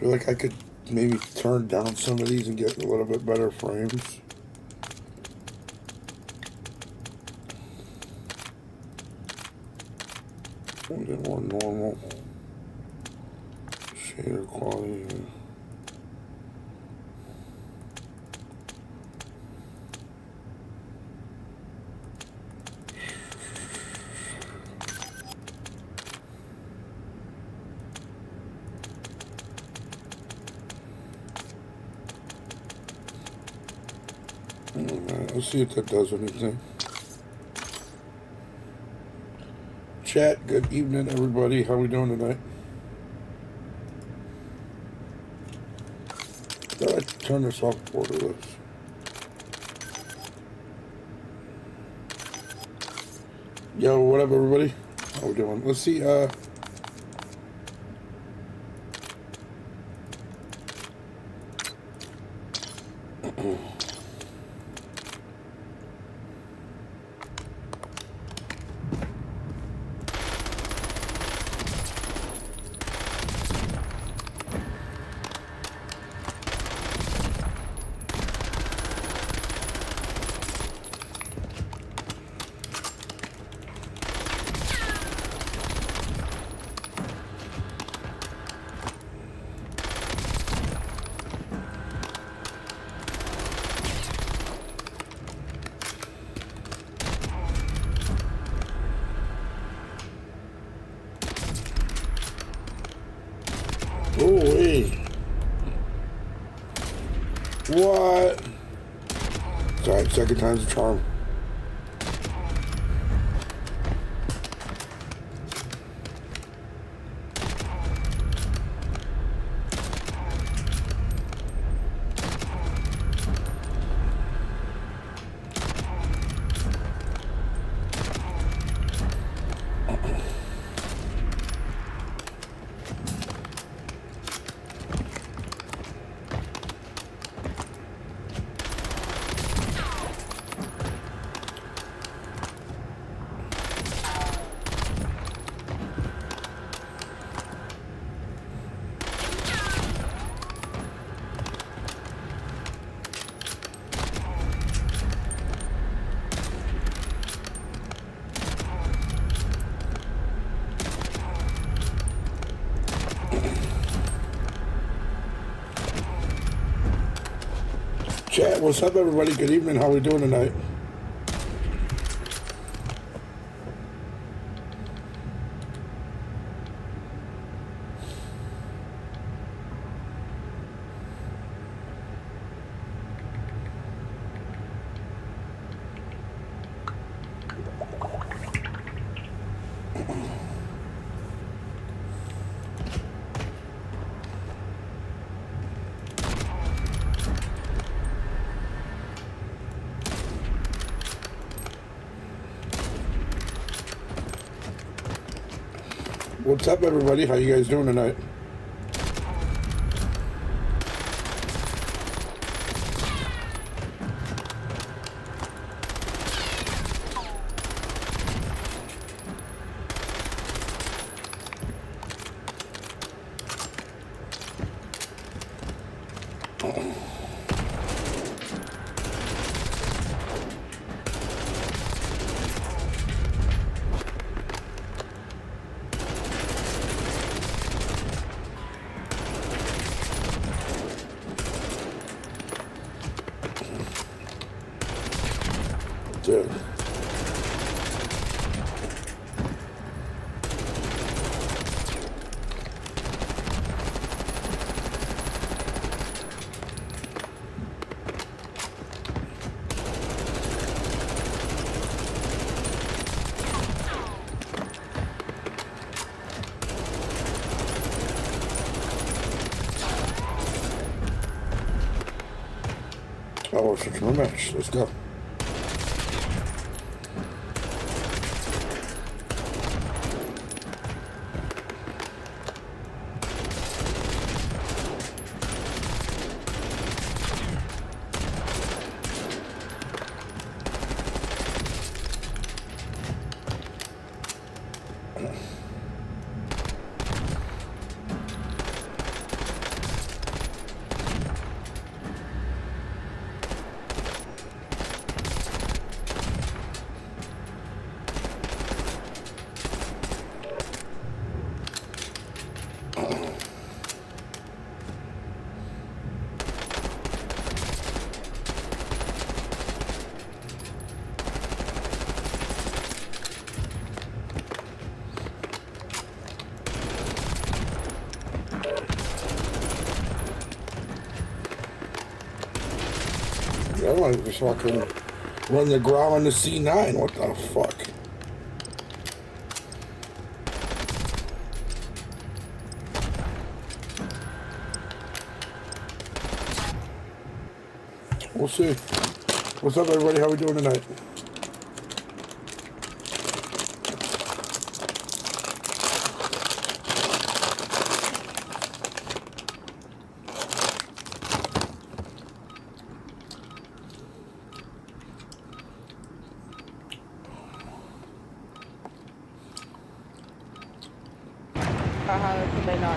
feel like I could maybe turn down some of these and get a little bit better frames. A bit more normal shader quality. Let's see if that does anything. Chat, good evening, everybody. How we doing tonight? Thought I'd turn this off borderless. Yo, what up, everybody? How we doing? Let's see, oh, hey. What? Sorry, second time's a charm. Chat, what's up, everybody? Good evening. How we doing tonight? What's up, everybody? How you guys doing tonight? Dude. Oh, we're switching a match. Let's go. I want to just fucking run the ground on the C9. What the fuck? We'll see. What's up, everybody? How we doing tonight?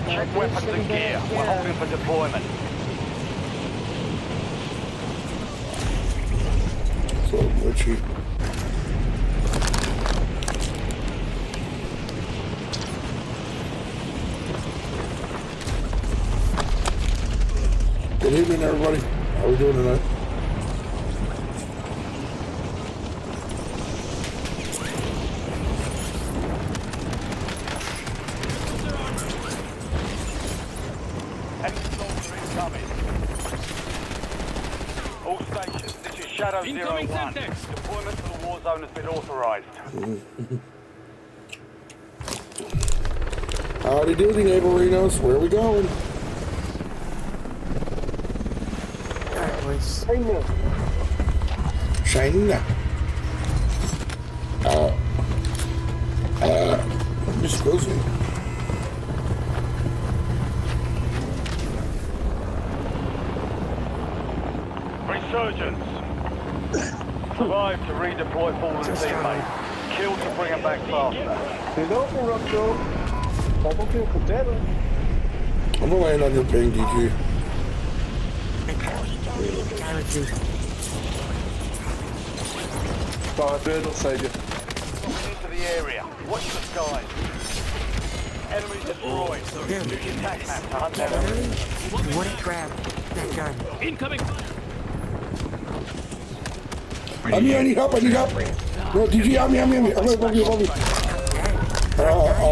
Check weapons and gear. We're holding for deployment. So glitchy. Good evening, everybody. How we doing tonight? All stations, this is Shadow 01. Deployment to the war zone has been authorized. Howdy doody, neighborinos. Where are we going? China. Excuse me. Resurgence. Survive to redeploy fallen teammates. Kill to bring them back faster. I'm gonna land on your ping, DG. Into the area. Watch the skies. Enemy destroyed. Use your attack map to hunt them. Wouldn't grab that gun. Incoming fire! I need help, I need help. No, DG, help me. I'm above you. Oh,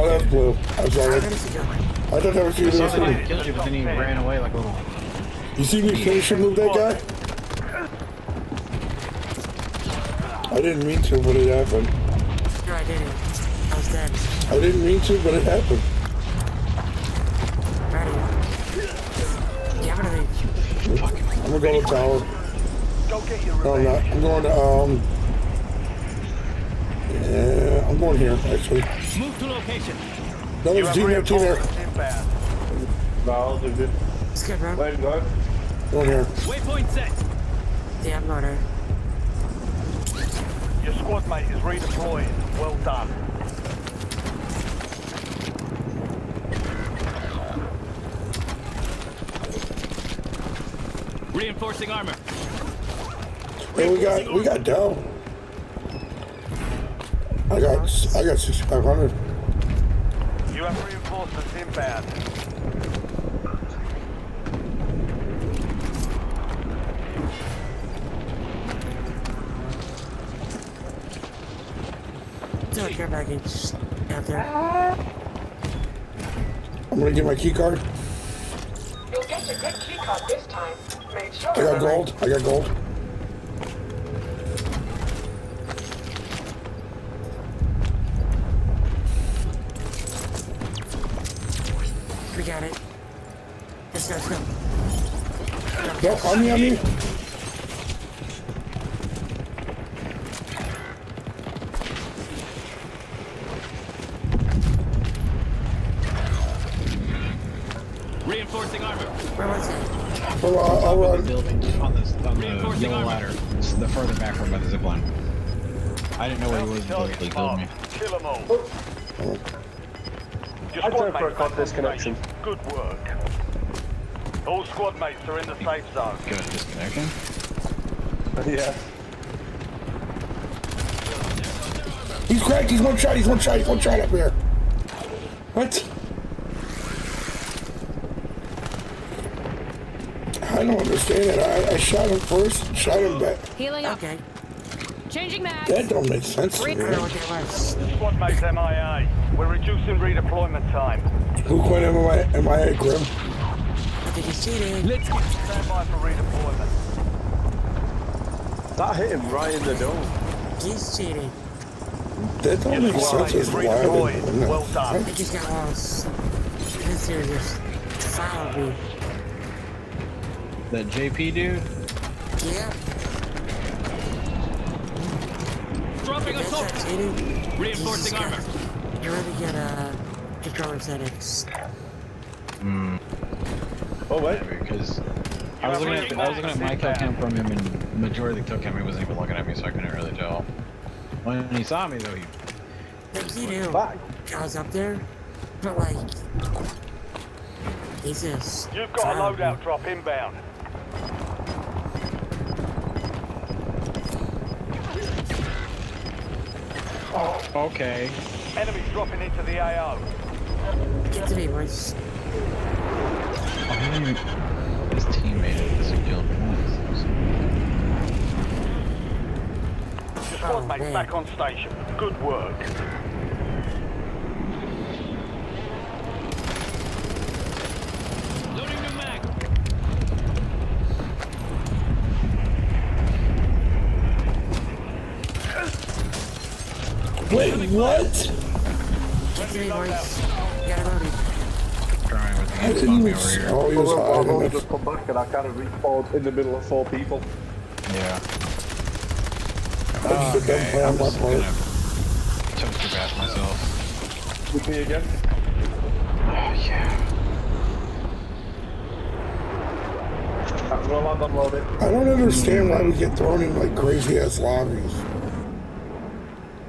that's blue. I'm sorry. I thought that was you. Somebody killed you, but then he ran away like a little... You see me finish and move that guy? I didn't mean to, but it happened. No, I didn't. I was dead. I didn't mean to, but it happened. Ready. Yeah, I'm gonna leave. I'm gonna go to the tower. Go get your No, I'm not. I'm going to, yeah, I'm going here, actually. Move to location. No, there's a team there, Inbound. It's good, bro. Going here. Waypoint set. Yeah, I'm going there. Your squad mate is redeployed. Well done. Reinforcing armor. Hey, we got down. I got 6,500. You have reinforcements inbound. Still care package out there. I'm gonna get my key card. You'll get a good key card this time. Make sure. I got gold. We got it. Let's go. Yep, on me. Reinforcing armor. Where was it? I'll run. Building on the yellow ladder. It's the further back one by the zip line. I didn't know where he was until he killed me. Kill them all. Your I'd squad go for a mates COD back on disconnection. station. Good work. All squad mates are in the safe zone. Good at disconnecting. Yeah. He's cracked. He's one shot up here. What? I don't understand it. I shot him first and shot him back. Healing up. Okay. Changing mag. That don't make sense to I don't know me. what that was. Squad mates MIA. We're reducing redeployment time. Who quit MIA, Grim? I think he's cheating. Let's go. Stand by for redeployment. That hit him right in the dome. He's cheating. That don't make sense as to why I didn't win Well that. done. I just got lost. This dude just followed me. That JP dude? Yeah. Dropping That's assault. not cheating. Reinforcing armor. You really get controller settings. Oh wait. Because I was looking at my kill cam from him, and majority of the kill cam he wasn't even looking at me, so I couldn't really tell. When he saw me though, he Like he knew Back. I was up there, but like he's just. You've got a followed me. loadout drop inbound. okay. Enemies dropping into the AO. Get to me, boys. Oh, he didn't even, his teammate is a killed Your squad Oh, mates man. back on station. Good work. Loading new mag. Wait, what? Get to me, boys. Got it loaded. trying with I me. didn't Spawn me even. over here. Oh, he was I've hiding. just come back and I kind of respawned in the middle of 4 people. Yeah. I just did that play on I'm my just part. gonna toaster bash myself. With me again. Oh yeah. I'm gonna land unload it. I don't understand why we get thrown in like crazy ass lobbies.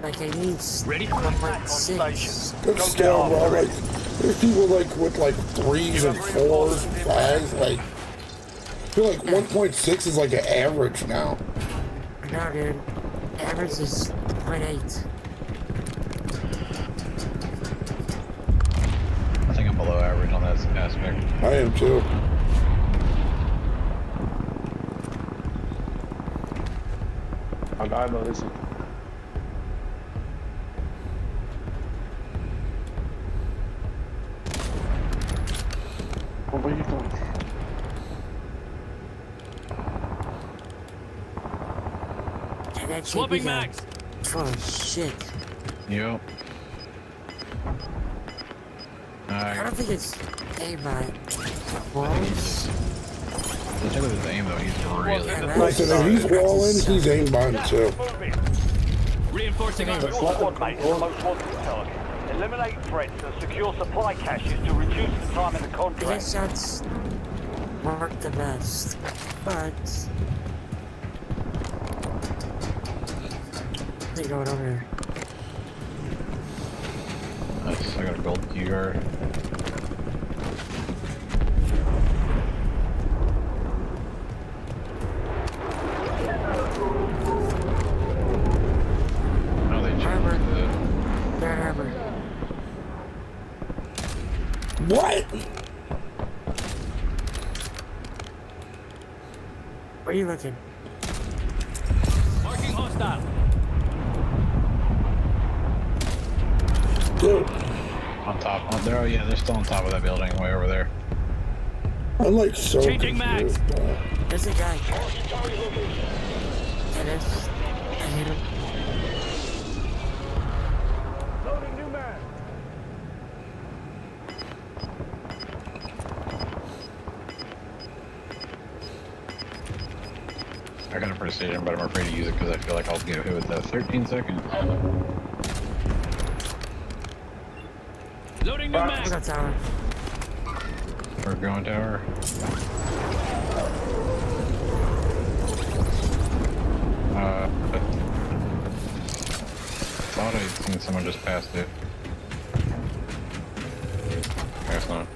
Like I need Ready? 1.6. That's still bro. Like there's people like with like 3s and 4s, 5s. Like I feel like 1.6 is like an average now. No, dude. Average is 0.8. I think I'm below average on that aspect. I am too. I know this. What are you doing? And that Swapping JP mags. full of shit. Yep. I don't think it's aimbot. Walls? The thing with his aim though, he's really Yeah, good. Listen, if he's walling, he's aimbotting too. Moving. Reinforcing armor. Your squad mates are the most wanted target. Eliminate threats and secure supply caches to reduce the time in the The contract. headshots work the best, but they're going over here. Nice, I got a gold key guard. Oh, they Armor. changed the... They're armor. What? Where are you looking? Marking hostile. Dude, On top. Oh, there, oh yeah, they're still on top of that building, way over there. I'm like so Changing mags. confused. There's a guy. Dennis. I hit him. Loading new man. I got a precision, but I'm afraid to use it because I feel like I'll get hit with that 13 seconds. Loading new Where's mag. that tower? Or going tower. Thought I'd seen someone just past it. Guess not.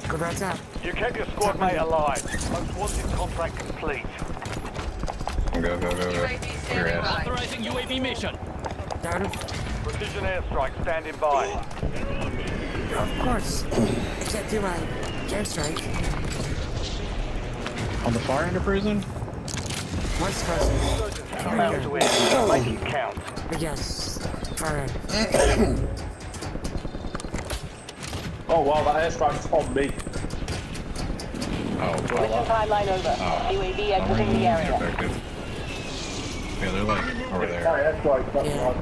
Go back top. You kept your squad mate alive. Most wanted contract complete. Go, go, go, go. Your ass. Authorizing UAV mission. Down him. Precision airstrike standing by. Of course. I can't do my airstrike. On the far end of prison? Once present. About to win. Make it count. Yes. Alright. Oh wow, that airstrike's on me. Oh, Mission timeline over. UAV exiting the area. Effective. Yeah, they're like over My there. airstrike, that's Yeah. right.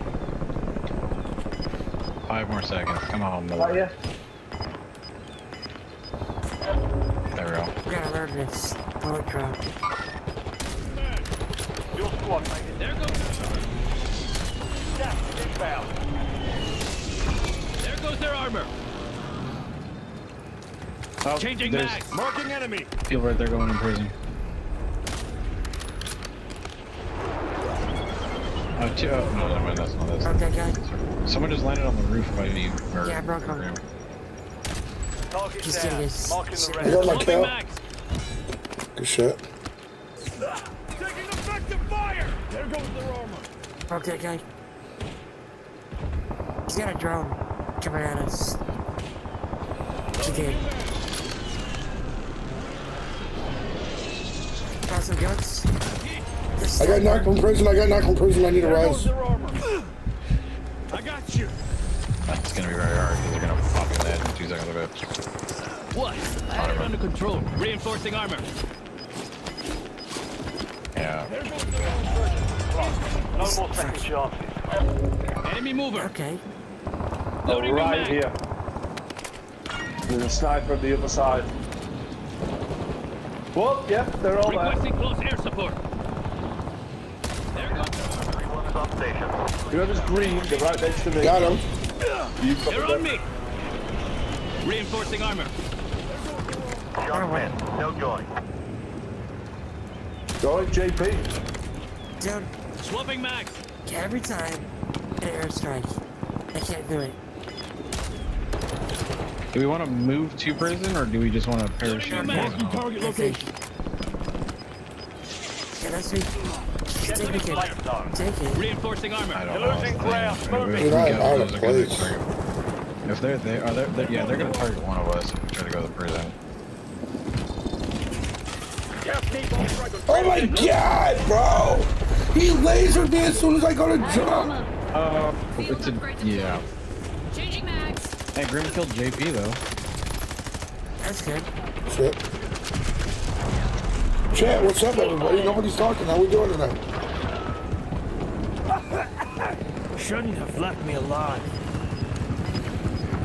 5 more seconds. Come on, Right mother. here. There we go. We gotta learn this. Holy crap. Your squad, mate. There goes. Gas inbound. There goes their armor. Oh, Changing there's mag. Marking enemy. people right there going in prison. Oh, two. Oh, no, never mind. That's not this. Okay, guy. Someone just landed on the roof by me. Or, Yeah, I broke him. room. Target He's down. getting his Marking shit the I rest. got my Swapping kill. mags. Good shit. Taking effective fire. There goes their armor. Okay, guy. He's got a drone coming at us. He did. Got some guns? This I got knocked from prison. I got knocked from prison. I need a There goes rise. their armor. I got you. That's gonna be very hard because they're gonna pop in that in 2 seconds of it. What? I had it under control. Reinforcing armor. Yeah. There goes their armor. No more second chances. Enemy mover. Okay. Loading new Right mag. here. There's a sniper on the other side. Well, yeah, they're all there. Requesting close air support. There goes their armor. Everyone's substation. Whoever's green, they're right next to me. Got him. You've got They're them. on me. Reinforcing armor. Young men, no joy. Go on, JP. Dude, Swapping mags. every time an airstrike, I can't do it. Do we want to move to prison or do we just want to parachute? Loading new prison? I think. Yeah, that's me. Get to the Take safe it. zone. Take it. Reinforcing armor. I don't You're know. losing ground. If Move we it. Dude, I'm go, out of those are gonna place. target- If they're there, yeah, they're gonna target one of us if we try to go to prison. Oh my god, bro! He lasered me as soon as I go to jump. It's a, yeah. Changing mags. Hey, Grim killed JP though. That's good. Shit. Chat, what's up, everybody? Nobody's talking. How we doing tonight? Shouldn't have left me alive.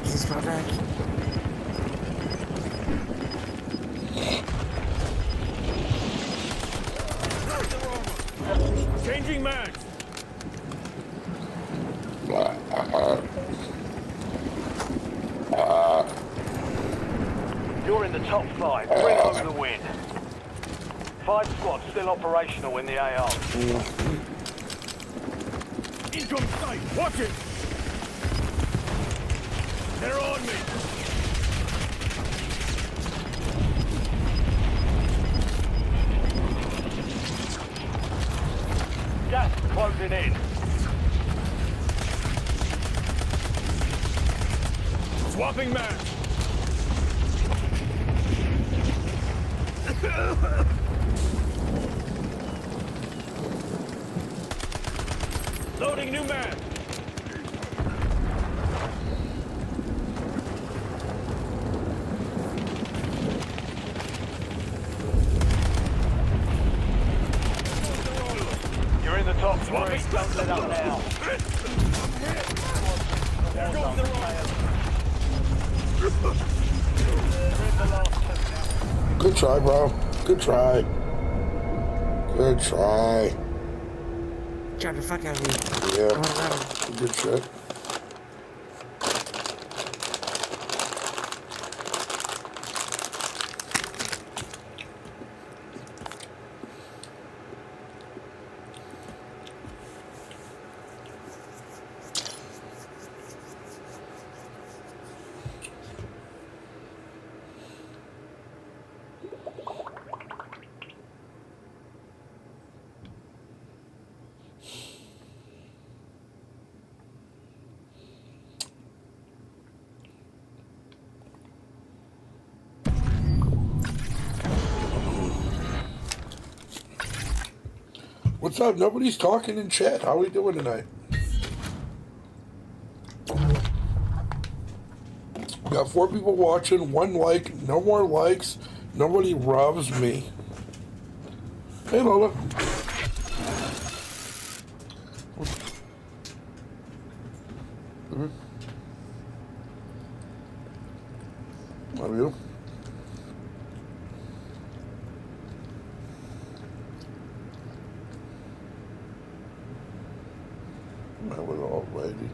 Is this my back? Changing mags. You're in the top 5. Bring home the win. 5 squads still operational in the AR. Incoming sight. Watch it. They're on me. Gas is closing in. Swapping mag. Loading new mag. You're in the top 3. Don't let up now. There goes the riot. Good try, bro. Good try. Good try. Trying to fuck out of me. I Yeah. wanna let him. Good shit. what's up? Nobody's talking in chat. How are we doing tonight? Got 4 people watching, 1 like, no more likes. Nobody robs me. Hey, Lola. Love you. That was all lady.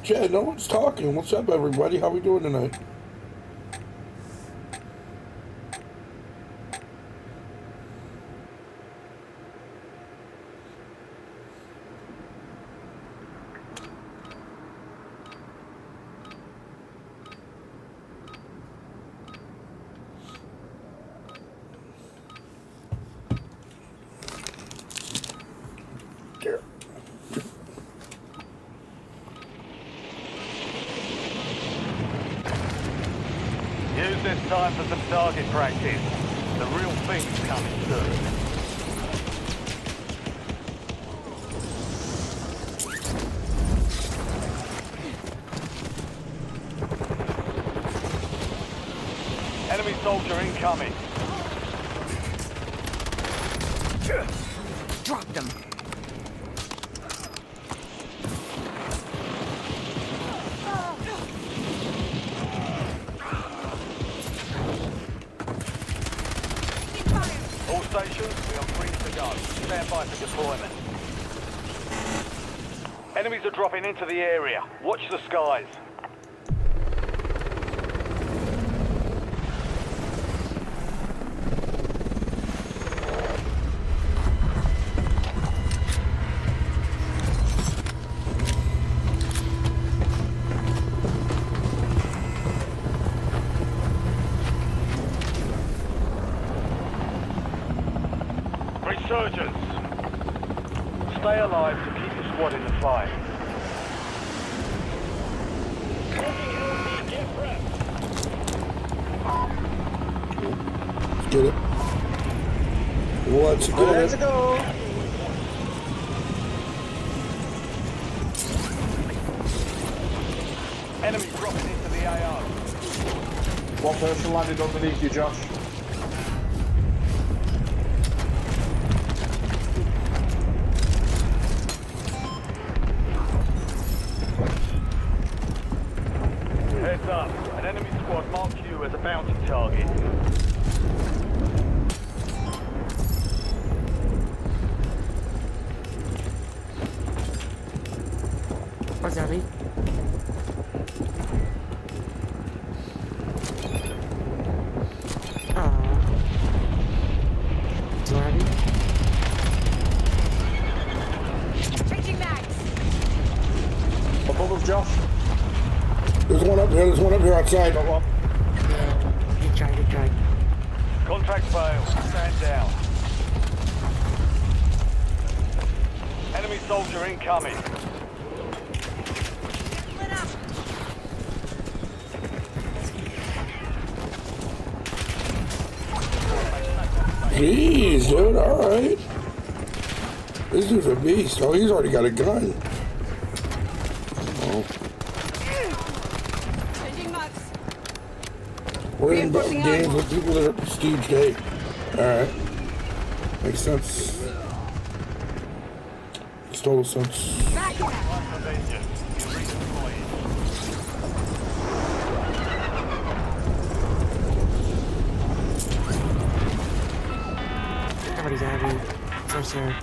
Chad, no one's talking. What's up, everybody? How we doing tonight? Use this time for some target practice. The real thing's coming soon. Enemy soldier incoming. Dropped him. All stations, we are free to go. Stand by for deployment. Enemies are dropping into the area. Watch the skies. Resurgence. Stay alive to keep the squad in the fight. Let's get it. Let's get Let's it. go. Enemy dropping into the AO. One person landed underneath you, Josh. Heads up. An enemy squad marked you as a bounty target. What's that mean? Do I mean? Changing mags. Above us, Josh. There's one up here. There's one up here outside. Got one. Yeah, good try, good try. Contract failed. Stand down. Enemy soldier incoming. Lit up. Jeez, dude, alright. This dude's a beast. Oh, he's already got a gun. Oh. Changing mags. We're in games with people that are prestige day. Alright. Makes sense. Makes total sense. Back here. Somebody's at me. For sure.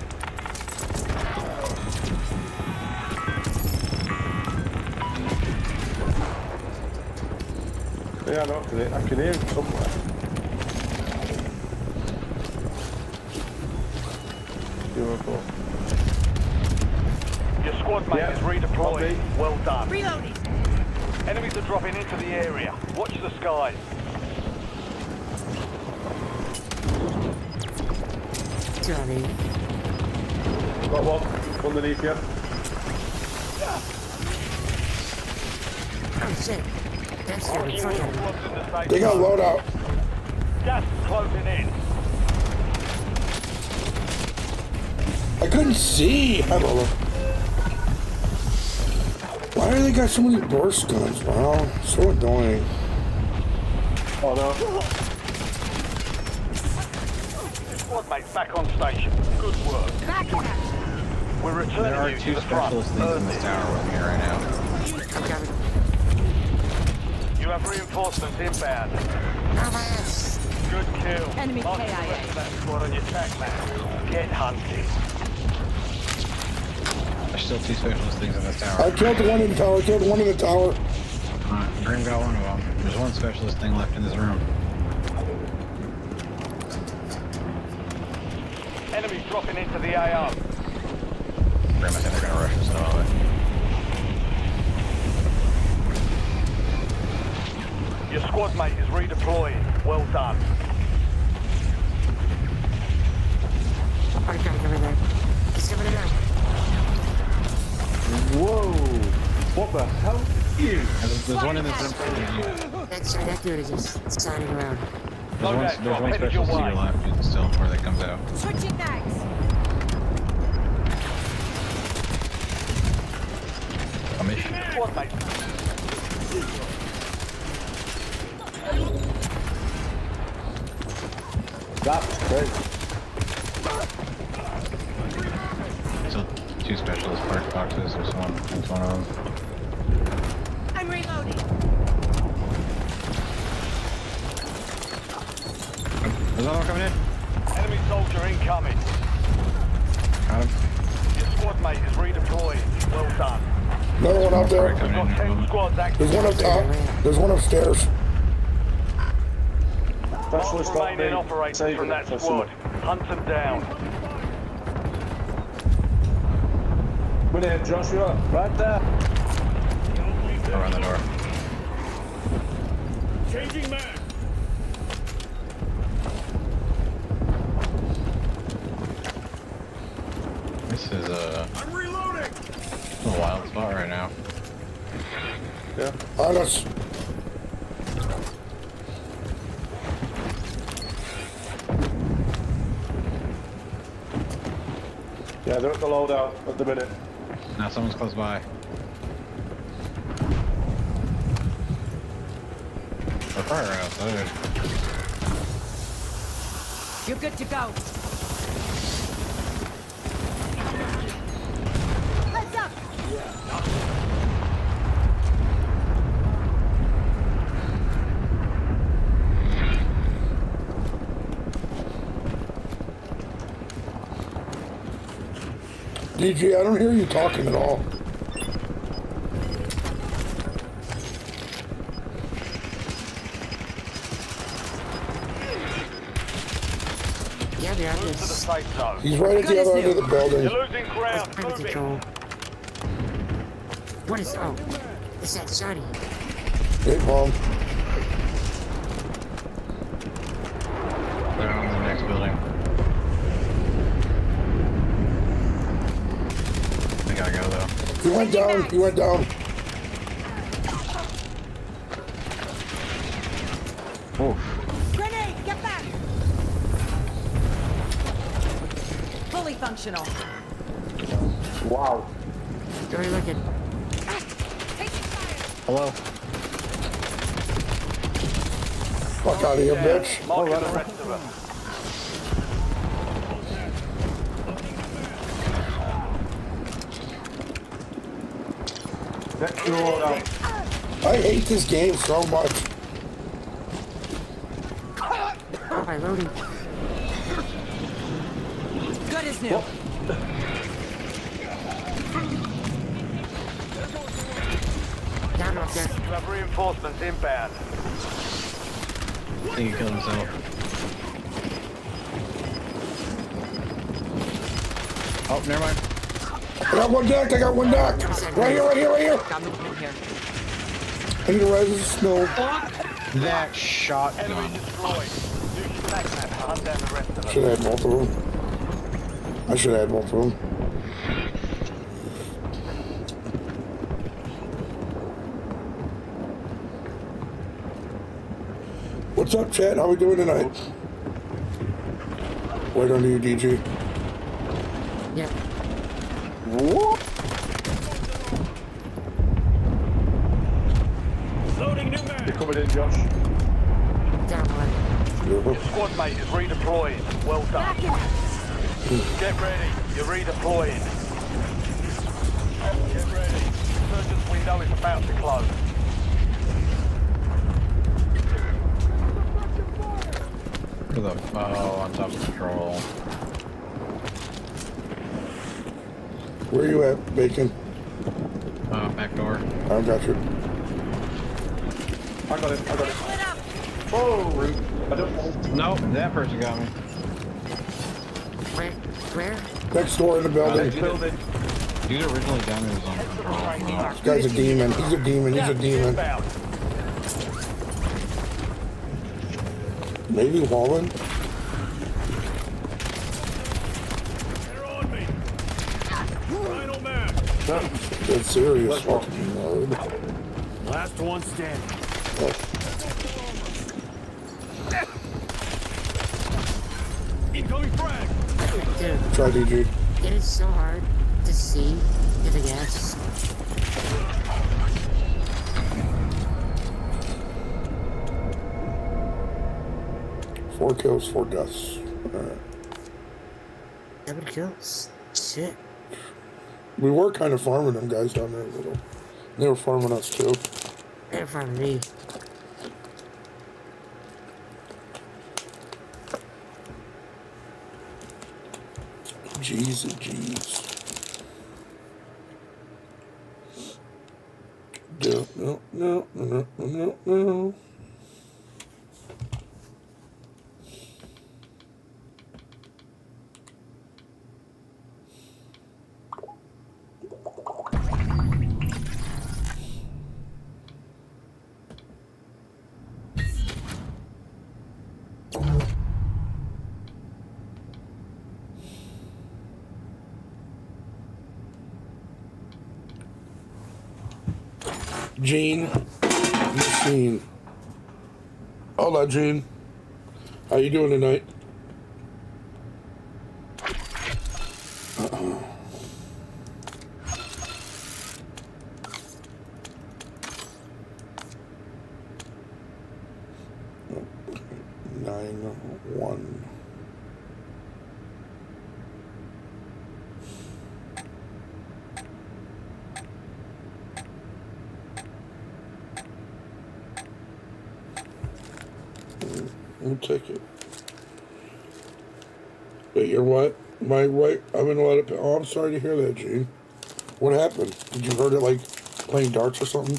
Yeah, no, I can hear him somewhere. Your squad mate Yeah. is redeployed. Well done. Reloading. Enemies are dropping into the area. Watch the skies. Two on me. Got one underneath you. Oh shit. That scared the fuck out of me. Squads in the safe They got zone. loadout. Gas is closing in. I couldn't see. Hi, Lola. Why do they got so many burst guns, bro? So annoying. Oh no. Squad mates back on station. Good work. Back here. We're There returning are you to two the front. specialist things in this tower with me right now. I'm coming. You have reinforcements inbound. Oh my ass. Good kill. Enemy Mark the KIA. rest of that squad on your tac map. Get hunted. There's still two specialist things in this I tower. killed the one in the tower. I killed the one in the tower. Grim got one of them. There's one specialist thing left in this room. Enemies dropping into the AO. Grim, I think they're gonna rush us out of it. Your squad mate is redeploying. Well done. I gotta come in there. He's coming in there. Whoa! What the hell? There's one in this room. That dude is just signing around. There's one Headed your specialist to your way. left dude, still where that comes out. Switching mags. A mission. Squad mate. That's crazy. So two specialist parts boxes. There's one of them. I'm reloading. There's another one coming in. Enemy soldier incoming. Got him. Your squad mate is redeployed. Well done. Another one out there. Alright, coming Got in. 10 squads active. There's one up top. There's one upstairs. Specialist Mark got remaining me. operators Saving from it that for squad. someone. Hunt them down. Come in here, Joshua. Right there. Around the door. Changing man. This is I'm reloading. a wild spot right now. Yeah. On us. Yeah, they're at the loadout at the minute. Now someone's close by. They're probably right outside. You're good to go. Heads up. DG, I don't hear you talking at all. Yeah, yeah, Move to the just safe zone. He's right at the other end of the building. You're losing ground. under Moving. control. What is? Oh, it's that shiny. Hey, bomb. They're on the next building. They gotta go though. He went down. He went down. Oof. Grenade. Get back. Fully functional. Wow. Where are you looking? Hello? Fuck out of here, bitch. Marking the rest of them. Next door out. I hate this game so much. Oh, my loading. Good as new. Down up there. You have reinforcements inbound. I think he killed himself. Oh, never mind. I got one deck. I got one deck. Right here, right here, right here. Got movement here. I need to rise the snow. That shotgun. Enemy destroyed. Use your back map to hunt down the rest of them. Should have had both of them. I should have had both of them. What's up, chat? How we doing tonight? Wait on you, DG. Yep. What? Loading new man. You're coming in, Josh. Down one. Your squad mate is redeployed. Well done. Get ready. You're redeploying. Get ready. Surgeon's window is about to close. To the on top of control. Where you at, Bacon? Back door. I got you. I got it. Split up. Oh, I don't know. Nope, that person got me. Where? Next door in the building. Building. Dude originally down there was on control. This guy's a demon. He's a demon. He's a demon. Inbound. Maybe Wallen? They're on me. Final man. That's serious fucking mode. Last one standing. Incoming frag. Dude, Try DG. it is so hard to see if it gets. 4 kills, 4 deaths. Alright. 7 kills. Shit. We were kind of farming them guys down there a little. They were farming us too. They're in front of me. Jeez and jeez. No. Gene, Machine. Hola, Gene. How you doing tonight? Nine, one. We'll take it. Wait, you're what? My right? I'm in a lot of. Oh, I'm sorry to hear that, Gene. What happened? Did you hurt it like playing darts or something?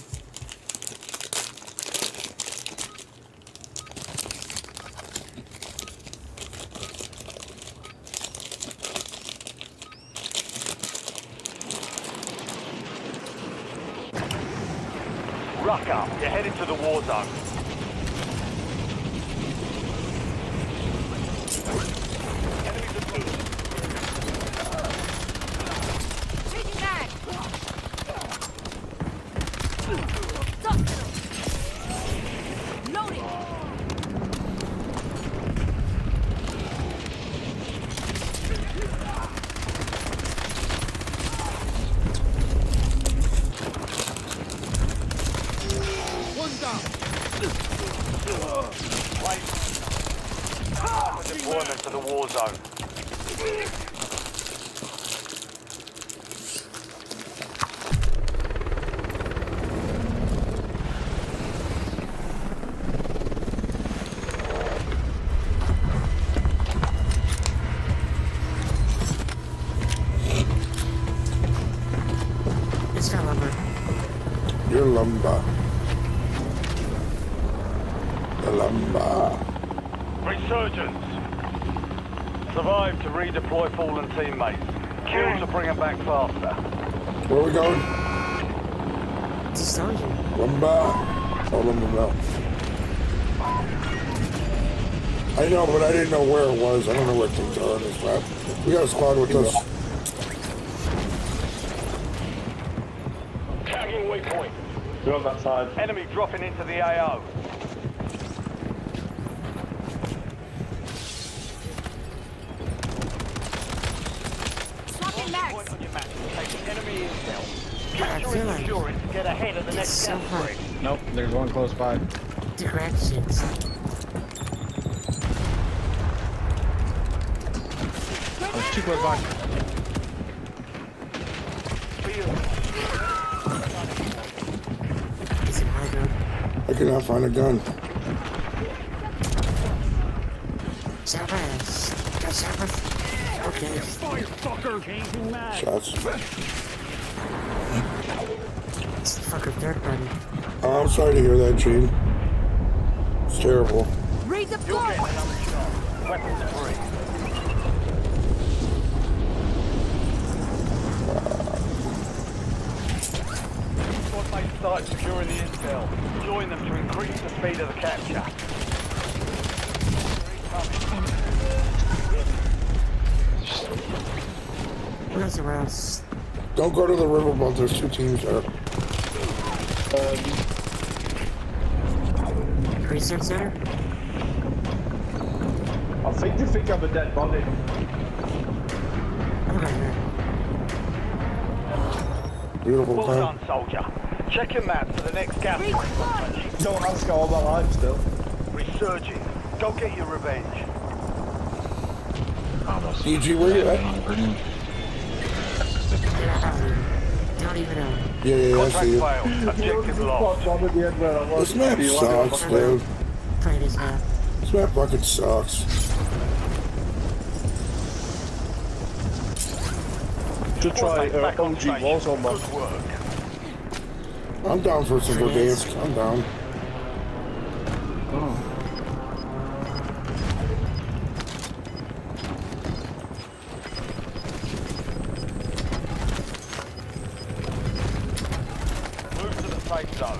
Rucker, you're heading to the war zone. Enemies are moving. Changing back. Loading. zone. It's got lumber. Your lumber. The lumber. Resurgence. Survive to redeploy fallen teammates. Kill to bring them back faster. Where are we going? Just told you. Lumber. Oh, lumber mill. I know, but I didn't know where it was. I don't know where things are on this map. We got a squad with us. Tagging waypoint. You're on that side. Enemy dropping into the AO. Swapping mags. Point on your map. Take enemy intel. I Capture feel and like secure it to get ahead of the it's next so gas hard. spread. Nope, there's one close by. Directions. There's two close by. Is it high ground? I cannot find a gun. Southwest. Go southwest. Okay. Shots. It's the fucking third party. Oh, I'm sorry to hear that, Gene. It's terrible. Redeploy. Weapons free. Squad mates start securing the intel. Join them to increase the speed of the capture. Where's the rest? Don't go to the riverboat. There's two teams there. Research center? I think I'm a dead body. I'm right here. Beautiful Well plan. done, soldier. Check your map for the next gas point. Don't ask how all my life still. Resurging. Go get your revenge. Almost. EG, where you at? Don't even know. Yeah, I Contract see you. failed. Objective lost. This map sucks, dude. Play this map. This map fucking sucks. To try Back on OG station. Warzone, man. Good work. I'm down for some Verdansk. I'm down. Move to the safe zone.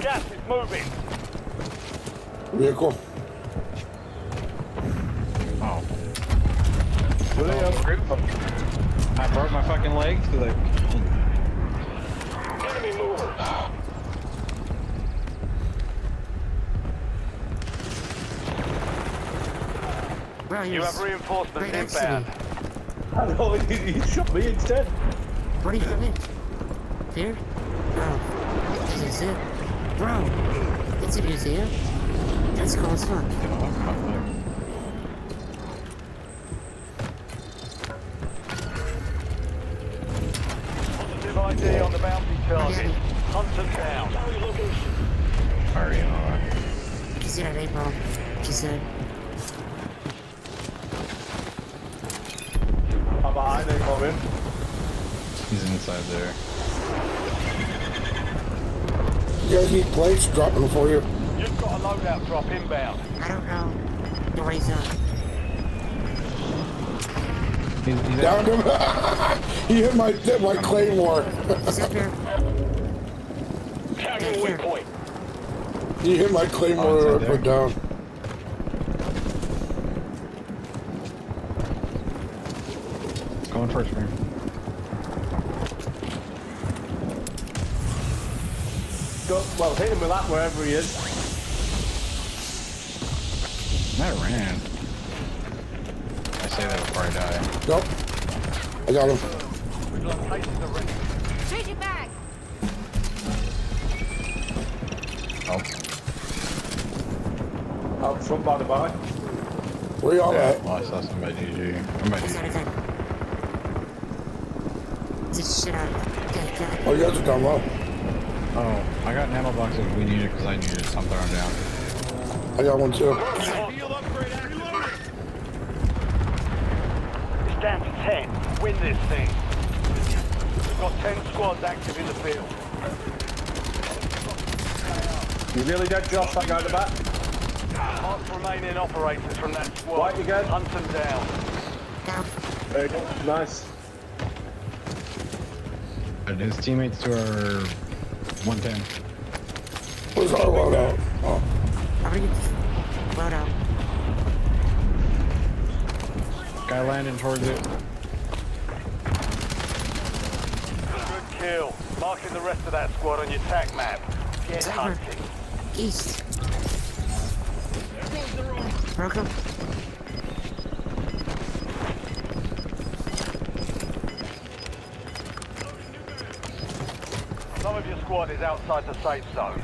Gas is moving. Vehicle. Oh. William. I broke my fucking legs because I. Enemy movers. Bro, You have reinforcements right next to inbound. me. I know, he shot me instead. What do you have in? Here? Oh. This is it. Bro! It's a museum? That's cool as fuck. Positive ID on the bounty target. Hunt them down. Hurry on. She said an April. She said. I'm behind him, I'm in. He's inside there. You guys need plates? Dropping them for you. You've got a loadout drop inbound. I don't know. Nobody's up. He's Down him. He hit my claymore. He's up here. Tagging waypoint. He hit my claymore Oh, that I it's right put down. going first, man. Well, hit him with that wherever he is. That ran. I say that before I die. Nope. I got him. We've located the ring. Changing mag. Oh. Out front by the by. Where y'all Yeah, at? well, I saw somebody GG. I'm by It's not GG. a gun. Just shit out. Okay, God. Oh, you guys are down low. Oh, I got nano boxes if we need it because I needed some thrown down. I got one too. Field upgrade activated. It's down to 10. Win this thing. We've got 10 squads active in the field. You really dead, Josh, that guy at the back? Mark remaining operators from that squad. Right again. Hunt them down. Down. There you go. Nice. And his teammates to our 110. Where's our loadout? Oh, I'm gonna get this load out. Guy landing towards it. Good kill. Marking the rest of that squad on your tac map. Get Tiger. hunting. East. Broke him. Some of your squad is outside the safe zone.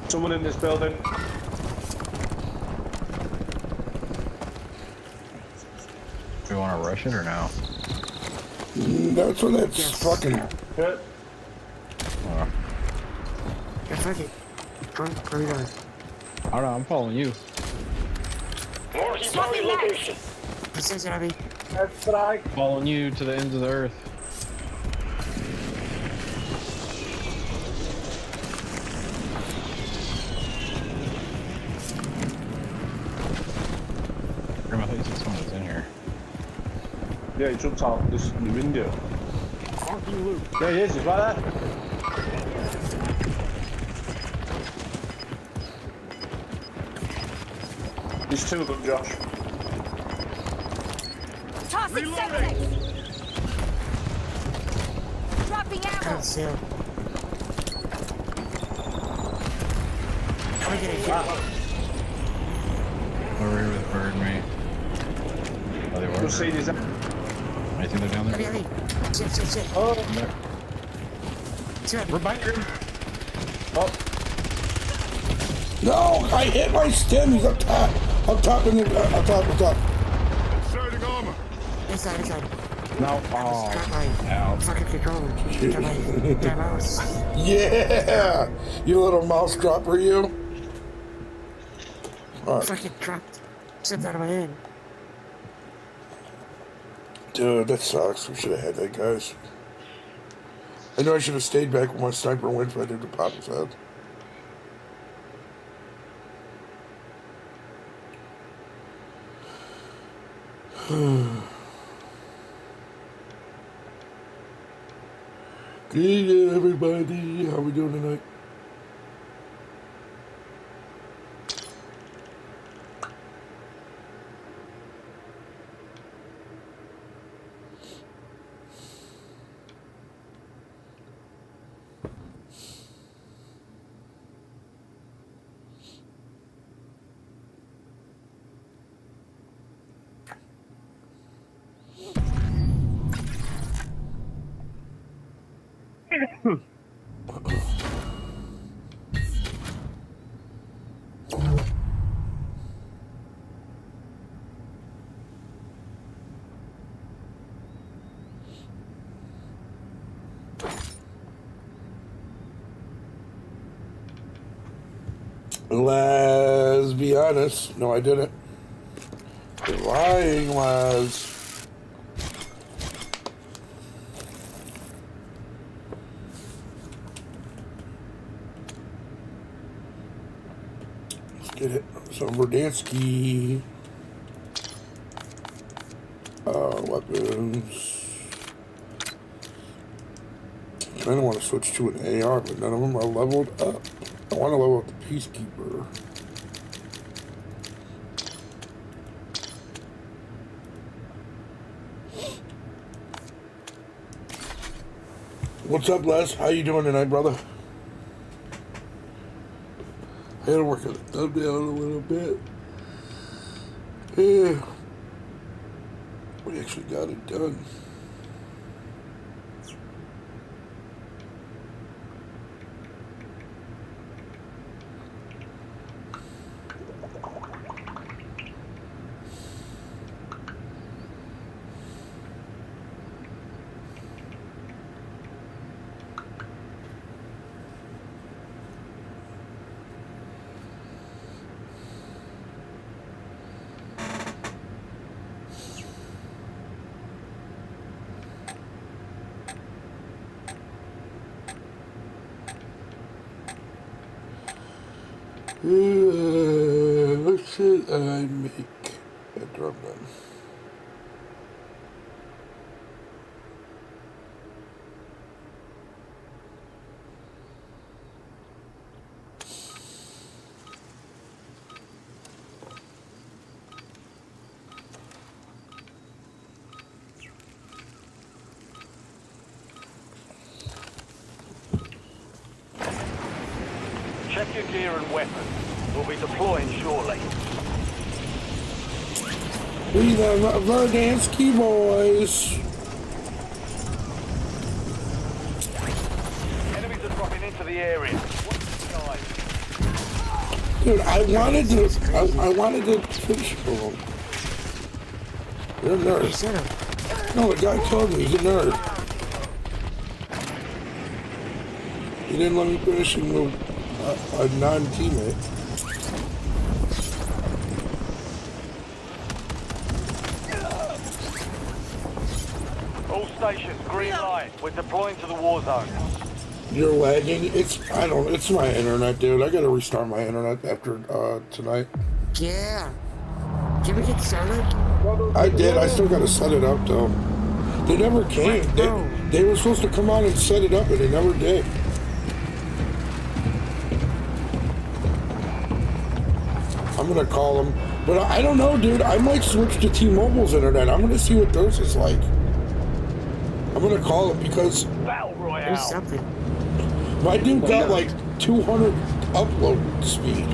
Someone in this building. Do we want to rush it or no? that's when it's Yes. fucking. Hit. Oh, Yeah, fuck it. Where are we going? I don't know, I'm following you. Swapping mags. Precision on me. That's right. Following you to the ends of the earth. Grim, I thought you said someone was in here. Yeah, he jumped out this window. There he is, he's right there. There's two of them, Josh. Tossing septic. Dropping ammo. Can't see him. I'm gonna get a hit. Over here with Bird, mate. Oh, they were. You'll see these. I think they're down Let me, there. let me. Shit. Oh, Shit. We're biting. oh, No, I hit my stem. He's up top. Up top in the. Up top. Inside. No. Got my Ow. fucking controller. Got my damn mouse. Yeah, you little mouse dropper, you. All right, Fucking dropped. Slipped out of my hand. dude, that sucks. We should have had that, guys. I know I should have stayed back when my sniper went, but I did pop his head. Good evening, everybody. How we doing tonight? Let's be honest. No, I didn't. You're lying, Laz. Let's get it. Some Verdansky. Weapons. I kind of want to switch to an AR, but none of them are leveled up. I want to level up the Peacekeeper. What's up, Les? How you doing tonight, brother? I had to work it up down a little bit. Yeah. We actually got it done. What should I make after I'm done? Check your gear and weapons. We'll be deploying shortly. We the Verdanski boys. Enemies are dropping into the area. Watch the skies. Dude, I wanted to finish them. You're a You nerd. said him. No, the guy killed me. He's a nerd. He didn't let me finish him with a non-teammate. All stations, green light. We're deploying to the war zone. You're lagging. It's my internet, dude. I gotta restart my internet after tonight. Yeah. Can we get started? I did. I still gotta set it up though. They never came. They were supposed to come on and set it up, and they never did. I'm gonna call them, but I don't know, dude. I might switch to T-Mobile's internet. I'm gonna see what theirs is like. I'm gonna call them because Battle There's Royale. something. my dude got like 200 upload speed.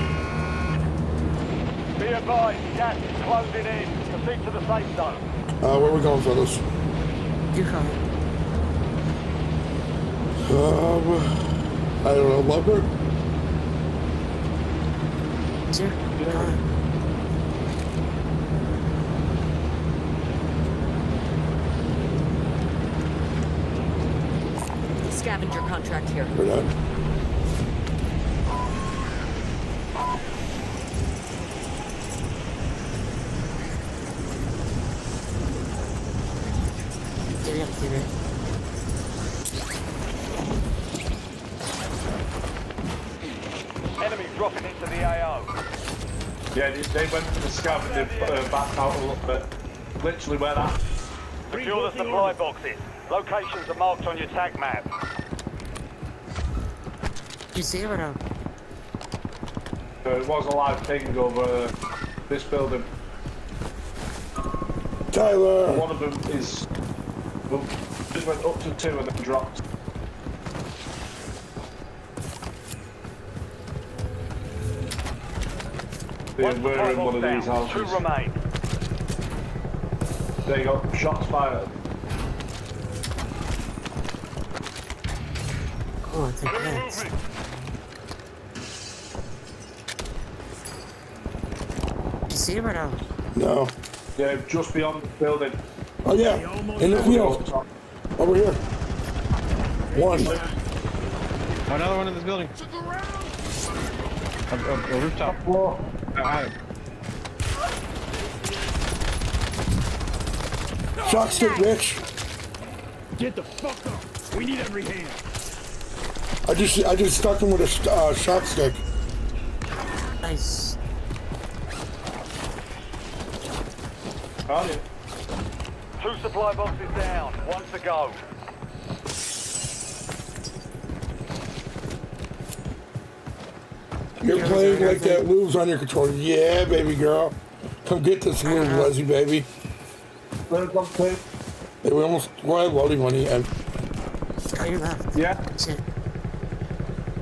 Be advised, gas is closing in. Proceed to the safe zone. Where we going, fellas? You call it. I don't know, Lover. Sure. You call it. Scavenger contract here. We're done. Get it up, get it. Enemy dropping into the AO. Yeah, they went to the scav and they backed out a little bit. Literally where that. Secure the supply boxes. Locations are marked on your tag map. You see it or no? It was a live thing over this building. Tyler. One of them is. Well, just went up to 2 and then dropped. One We're supply in one of box these down. 2 houses. remain. There you go, shots fired. Oh, I think that's. You see it or no? No. Yeah, just beyond the building. Oh yeah, in the field. Over here. One. Another one in this building. A rooftop. Whoa. Alright. Shock stick, bitch. Get the fuck up. We need every hand. I just stuck him with a shock stick. Nice. Are you? 2 supply boxes down. 1 to go. You're playing like that Lou's on your controller. Yeah, baby girl. Come get this Lou, Leslie, baby. Where's one play? Hey, we're at loading money, and Oh, you're left. Yeah. Shit.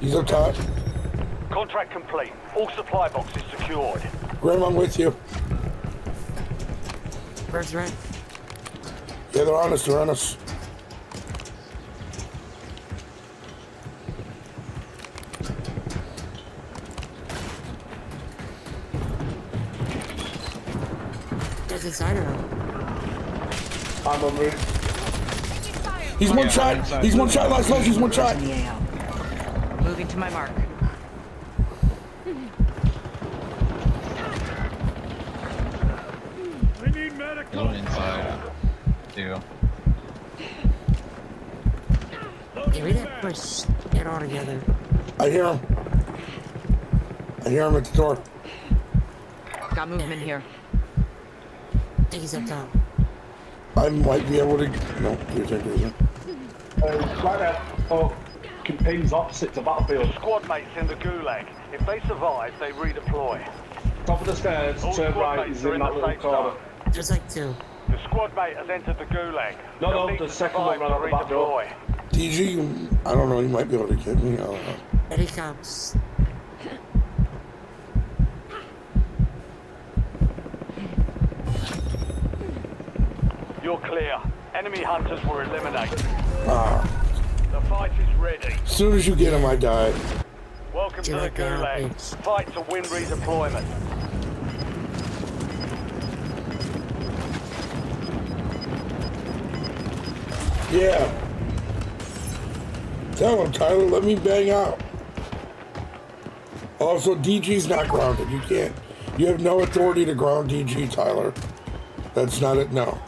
he's up top. Contract complete. All supply boxes secured. Graham, I'm with you. Where's Red? Yeah, they're on us, they're on us. There's inside of him. I'm on route. He's one shot. inside. He's one shot, last close, he's one shot. Moving to my mark. We need There's medical. one inside. Too. Yeah, we didn't push it all together. I hear him. I hear him at the door. Got movement here. I think he's up top. I might be able to. No, there isn't. Right there. Oh, Ping's opposite the battlefield. Squad mates in the gulag. If they survive, they redeploy. Top of the stairs, All turn squad right, mates he's are in in that the little safe corner. zone. There's like two. The squad mate has entered the gulag. No, They'll no, need the to second one survive ran out to the back door. redeploy. DG, I don't know. You might be able to get me. I don't know. There he comes. You're clear. Enemy hunters were eliminated. Ah. The fight is ready. As soon as you get him, I die. Welcome to the Direct out, gulag. bitch. Fight to win redeployment. Yeah. Tell him, Tyler. Let me bang out. Also, DG's not grounded. You can't. You have no authority to ground DG, Tyler. That's not it. No.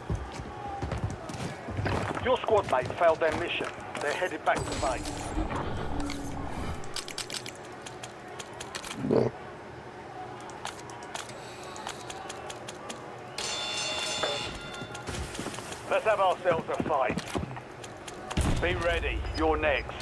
Your squad mate failed their mission. They're headed back to base. No. Let's have ourselves a fight. Be ready. You're next.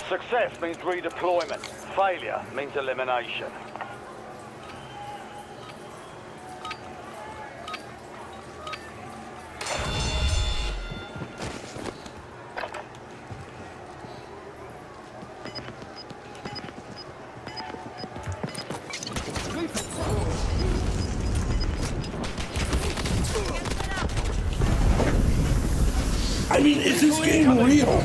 Success means redeployment. Failure means elimination. I mean, is this game real?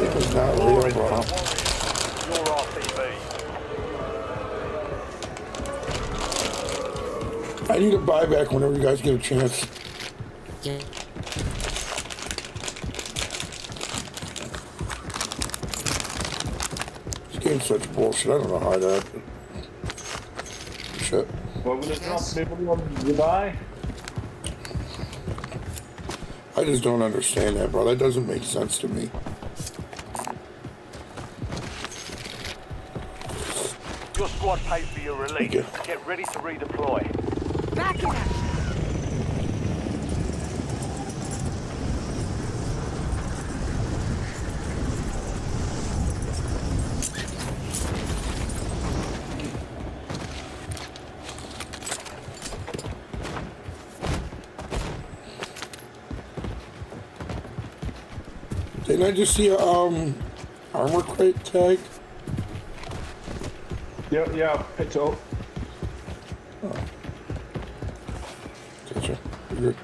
It was not real, bro. You're RCB. I need a buyback whenever you guys get a chance. Yeah. This game's such bullshit. I don't know how that happened. Shit. Well, we're gonna drop people on goodbye. I just don't understand that, bro. That doesn't make sense to me. Your squad paid for your release. Okay. Get ready to redeploy. Back in action. Didn't I just see a armor crate tag? Yeah, picked it up. Gotcha. You're good.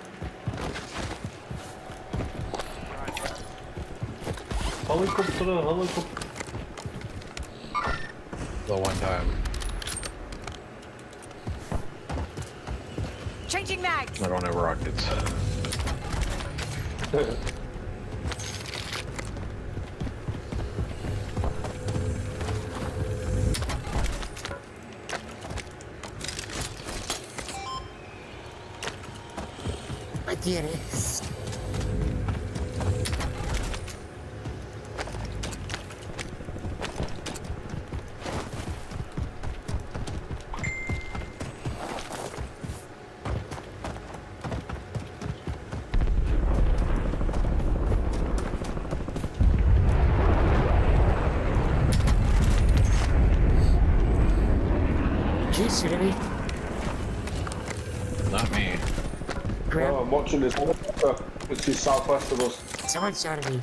Helicopter. The one time. Changing mags. I don't have rockets. I get it. Jeez, should we Not me. grab? Oh, I'm watching this helicopter, which is southwest of us. Someone shot at me.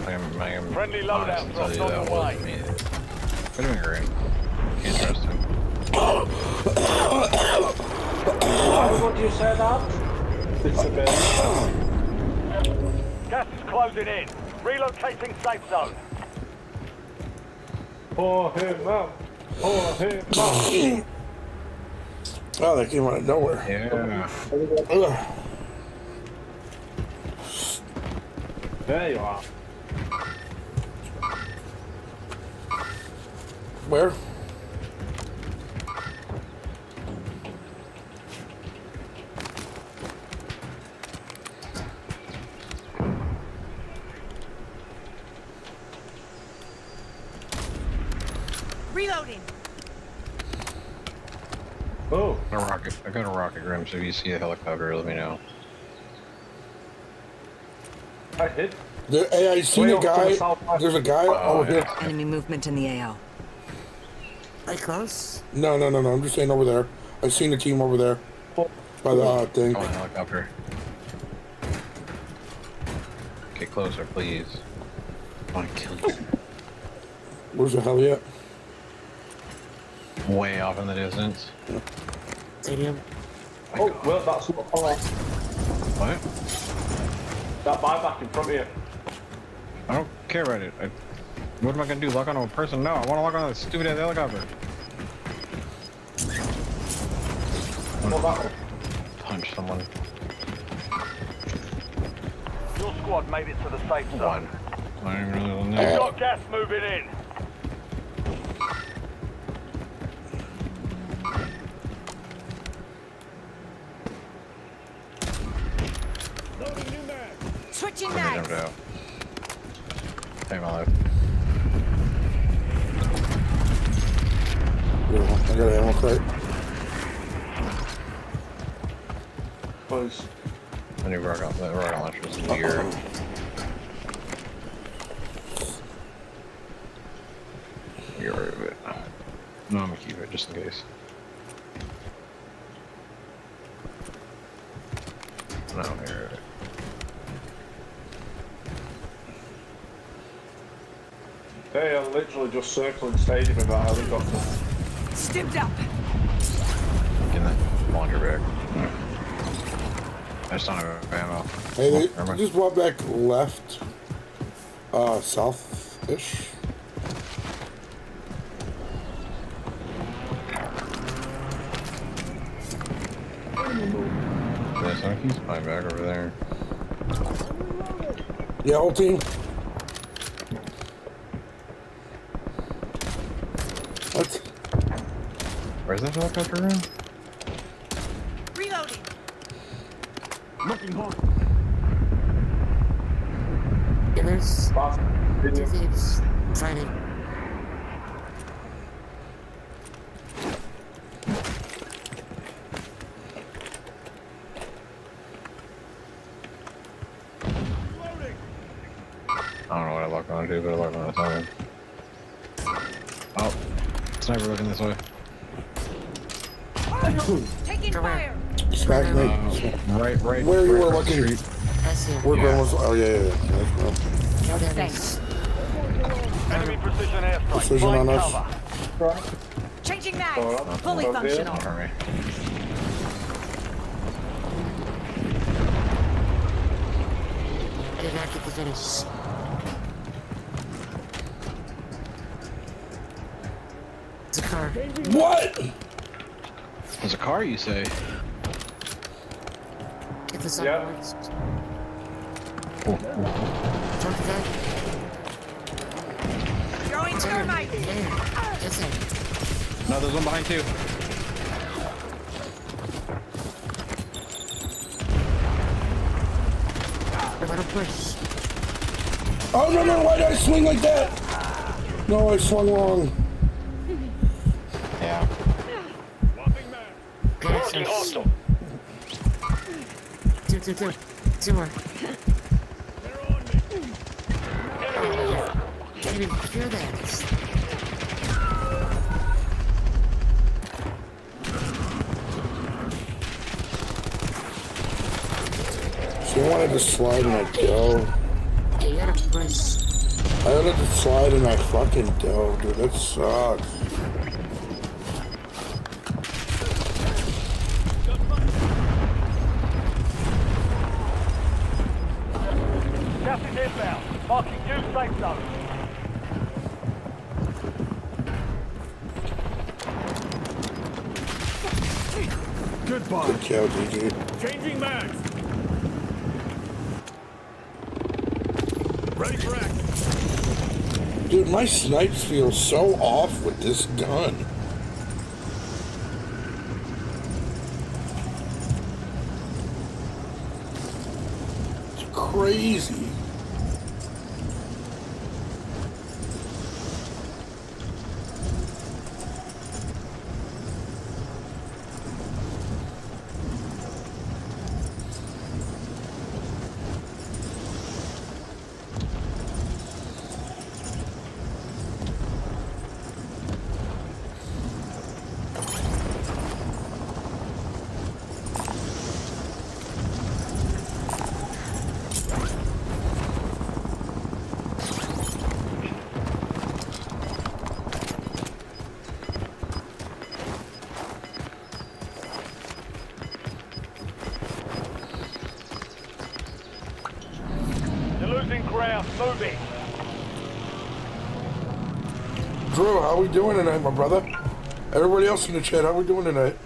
I'm Friendly honest loadout to tell you drops on that the wasn't way. me. We're doing great. Can't trust him. Why would you say that? It's a bit. Gas is closing in. Relocating safe zone. Pour him out. Pour him out. Oh, that came out of nowhere. Yeah. Ugh. There you are. Where? Reloading. Oh, I got a rocket grim, so if you see a helicopter, let me know. I hit. Hey, I seen Way a off to the guy. southwest. There's a guy over here. Enemy movement in the AO. Like close? No. I'm just saying over there. I seen a team over there by the thing. Oh, a helicopter. Get closer, please. I want to kill you. Where's the hell yet? Way off in the distance. Stadium. Oh, well, that's not far. What? That buyback in front of you. I don't care about it. What am I gonna do? Lock onto a person? No, I want to lock onto that stupid ass helicopter. Well, that Punch someone. Your squad made it to the safe zone. I didn't really want We've that. got gas moving in. Switching Let me mags. jump out. Take my life. I got an ammo crate. was. I knew rocket launcher was weird. Get rid of it. No, I'm gonna keep it just in case. No, get rid of it. They are literally just circling stadium in that helicopter. Stimmed up. Get that launcher back. I just don't have ammo. Hey, they Never mind. just brought back left, south-ish. Yeah, so he's flying back over there. Yeah, whole team. What? Where's that helicopter in? Reloading. Yeah, there's Fast. two thieves fighting. I don't know what I locked onto, but I locked onto something. Oh, sniper looking this way. Taking fire. Smack me. Right. Where you right were across the looking? street. That's him. Where Yeah. Glenn was? Oh, yeah. That's well. Oh, there it Thanks. is. Enemy precision airstrike. Precision Find on us. cover. Changing mags. Alright. Fully Okay. functional. For me. I did not get the finish. It's a car. What? There's a car, you say? Get this Yeah. up. Oh, Jump to that. Throwing termite. There. That's it. no, there's one behind too. We're gonna push. Oh, no. Why did I swing like that? No, I swung wrong. Yeah. Get access. Two more. Can't even hear that. She wanted to slide and I dove. Yeah, you gotta push. I wanted to slide and I fucking dove, dude. That sucks. Gas is inbound. Marking new safe zone. Good kill, GG. Changing mags. Ready for action. Dude, my snipes feel so off with this gun. It's crazy. You're losing ground. Move it. Drew, how we doing tonight, my brother? Everybody else in the chat, how we doing tonight?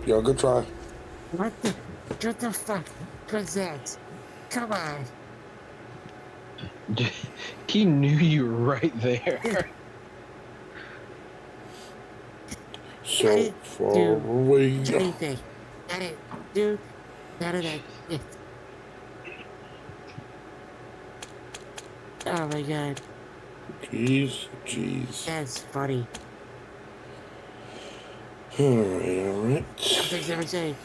Yo, good try. What the fuck was that? Come on. He knew you were right there. So far away. Anything. That it, dude. None of that shit. Oh my god. Jeez. That's funny. Alright. Something's never changed.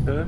Huh?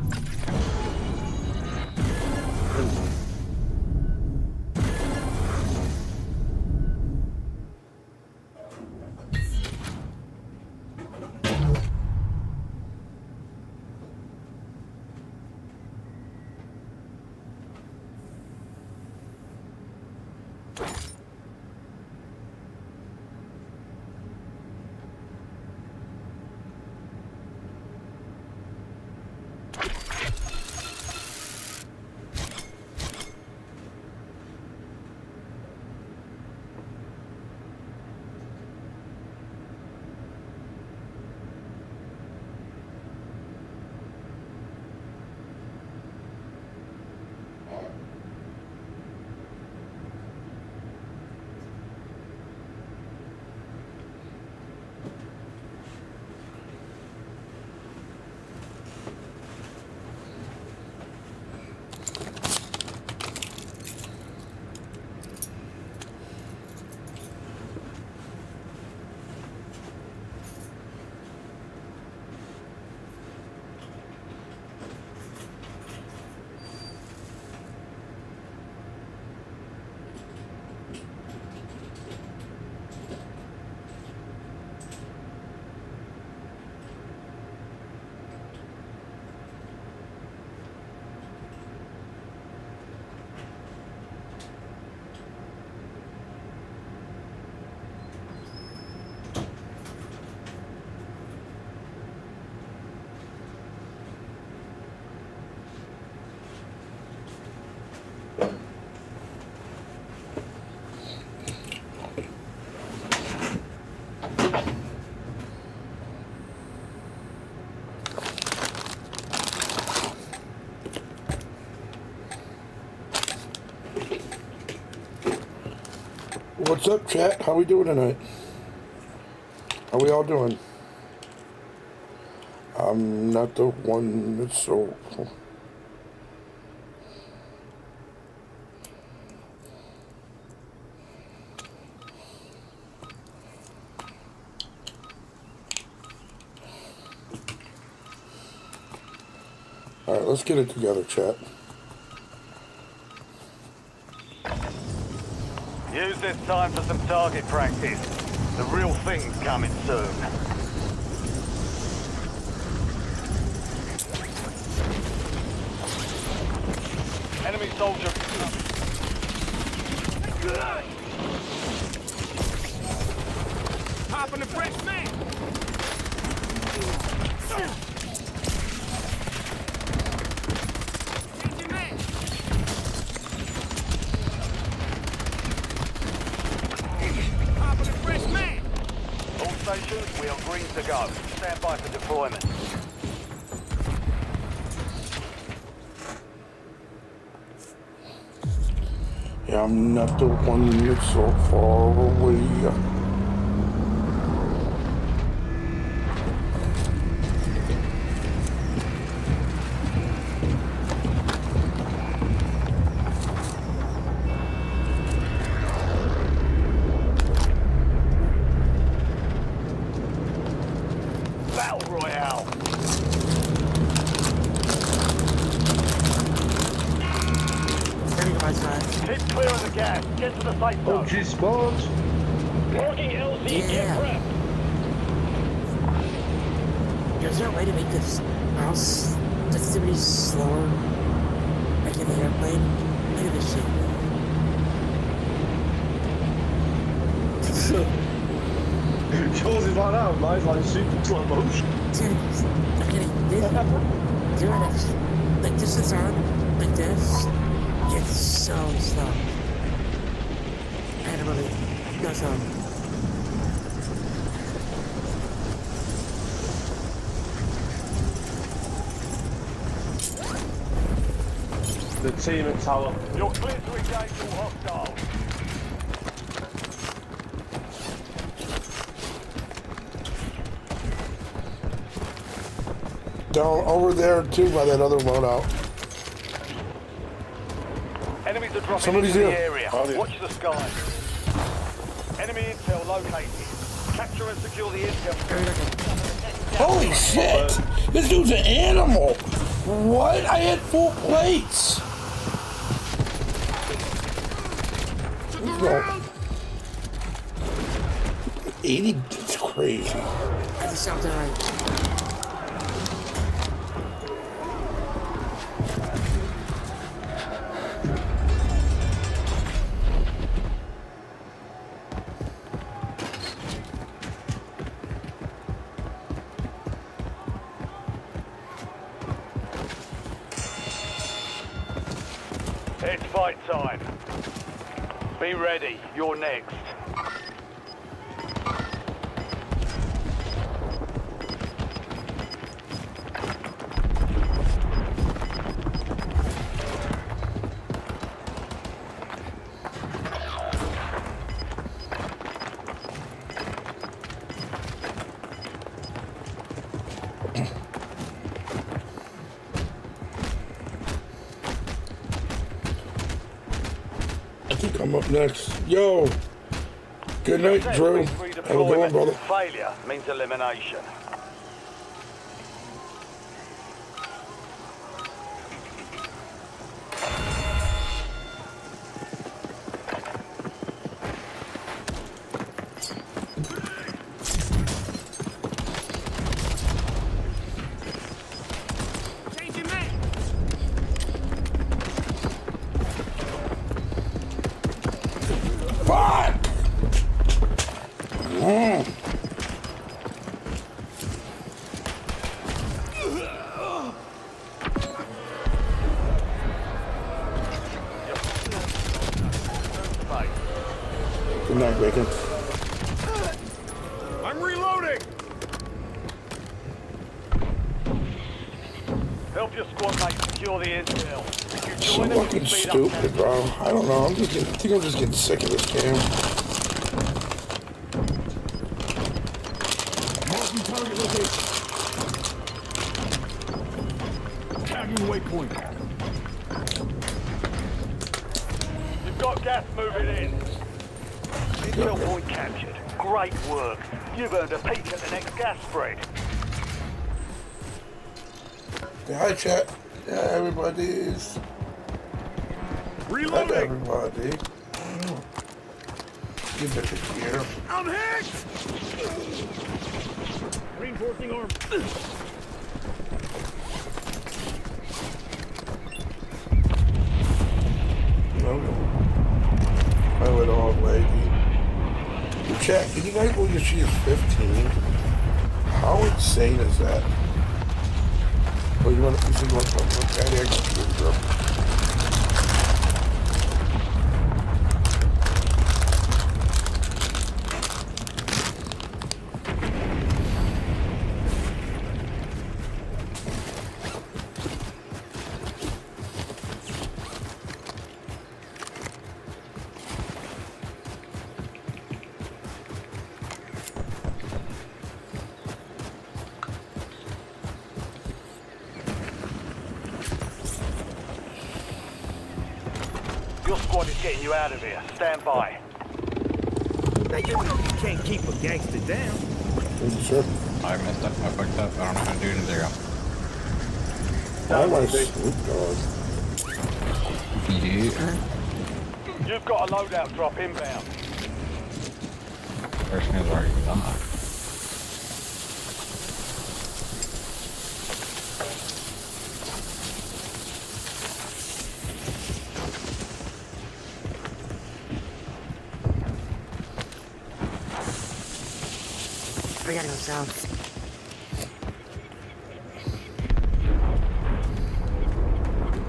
What's up, chat? How we doing tonight? How we all doing? I'm not the one that's so... Alright, let's get it together, chat. Use this time for some target practice. The real thing's coming soon. Enemy soldier. Popping the fresh man. Changing man. Popping the fresh man. All stations, we are green to go. Stand by for deployment. Yeah, I'm not the one that's so far away. Battle Royale. There we go, my side. Keep clear of the gas. Get to the safe zone. PUBG spawns. Working LZ, Yeah. There's no way to make this mouse sensitivity slower, like in the airplane. Look at this shit. Yours is like that, mine's like super slow motion. Dude, I'm getting this. Do it. Like this is on, like this. It's so slow. And really, no sound. The team at tower. You're clear to engage all hostiles. Down over there too by that other loadout. Enemies are dropping Somebody's into the here. area. Oh, yeah. Watch the skies. Enemy intel located. Capture and secure the intel. Holy shit! This dude's an animal! What? I had full plates! No. 80? It's crazy. I just jumped in right. It's fight time. Be ready. You're next. I think I'm up next. Yo! Good night, Drew. Have a good one, brother. Failure means elimination. Changing man. Fuck! Good night, Bacon. I'm reloading. Help your squad mate secure the intel. If you So join them, you fucking can speed up stupid, bro. I don't know. I think I'm just getting sick of this game. point. You've got gas moving in. Intel point captured. Great work. You've earned a peek at the next gas spread. Say hi, chat. Yeah, everybody's. Reloading! Hi, everybody. Give it a gear. I'm hit! Reinforcing arm. No. My little old lady. Chat, can you guys believe she is 15? How insane is that? Oh, you want to look at the extra girl? Your squad is getting you out of here. Stand by. Now you know you can't keep a gangster down. Thank you, sir. I messed up. I fucked up. I don't know how to do it in zero. Why am I Snoop Dogg? Yeah. You've got a loadout drop inbound. Person is already done. We gotta go south.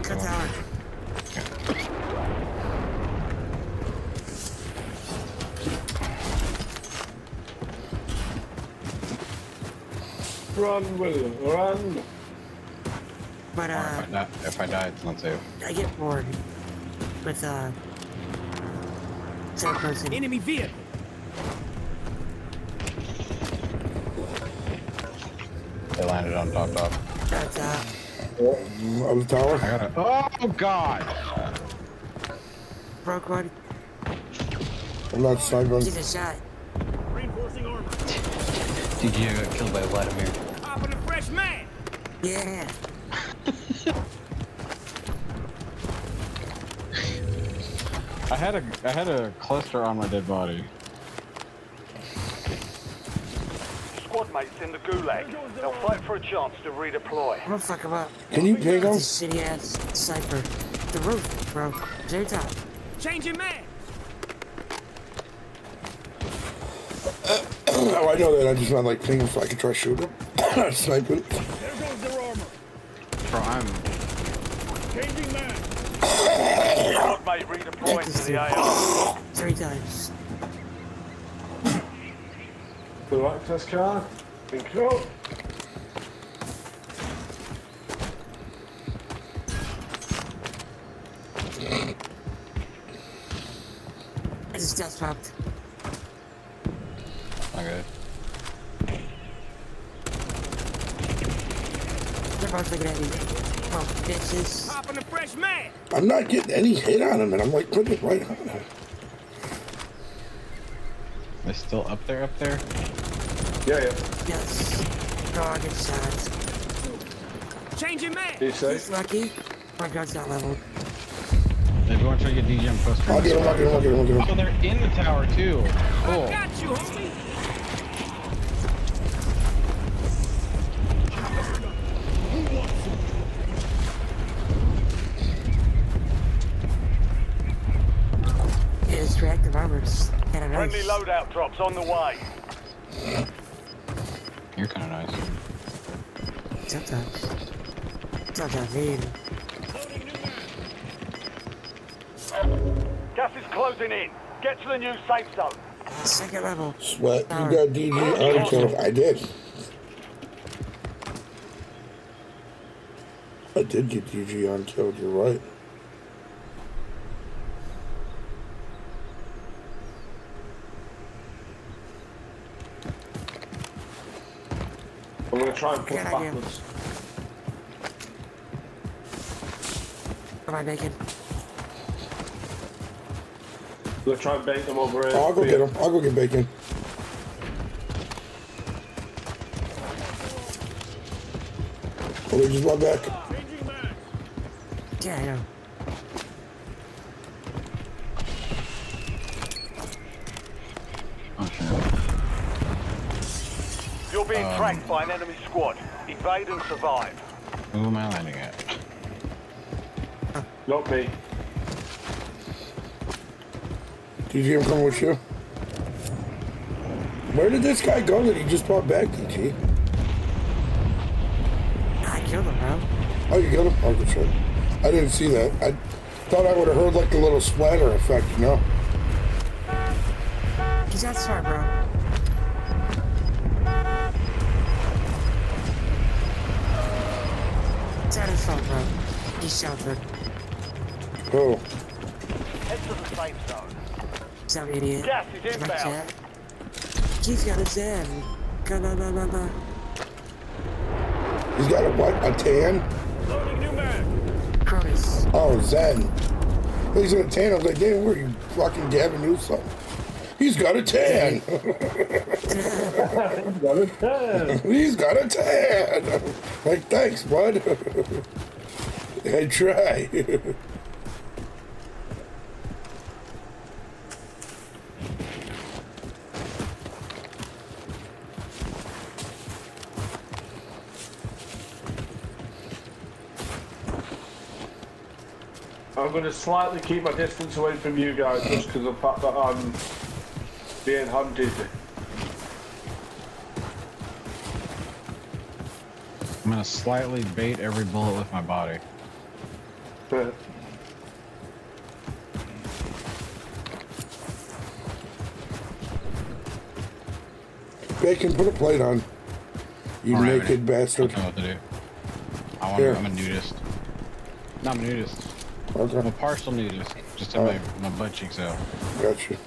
Cut tower. Run, William, run. But If I die, it's not safe. I get bored with third person. Enemy vehicle. They landed on top. That's On the tower? I got it. Oh God! broke one. I'm not sniping. She's a shot. Reinforcing armor. DG got killed by Vladimir. Popping a fresh man. Yeah. I had a cluster on my dead body. Squad mates in the gulag. They'll fight for a chance to redeploy. I'm gonna fuck him up. Can you ping him? It's a shitty ass sniper. The roof, bro. Very top. Changing man. Oh, I know that. I just not like ping him so I can try to shoot him. Snipe him. There goes their armor. Bro, I'm. Changing man. Squad mate redeploying to the AR. 3 times. The access card. Think up. I just got swapped. Okay. They're both looking at me. Oh, bitches. Popping a fresh man. I'm not getting any hit on him, and I'm like putting it right on him. They're still up there. Yeah. Yes. Oh, I get shot. Changing man. You say? He's lucky. My gun's not leveled. They're going to try to get DG on post. I'll get him, I'll get him, I'll get him, I'll get him. Oh, they're in the tower too. Cool. Got you, homie. His reactive armor's kinda nice. Friendly loadout drops on the way. You're kind of nice. Sometimes. Sometimes, man. Gas is closing in. Get to the new safe zone. Second level. Sweat, you got DG on kill. I did. I did get DG on killed, you're right. I'm gonna try and push Good idea. backwards. Come on, Bacon. We'll try and bait them over here. Oh, I'll go get him. I'll go get Bacon. Oh, they just brought back. Yeah, I know. Oh shit. You're being tracked by an enemy squad. Evade and survive. Who am I landing at? Not me. DG, I'm coming with you. Where did this guy go that he just brought back, DG? I killed him, bro. Oh, you got him? Oh, good shot. I didn't see that. I thought I would have heard like a little splatter effect, you know? He's outside, bro. It's not his fault, bro. He's sheltered. Oh, Head to the safe zone. Some idiot. Gas is Come on, inbound. Jack. He's got a Zen. Go, no, no, no, no. he's got a what? A tan? Loading new mag. Cronus. Oh, Zen. He's in a tan. I was like, damn, where are you fucking Gavin Newsom? He's got a tan. He's got a tan. Like, thanks, bud. I try. I'm going to slightly keep my distance away from you guys just because of the fact that I'm being hunted. I'm gonna slightly bait every bullet with my body. Bacon, put a plate on. You All right, naked bastard. I don't know what to do. Here. I'm a nudist. Not a nudist. I'm Okay, a partial nudist. Just have my butt cheeks out. gotcha.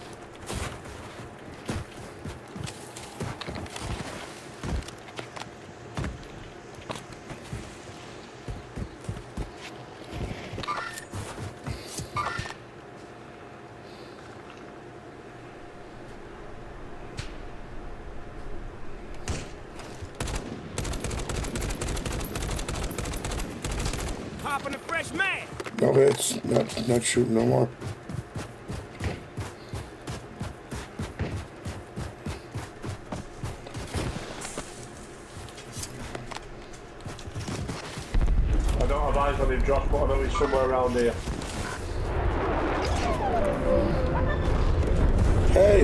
Popping a fresh man. No hits. Not shooting no more. I don't have eyes on him, Josh, but I know he's somewhere around here. Hey.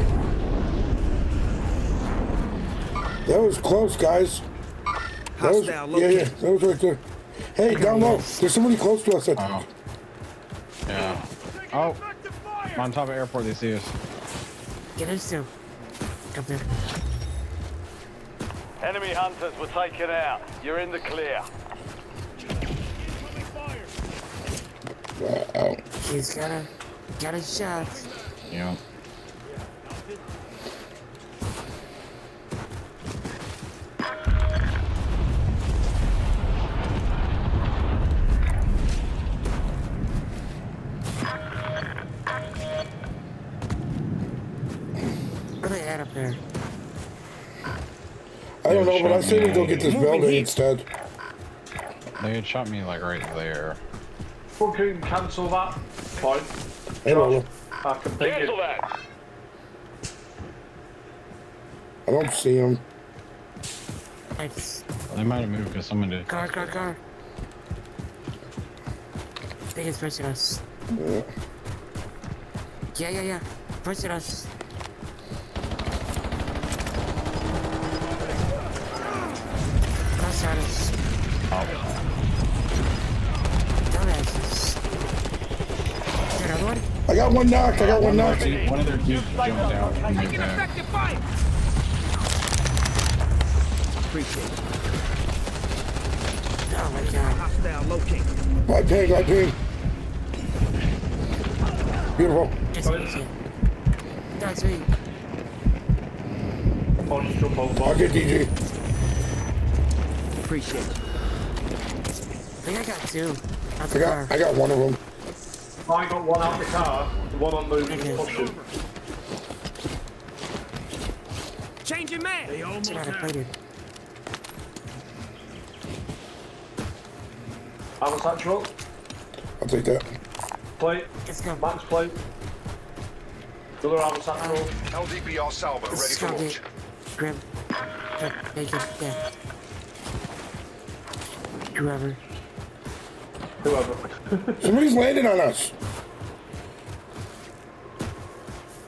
That was close, guys. That was, Hostile yeah, located. that was right there. Hey, down low. There's somebody close to us. I think. Oh. Yeah. Oh. I'm on top of airport, they see us. Get us too. Come there. Enemy hunters were taken out. You're in the clear. Wow. He's got a shot. Yeah. Where they at up there? I don't know, but I say we go Moving get this heat. building instead. They had shot me like right there. Fucking cancel that point. Hey, Lola. I can think Cancel it. that. I don't see him. Nice. They might have moved because someone did. Car. They can pushing us. Yeah. Pushing us. Cross at us. Dumbasses. Is there another one? I got one knocked. I got one knocked. One of their dudes jumped out and moved Taking back. effective fire. Appreciate it. Oh my god. Hostile located. Light ping. Beautiful. Just easy. That's me. Punch, jump over. I'll get DG. Appreciate it. I think I got two. Out the car. I got one of them. I got one out the car, the one on the pushing. Changing man. They almost That's what I played. Ammo satchel, I'll take that. plate, Let's go. max plate. Another ammo satchel. LDPR salvo ready Let's for go launch. get Grim. Bacon. Yeah. Whoever. Whoever. Somebody's landing on us.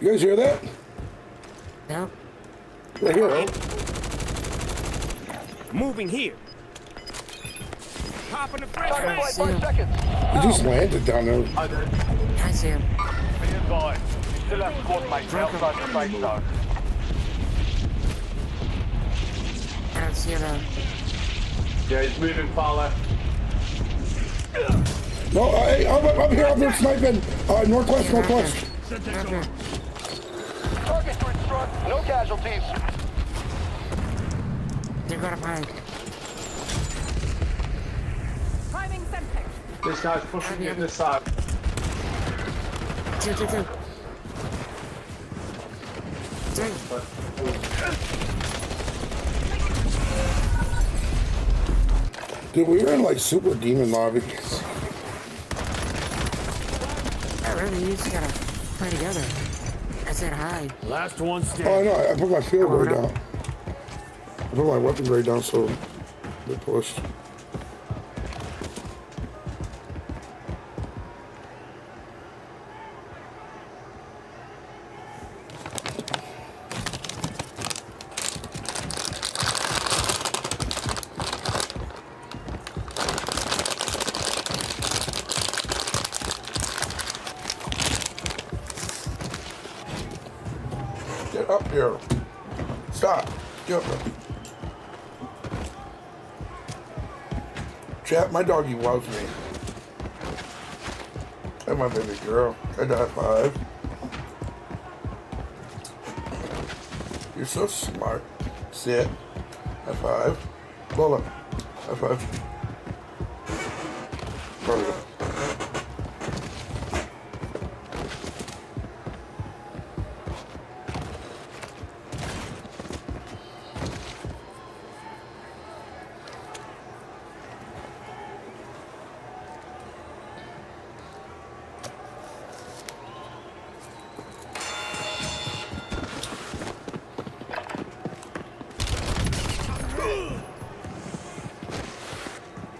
You guys hear that? No. Right here. Moving here. Popping the French Target man. flight, see him. 5 seconds. He just landed down there. I did. I see him. Be advised, you still have squad mates outside the safe zone. I don't see him. Yeah, he's moving far left. No, hey, I'm here sniping. Northwest. Right. Targets are in front, no casualties. They're going up high. Priming Semtex. This guy's pushing me this side. Two. Three. Dude, we were in like super demon lobby. Not really. You just gotta play together. I said hi. Last one Oh, standing. I know. I put my field grade down. I put my weapon grade down so they pushed. Get up here. Stop. Get up there. Chat, my doggy loves me. And my baby girl. I died 5. You're so smart. Sit. High 5. Lola. High 5. There we go.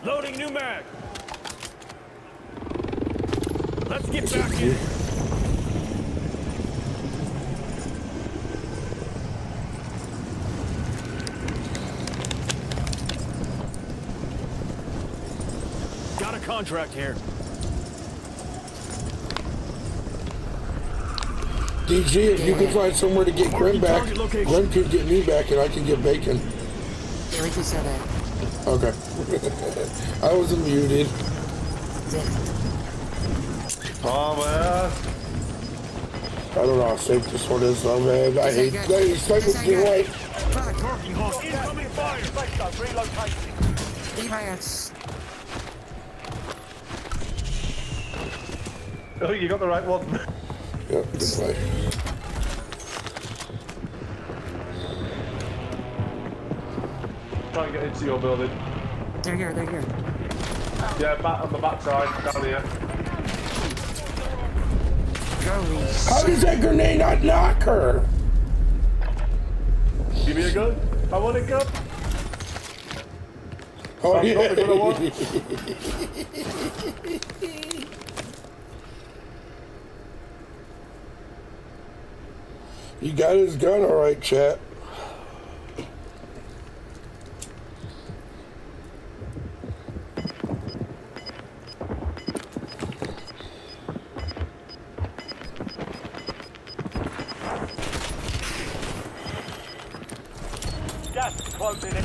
Loading new mag. Let's get back in. Got a contract here. DG, if you can find somewhere to get Grim back, Grim can get me back and I can get Bacon. Yeah, we can sell that. Okay. I was muted. Oh man. I don't know how safe this one is though, man. I hate that. Snipers get right. Parking hawk. Incoming fire. Safe zone relocating. Device. Oh, you got the right one. Yep, good play. Try and get into your building. They're here. Yeah, back on the back side, down here. Holy How does that grenade not knock her? Give me a gun. I want a gun. Oh, That's not the gun I want. You got his gun, all right, chat. Gas is closing in.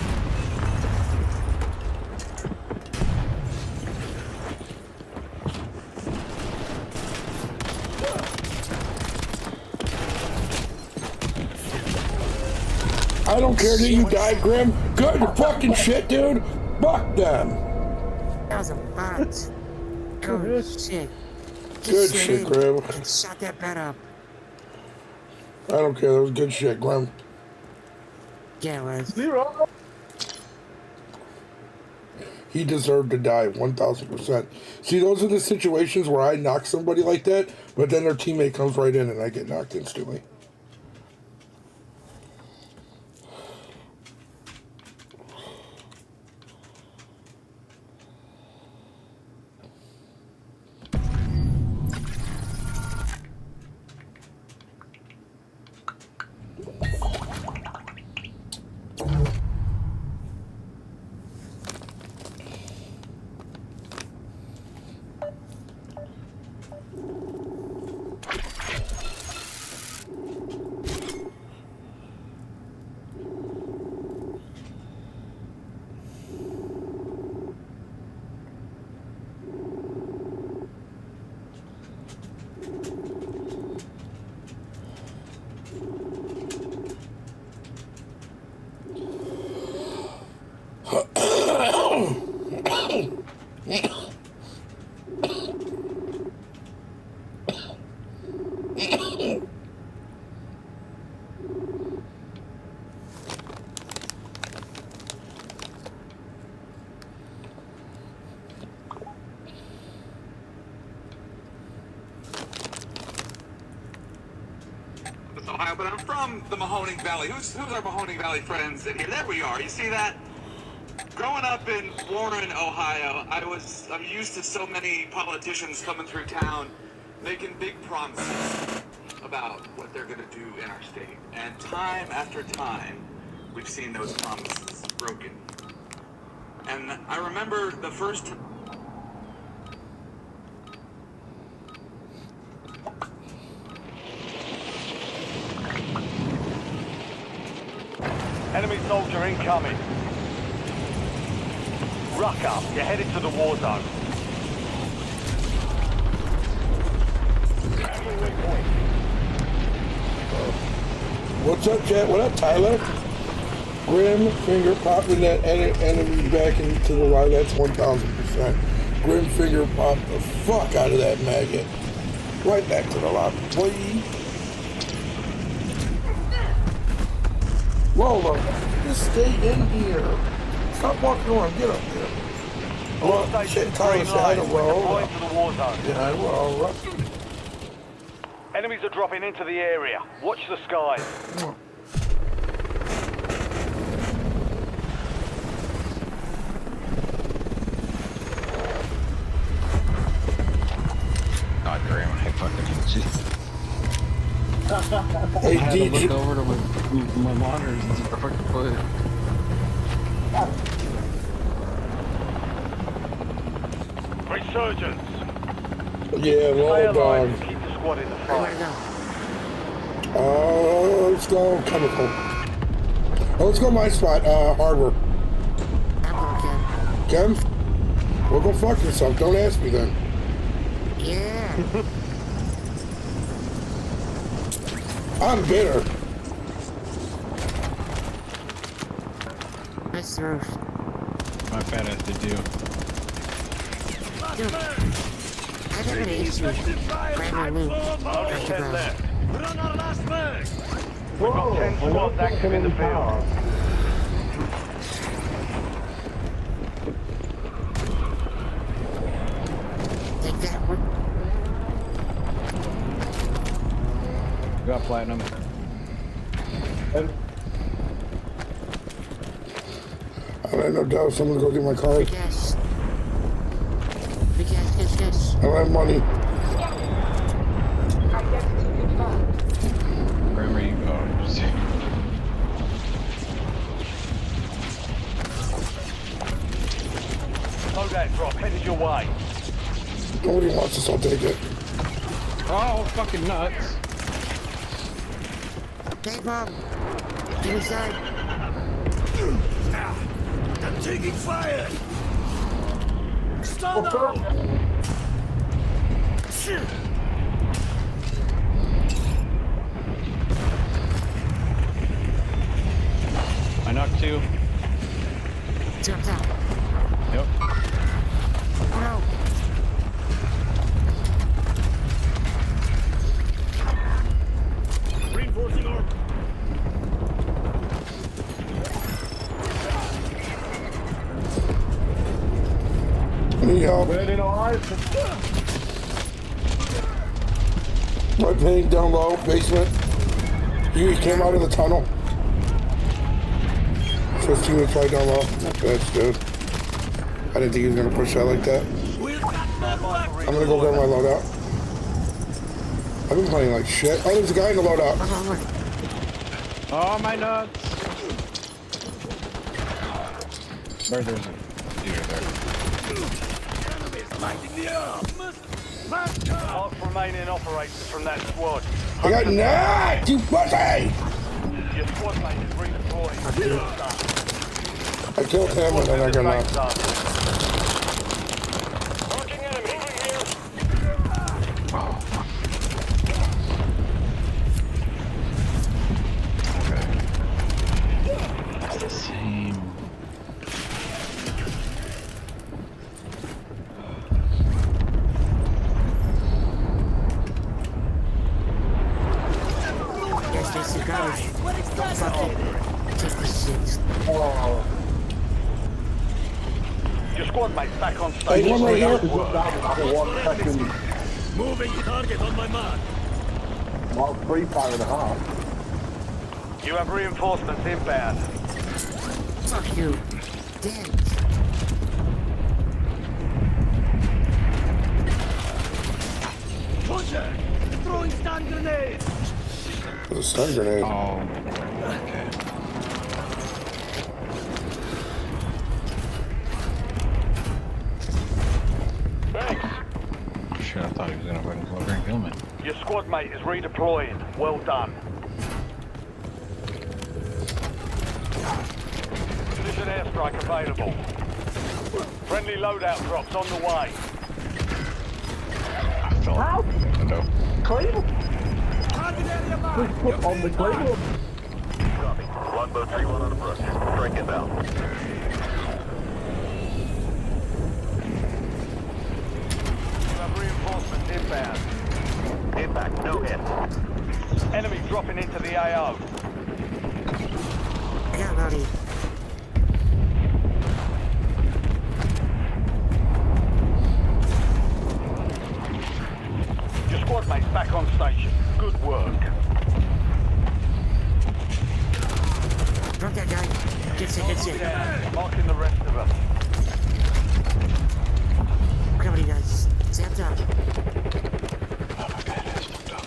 I don't care that you died, Grim. Good fucking shit, dude. Fuck them. That was a bot. Oh shit. Good shit, Grim. And shut that bed up. I don't care. That was good shit, Grim. Yeah, it was. Zero. He deserved to die 1,000%. See, those are the situations where I knock somebody like that, but then their teammate comes right in and I get knocked instantly. Ohio, but I'm from the Mahoning Valley. Who's our Mahoning Valley friends in here? There we are. You see that? Growing up in Warren, Ohio, I'm used to so many politicians coming through town making big promises about what they're going to do in our state. And time after time, we've seen those promises broken. And I remember the first time. Enemy soldier incoming. Ruck up, you're headed to the war zone. What's up, chat? What up, Tyler? Grim finger popping that enemy back into the light. That's 1,000%. Grim finger pop the fuck out of that maggot. Right back to the lobby, please. Lola, just stay in here. Stop walking around. Get up there. Oh, shit, Tyler said I don't roll. Deploying to the war zone. Yeah, I will. Enemies are dropping into the area. Watch the skies. God, Graham, I fucking Hey, I had to DJ. look over to my monitors and see if I fucking put it. Resurgence. Yeah, Stay low alive dog. and keep the squad in the Where to fight. go? Let's go chemical. Oh, let's go my spot, hardware. I'm going, Ken? Well, go fuck yourself. Don't ask me then. Yeah. I'm bitter. That's the roof. My fat ass did do. Dude, I have an issue with grabbing loot Only off the 10 ground. left. We've Whoa, got 10 squads active in the field. Take that one. Got platinum. I have no doubt someone's gonna get my Free card. gas. Free gas, gas. I don't have money. Identity confirmed. Wherever you go, just Loadout drop headed your way. Nobody wants this, I'll take it. oh, fucking nuts. Hey, Bob. Get inside. I'm taking fire! Stand up! I knocked two. Jump out. Yep. Oh no. need help. Burning alive. Right pain down low, basement. He came out of the tunnel. 15 was probably down low. That's good. I didn't think he was gonna push that like that. I'm gonna go grab my loadout. I've been playing like shit. Oh, there's a guy in the loadout. Oh, my nuts! Where there's a deer there. Mark remaining operators from that squad. I got knocked, you pussy! Your squad mate is redeploying. I killed him and then I got knocked. Marking enemy here. It's the same. Yes, there's the guys. Fucking take the shit. Your squad mate's back on Hey, station. one right here. For 1 second. Moving target on my mark. Well, 3.5. You have reinforcements inbound. Fuck you. Damn. Pusher! Throwing stun grenade! There's a stun grenade. Oh, okay. Thanks. Shit, I thought he was gonna fucking go over and kill me. Your squad mate is redeploying. Well done. Precision airstrike available. Friendly loadout drops on the way. I fell out the window. Claymore. Target area mark! Just put on the Claymore. Copy. Longbow 3-1 on approach. Strike inbound. You have reinforcements inbound. Impact, no hit. Enemy dropping into the AO. I got Roddy. Your squad mate's back on station. Good work. Drop that guy. Gets it. Yeah, marking the rest of us. Come on, you guys. Zapped up. Oh my god, that's fucked up.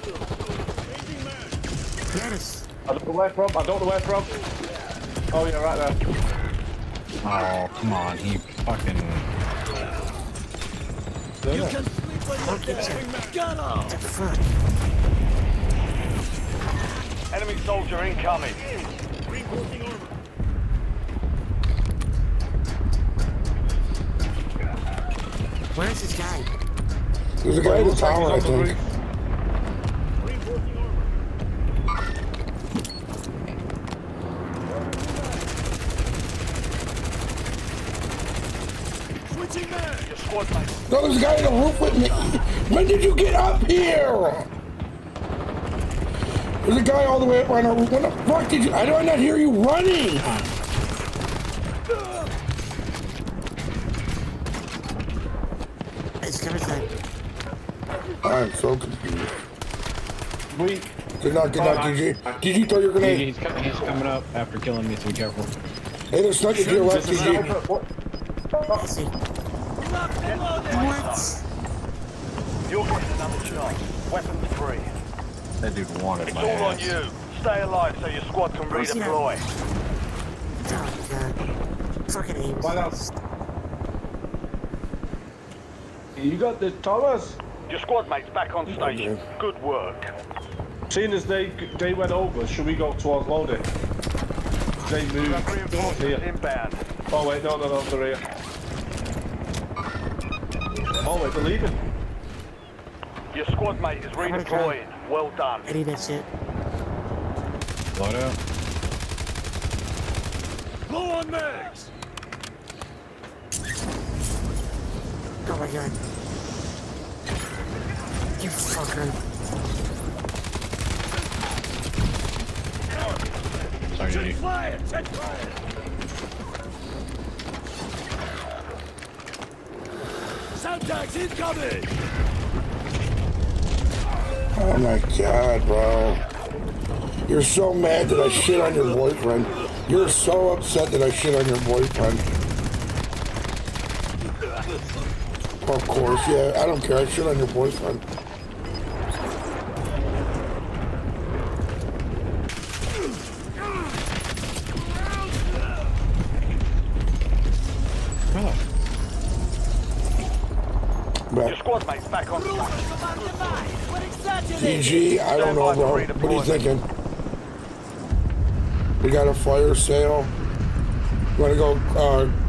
Yes. I don't know where from. Oh, yeah, right there. Oh, come on, he fucking... You can sleep when you're dead! Gun off! What the fuck? Enemy soldier incoming. Reporting over. Where's this guy? There's a guy in the tower, I think. Reporting over. Switching man! Your squad mate. No, there's a guy in the roof with me. When did you get up here? There's a guy all the way up on our roof. When the fuck did you? I do not hear you running. It's coming time. I'm so confused. We. Good knock, DG. DG, throw your grenade. He's coming up after killing me, so be careful. Hey, there's nothing to your left, DG. I see. What? You're getting another shot. Weapons free. That dude wanted It's my all on ass. you. Stay alive so your squad can redeploy. Oh, God. Fucking aim. What else? You got the Thomas. Your squad mate's back on station. Good work. Seeing as they went over, should we go towards loading? They You moved have reinforcements here. inbound. Oh wait, no, they're here. Oh wait, they're leaving. Your squad mate is redeploying. Well done. I need that shit. Load up. Blow on mags! Oh my god. You fucker. Sorry, Check dude. fire! Check fire! Oh my god, bro. You're so mad that I shit on your boyfriend. You're so upset that I shit on your boyfriend. Of course, yeah. I don't care. I shit on your boyfriend. Your squad mate's back on track. PG, I don't know, bro. What are you thinking? We got a fire sale. You want to go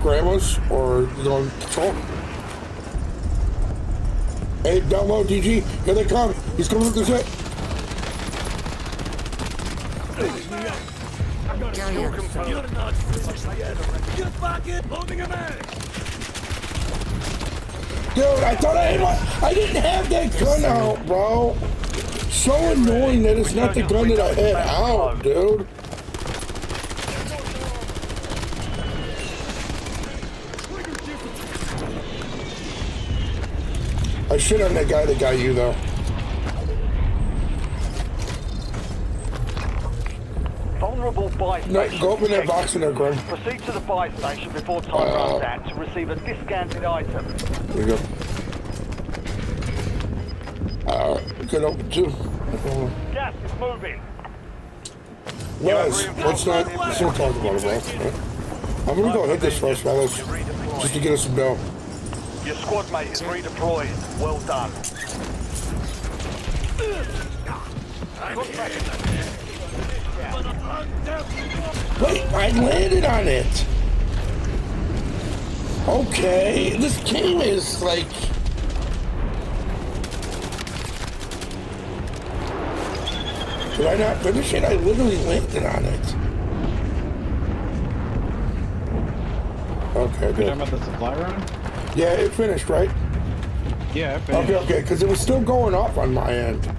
Grandma's or you going Patrol? Hey, down low, DG. Here they come. He's coming with the zip. Dude, I thought I didn't have that gun out, bro. So annoying that it's not the gun that I had out, dude. I shit on that guy that got you, though. Vulnerable buy No, station. go open that box in there, Grim. Proceed to the buy station before time runs out to receive a discounted item. There you go. Get open too. Gas is moving. Les, let's not talk about it, bro. I'm gonna go hit this first, fellas, just to get us some dough. Your squad mate is redeployed. Well done. Wait, I landed on it. Okay, this game is like... Did I not finish it? I literally landed on it. Okay, You're good. talking about the supply run? Yeah, it finished, right? Yeah, it finished. Okay, because it was still going off on my end.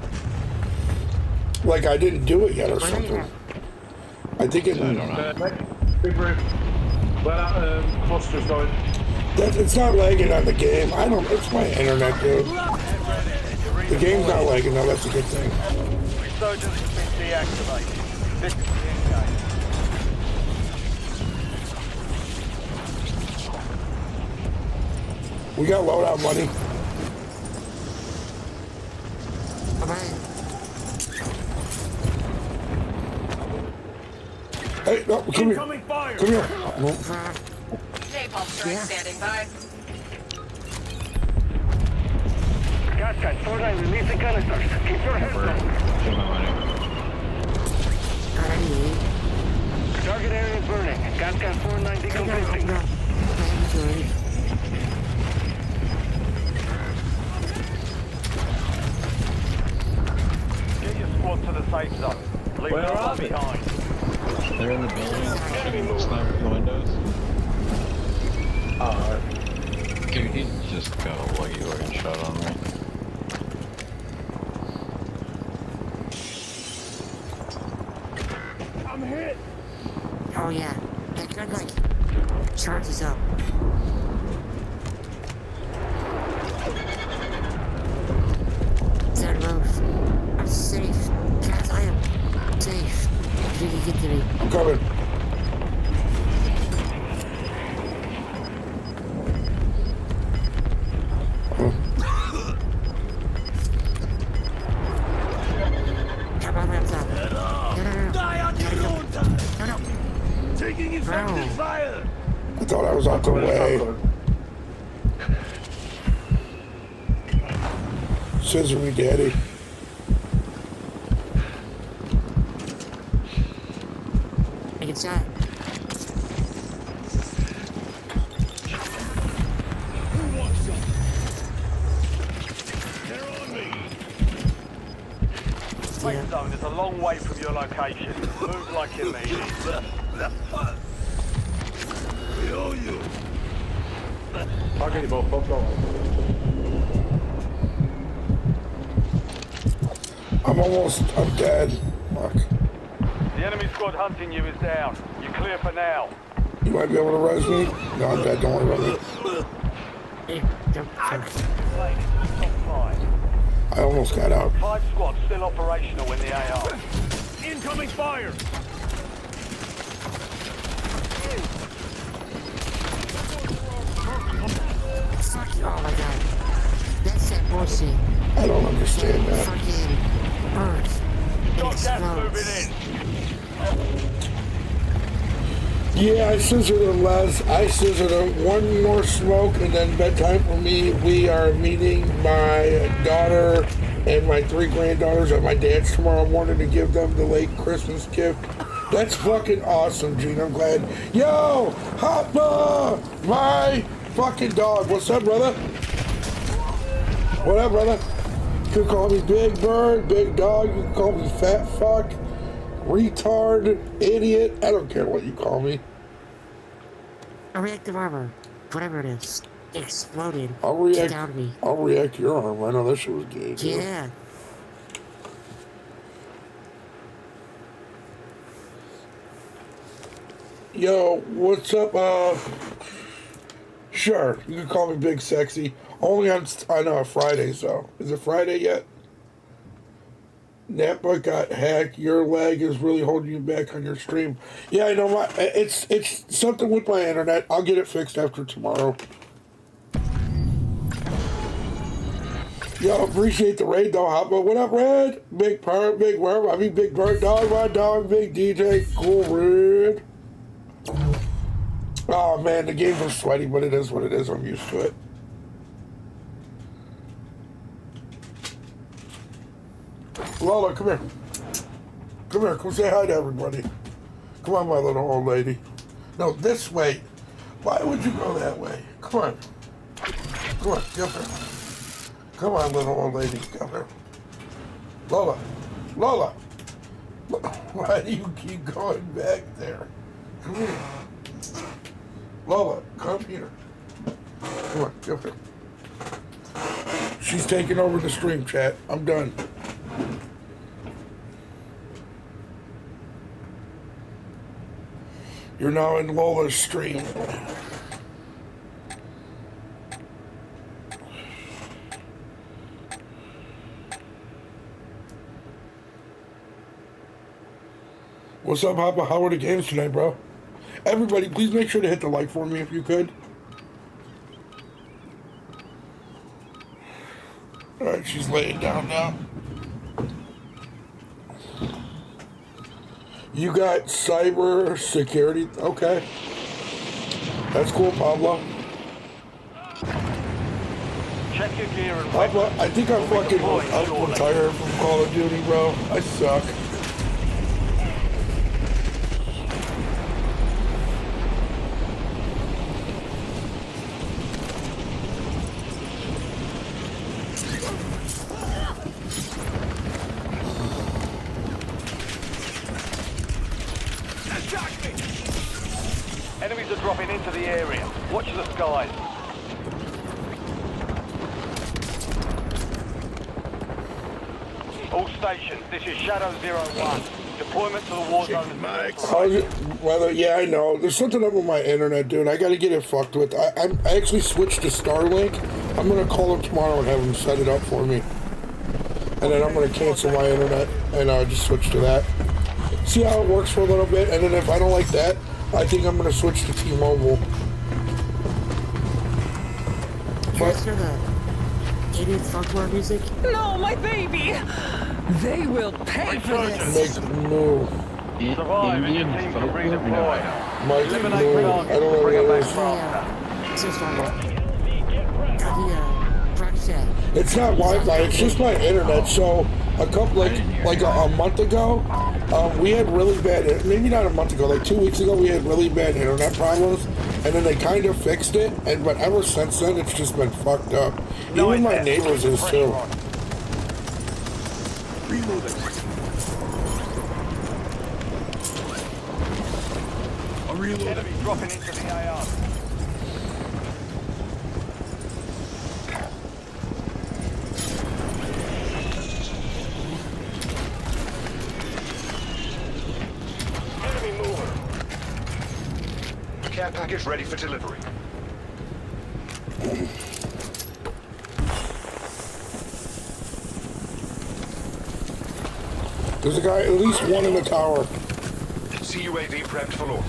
Like I didn't do it yet or something. I think it... I don't know. Big roof. Where that cluster's going. It's not lagging on the game. I don't... It's my internet, dude. The game's not lagging, though. That's a good thing. Resurgence has been deactivated. This is the end game. We got loadout money. Hey, no, come here. Come here. No. Napalm strike standing by. Gas tank, 4-9, release the canisters. Keep your heads up. Give my money. Target area is burning. Gas can 4-9 decommissioning. Get your squad to the safe zone. Leave Where no are one they? behind. They're in the building, shooting sniper from the windows. Dude, he just got a lucky organ shot on me. I'm hit. Oh yeah, that gun like charges up. That roof. I'm safe. Guys, I am safe. You can get to me. I'm coming. Come on, hands up. No. Die on your own time. No. Taking effective fire. I thought I was out the way. Scissor me, daddy. I can shot. Safe zone is a long way from your location. Move like you mean it. We owe you. I'll get you both. Both go. I'm dead. Fuck. The enemy squad hunting you is down. You're clear for now. You might be able to res me? No, I'm dead. Don't worry about me. Hey, jump. Plane into the top 5. I almost got out. 5 squads still operational in the AR. Incoming fire! Fuck you. Oh my god. That's that bullshit. I don't understand that. Fucking burns. It Got gas moving explodes. in. Yeah, I scissored him, Les. I scissored him. One more smoke and then bedtime for me. We are meeting my daughter and my 3 granddaughters at my dad's tomorrow morning to give them the late Christmas gift. That's fucking awesome, Gene. I'm glad. Yo, Hoppa, my fucking dog. What's up, brother? What up, brother? You can call me Big Bird, Big Dog. You can call me Fat Fuck, Retard, Idiot. I don't care what you call me. A reactive armor, whatever it is, exploded. I'll react. Get down to me. I'll react to your arm. I know that shit was gay. Dude. Yeah. Yo, what's up? Sure, you can call me Big Sexy. Only on Fridays though. Is it Friday yet? Napa got hacked. Your lag is really holding you back on your stream. Yeah, I know. It's something with my internet. I'll get it fixed after tomorrow. Yo, appreciate the raid though, Hoppa. What up, Red? Big Bird, Big Worm. I mean, Big Bird Dog, my dog, Big DJ. Cool, Red. Oh man, the games are sweaty, but it is what it is. I'm used to it. Lola, come here. Come here. Come say hi to everybody. Come on, my little old lady. No, this way. Why would you go that way? Come on. Come on, come here. Come on, little old lady. Come here. Lola. Lola. Why do you keep going back there? Come here. Lola, come here. Come on, come here. She's taking over the stream, chat. I'm done. You're now in Lola's stream. What's up, Papa? How are the games tonight, bro? Everybody, please make sure to hit the like for me if you could. Alright, she's laying down now. You got cyber security. Okay. That's cool, Pablo. Check your gear and Pablo, I think I'm tired from Call of Duty, bro. I suck. Enemies are dropping into the area. Watch the skies. All stations, this is Shadow 01. Deployment to the Warzone. Well, yeah, I know. There's something up with my internet, dude. I gotta get it fucked with. I actually switched to Starlink. I'm gonna call him tomorrow and have him set it up for me. And then I'm gonna cancel my internet and just switch to that. See how it works for a little bit, and then if I don't like that, I think I'm gonna switch to T-Mobile. But hear the idiot folklore music? No, my baby! They will pay for this! Make move. Survive and your team can redeploy. Mike, Eliminate move. targets I don't know and bring what them it back is. faster. It's just chat. It's not Wi-Fi. It's just my internet. So a couple like a month ago, we had really bad. Maybe not a month ago. Like 2 weeks ago, we had really bad internet problems, and then they kind of fixed it. And but ever since then, it's just been fucked up. Even my neighbors is too. Reloading. I'm reloading. Enemy dropping into the AR. Enemy mover. Care package ready for delivery. There's a guy, at least one in the tower. CUAV prepped for launch.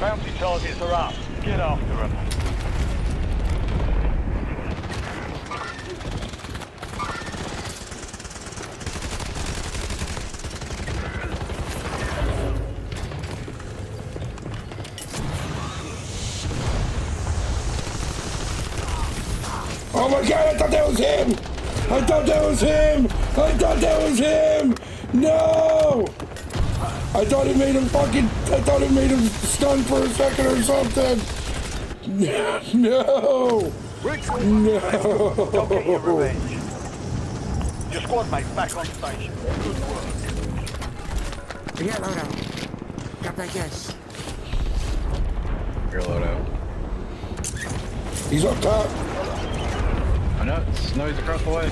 Bounty targets are up. Get after them. Oh my god, I thought that was him! I thought that was him! I thought that was him! No! I thought it made him stunned for a second or something! No! No! Don't get your revenge. Your squad mate's back on station. Good work. We got loadout. Drop that gas. Your loadout. He's up top. I know, Snowy's across the way.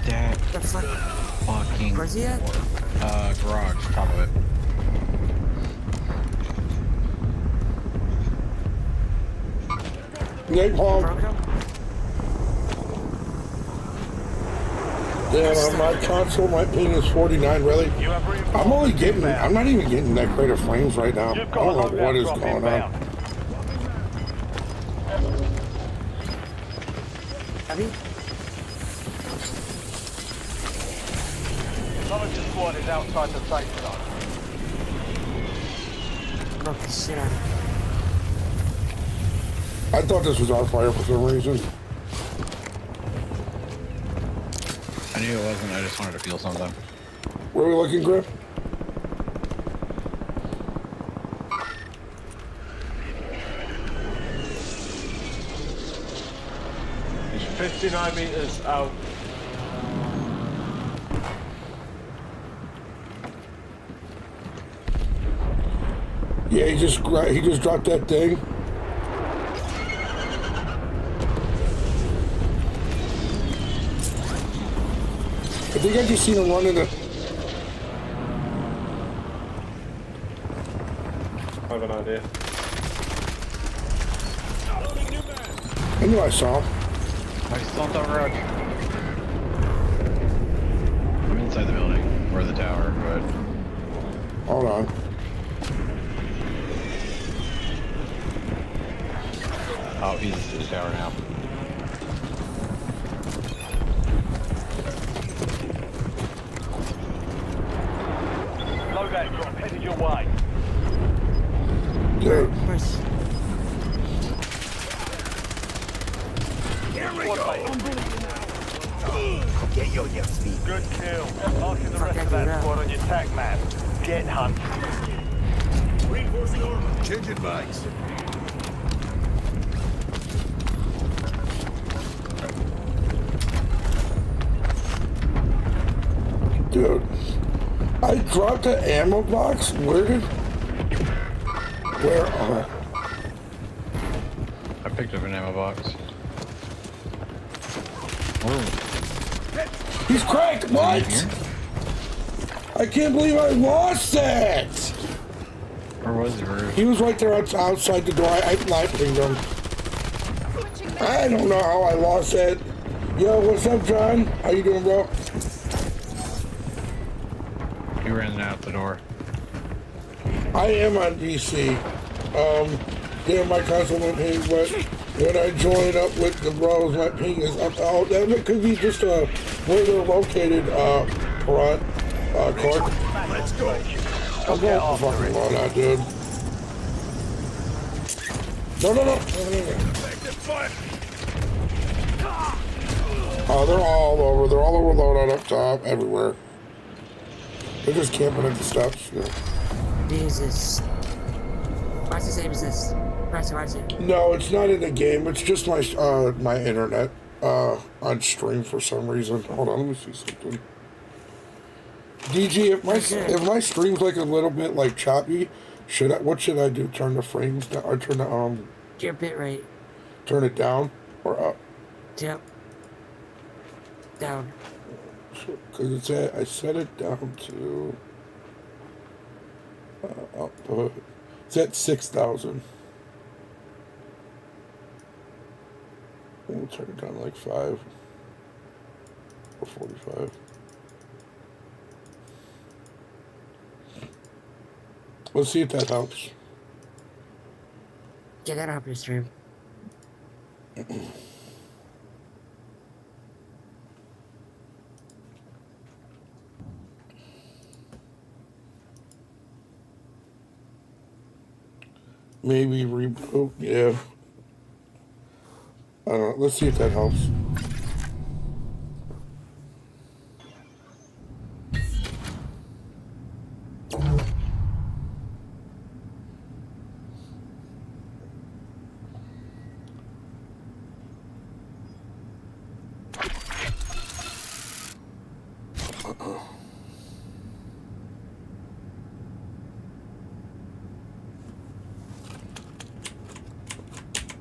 That The fuck? fucking Where's he at? garage, top of it. Napalm. Broke him? Yeah, on my console, my ping is 49, really. You have reinforcements I'm not even getting that great of frames right now. I You've don't got a know what loadout is drop going inbound. on. Abby? Some of your squad is outside the safe zone. Broke the shit out of him. I thought this was our fire for some reason. I knew it wasn't, I just wanted to feel something. Where are we looking, Griff? He's 59 meters out. Yeah, he just dropped that thing. I think I just seen him run into. I have an idea. I knew I saw him. I still on top garage. I'm inside the building, or the tower, but... Hold on. Oh, he's in the tower now. Loadout drop headed your way. Dude, Where's... Here we go. Get you on your feet. Good kill. Marking the Fuck rest that of that dude up. squad on your tac map. Get hunting. Reinforcing armor. Changing mags. dude. I dropped an ammo box. Where? I picked up an ammo box. Oh, He's cracked. What? here? I can't believe I lost that. Where was he? Where... He was right there outside the door. I pinged him. I don't know how I lost that. Yo, what's up, John? How you doing, bro? He ran out the door. I am on PC. Yeah, my console went ping, but when I join up with the bros, my ping is up. Oh, that could be just where they're located, Cord. Let's go. I'm going for fucking loadout, dude. No. Effective fire. Oh, they're all over. They're all over loadout up top, everywhere. They're just camping at the steps. Yeah. Jesus. Why's the same as this? Why is it? No, it's not in the game. It's just my my internet on stream for some reason. Hold on, let me see something. DG, if my stream's like a little bit like choppy, what should I do? Turn the frames down or turn the Your bit rate. turn it down or up? Yep. Down. Because I set it down to up. It's at 6,000. We'll turn it down to like 5 or 45. Let's see if that helps. Get that off your stream. Maybe reboot. Yeah. I don't know. Let's see if that helps.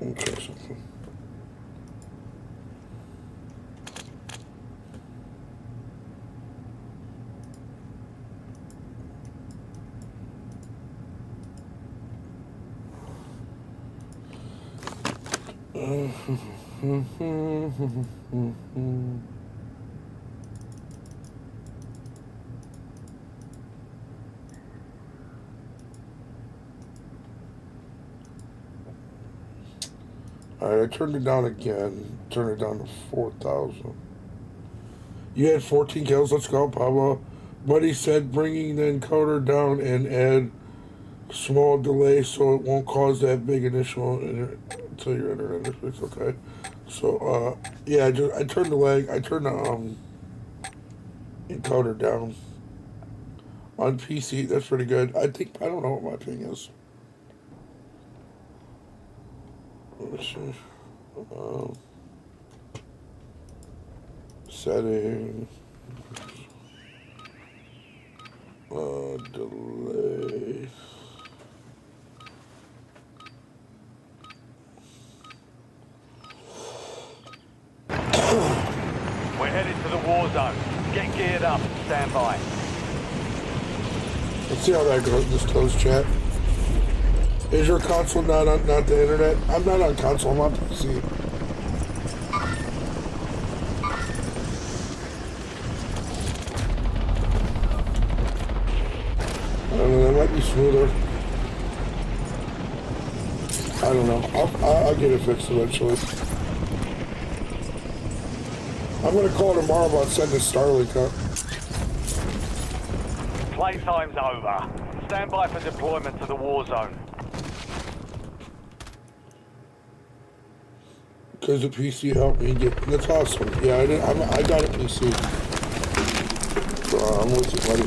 Okay, something. Alright, I turned it down again. Turned it down to 4,000. You had 14 kills. Let's go, Pablo. Buddy said bringing the encoder down and add small delay so it won't cause that big initial until your internet interface. Okay. So, yeah, I turned the lag. I turned the encoder down on PC. That's pretty good. I don't know what my ping is. Let me see. Setting. Delay. We're headed to the war zone. Get geared up. Stand by. Let's see how that goes. This goes, chat. Is your console not the internet? I'm not on console. I'm on PC. I don't know. That might be smoother. I don't know. I'll get it fixed eventually. I'm gonna call tomorrow about sending Starlink up. Playtime's over. Stand by for deployment to the war zone. Because the PC helped me get. That's awesome. Yeah, I got a PC. I'm with you, buddy.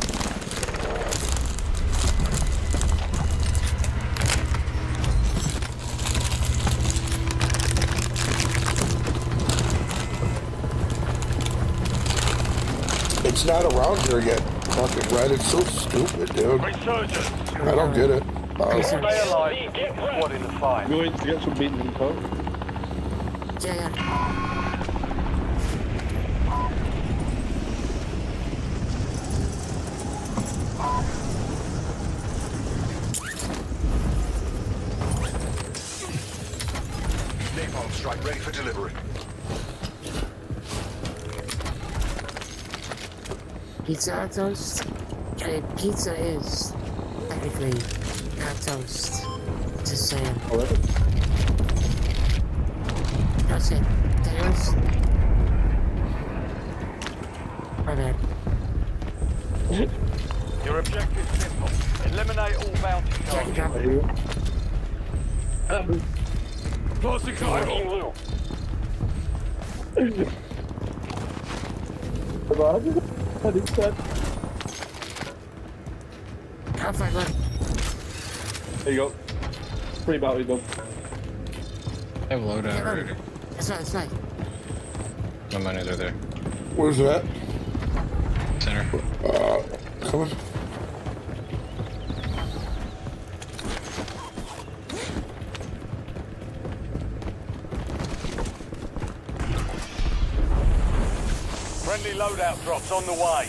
It's not around here yet. Fucking Red. It's so stupid, dude. Resurgence. I don't get it. Stay alive. Squad in the fight. Going to get some beaten in coat. Yeah. Napalm strike ready for delivery. Pizza on toast? Pizza is technically not toast. Just saying. That's it. Potatoes? My bad. Your objective is simple. Eliminate all bounty Jack, targets. drop. Tossing cargo. How far left? There you go. Free battery done. I have loadout already. That's right. My monies are there. Where's that? Center. Coming. Friendly loadout drops on the way.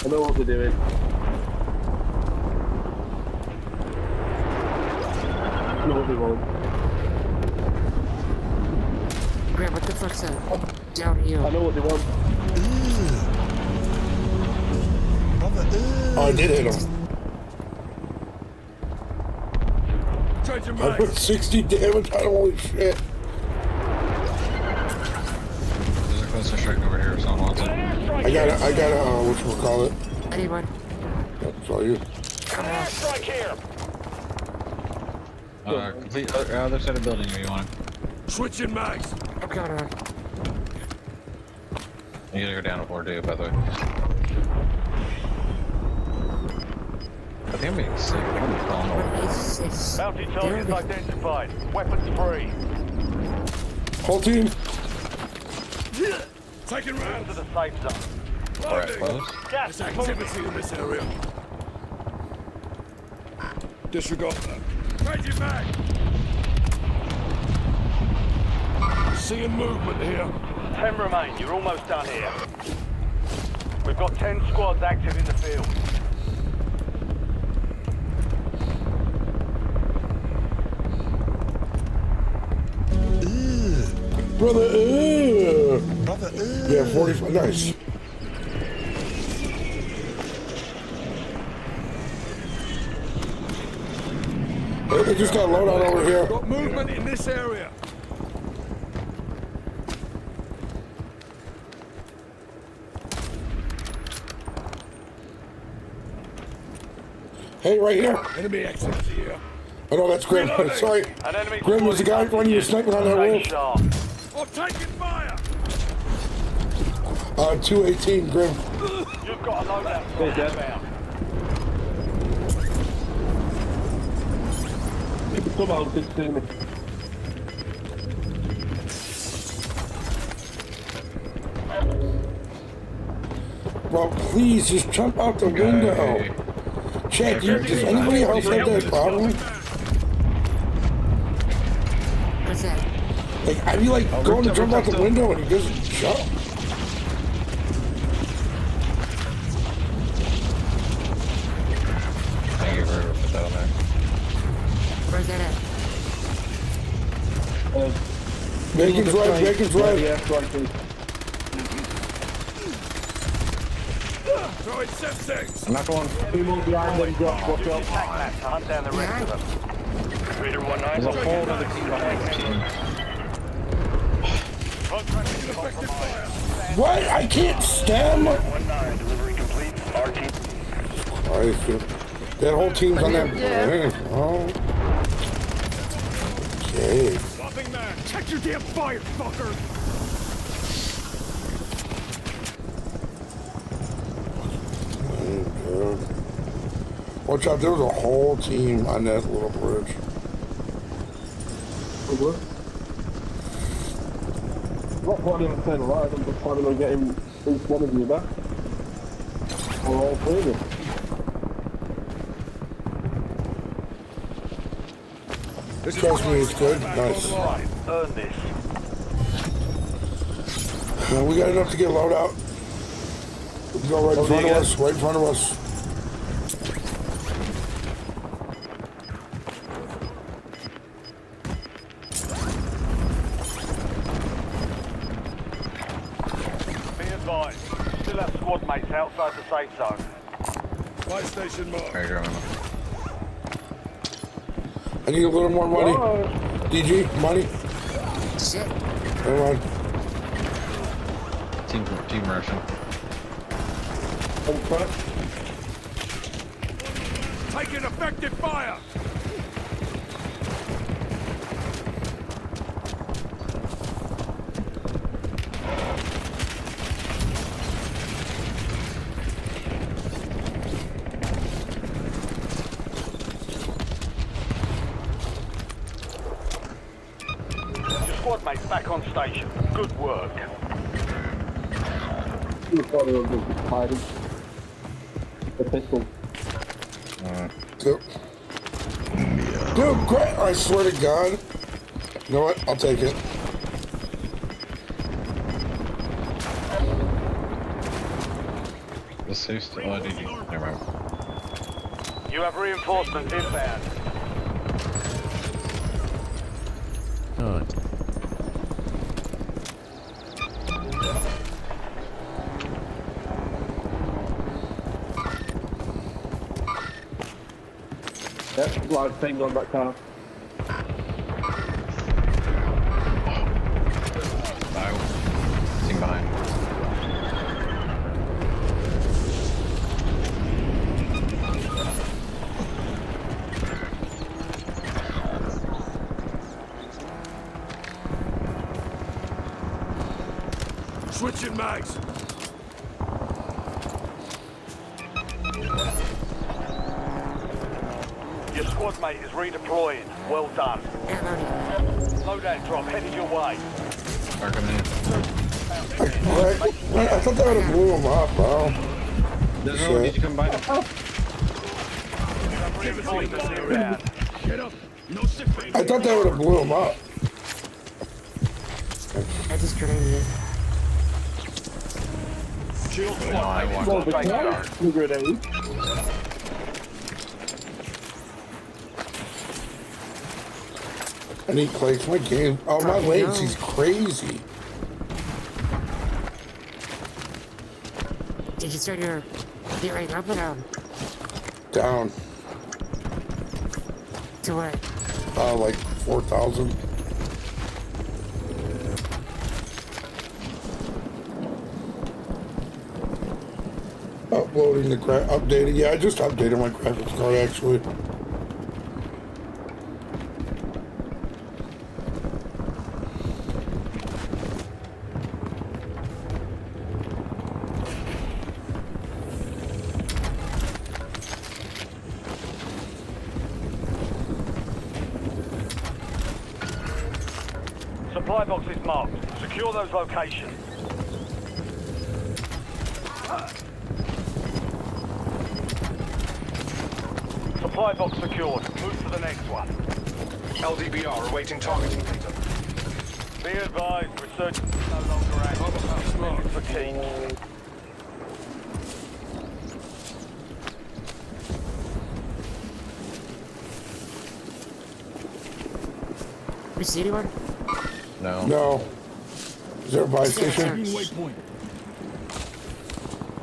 I know what they're doing. I know what they want. Graham, what the fuck's that? Down here. I know what they want. Oh, I did hit him. I put 60 damage on him, holy shit. There's a cluster strike over here if someone wants it. I got a, whatchamacallit? Anyone? That's all you. Come on. Strike here. Complete other side of the building if you want it. Switching mags. I'm coming on. You gotta go down to 4 by the way. I think I'm being sick. I'm falling over. Bounty targets identified. Weapons free. Whole team. Taking To rounds. the safe zone. Alright, close. Gas There's is moving. activity in this area. Disregard that. Changing mag. Seeing movement here. 10 remain. You're almost done here. We've got 10 squads active in the field. Brother, yeah, 45, nice. Hey, they just got loadout over here. Got movement in this area. Hey, right here. Enemy activity here. Oh no, that's Grim. Sorry. An enemy Grim was the guy when you were sniping on that roof. sharp. I'm taking fire. 218, Grim. You've got a loadout. Inbound. Come on, just see me. Well, please, just jump out the window. Chad, does anybody else have that problem? What's that? Like, I'd be like going to jump out the window and he doesn't jump. Thank you for putting that on there. Where's that at? Bacon's right, Bacon's right. Yeah, right, please. Throwing septics. I'm not going. Two more behind them, drop, watch out. Attack map to hunt down the rest of them. Reader 19. There's a whole other team behind the team. Effective fire. What? I can't stem? 19, delivery complete. RT. Christ, that whole team's on that. Oh. Okay. Swapping mag. Check your damn fire, fucker. Watch out, there was a whole team on that little bridge. What? I'm not planning on staying alive, I'm just planning on getting each one of you back. Or all three of you. Trust me, it's good. Nice. Right, earn this. Well, we got enough to get load out. Go right in front of us, right in front of us. Be advised. Still have squad mates outside the safe zone. Fire station mark. There you go. I need a little more money. DG, money. Shit. Never mind. Team Russian. On front. Taking effective fire. Your squad mates back on station. Good work. You're probably just hiding. The pistol. Dude, great. I swear to God. You know what? I'll take it. The safe still. Oh, did you? Never mind. You have reinforcements inbound. God. Yep, large thing on that car. Seen behind. Switching mags. Your squad mate is redeploying. Well done. Loadout drop headed your way. Car coming in. I thought that would have blew him up, bro. There's no need to come by them. You have reinforcements inbound. Get up. No sick bay. I thought that would have blew him up. I just grenaded it. Shield No, I squad. walked Take guard. Grenade. I need plates. My game. Oh, my legs. He's crazy. Did you start your get right up and Down. to what? Like 4,000. Uploading the updated. Yeah, I just updated my graphics card actually. Supply boxes marked. Secure those locations. Supply box secured. Move to the next one. LDBR awaiting targeting data. Be advised, resurgence is no longer active. For keeps. You see anyone? No. No. Is there a buy station? Waypoint.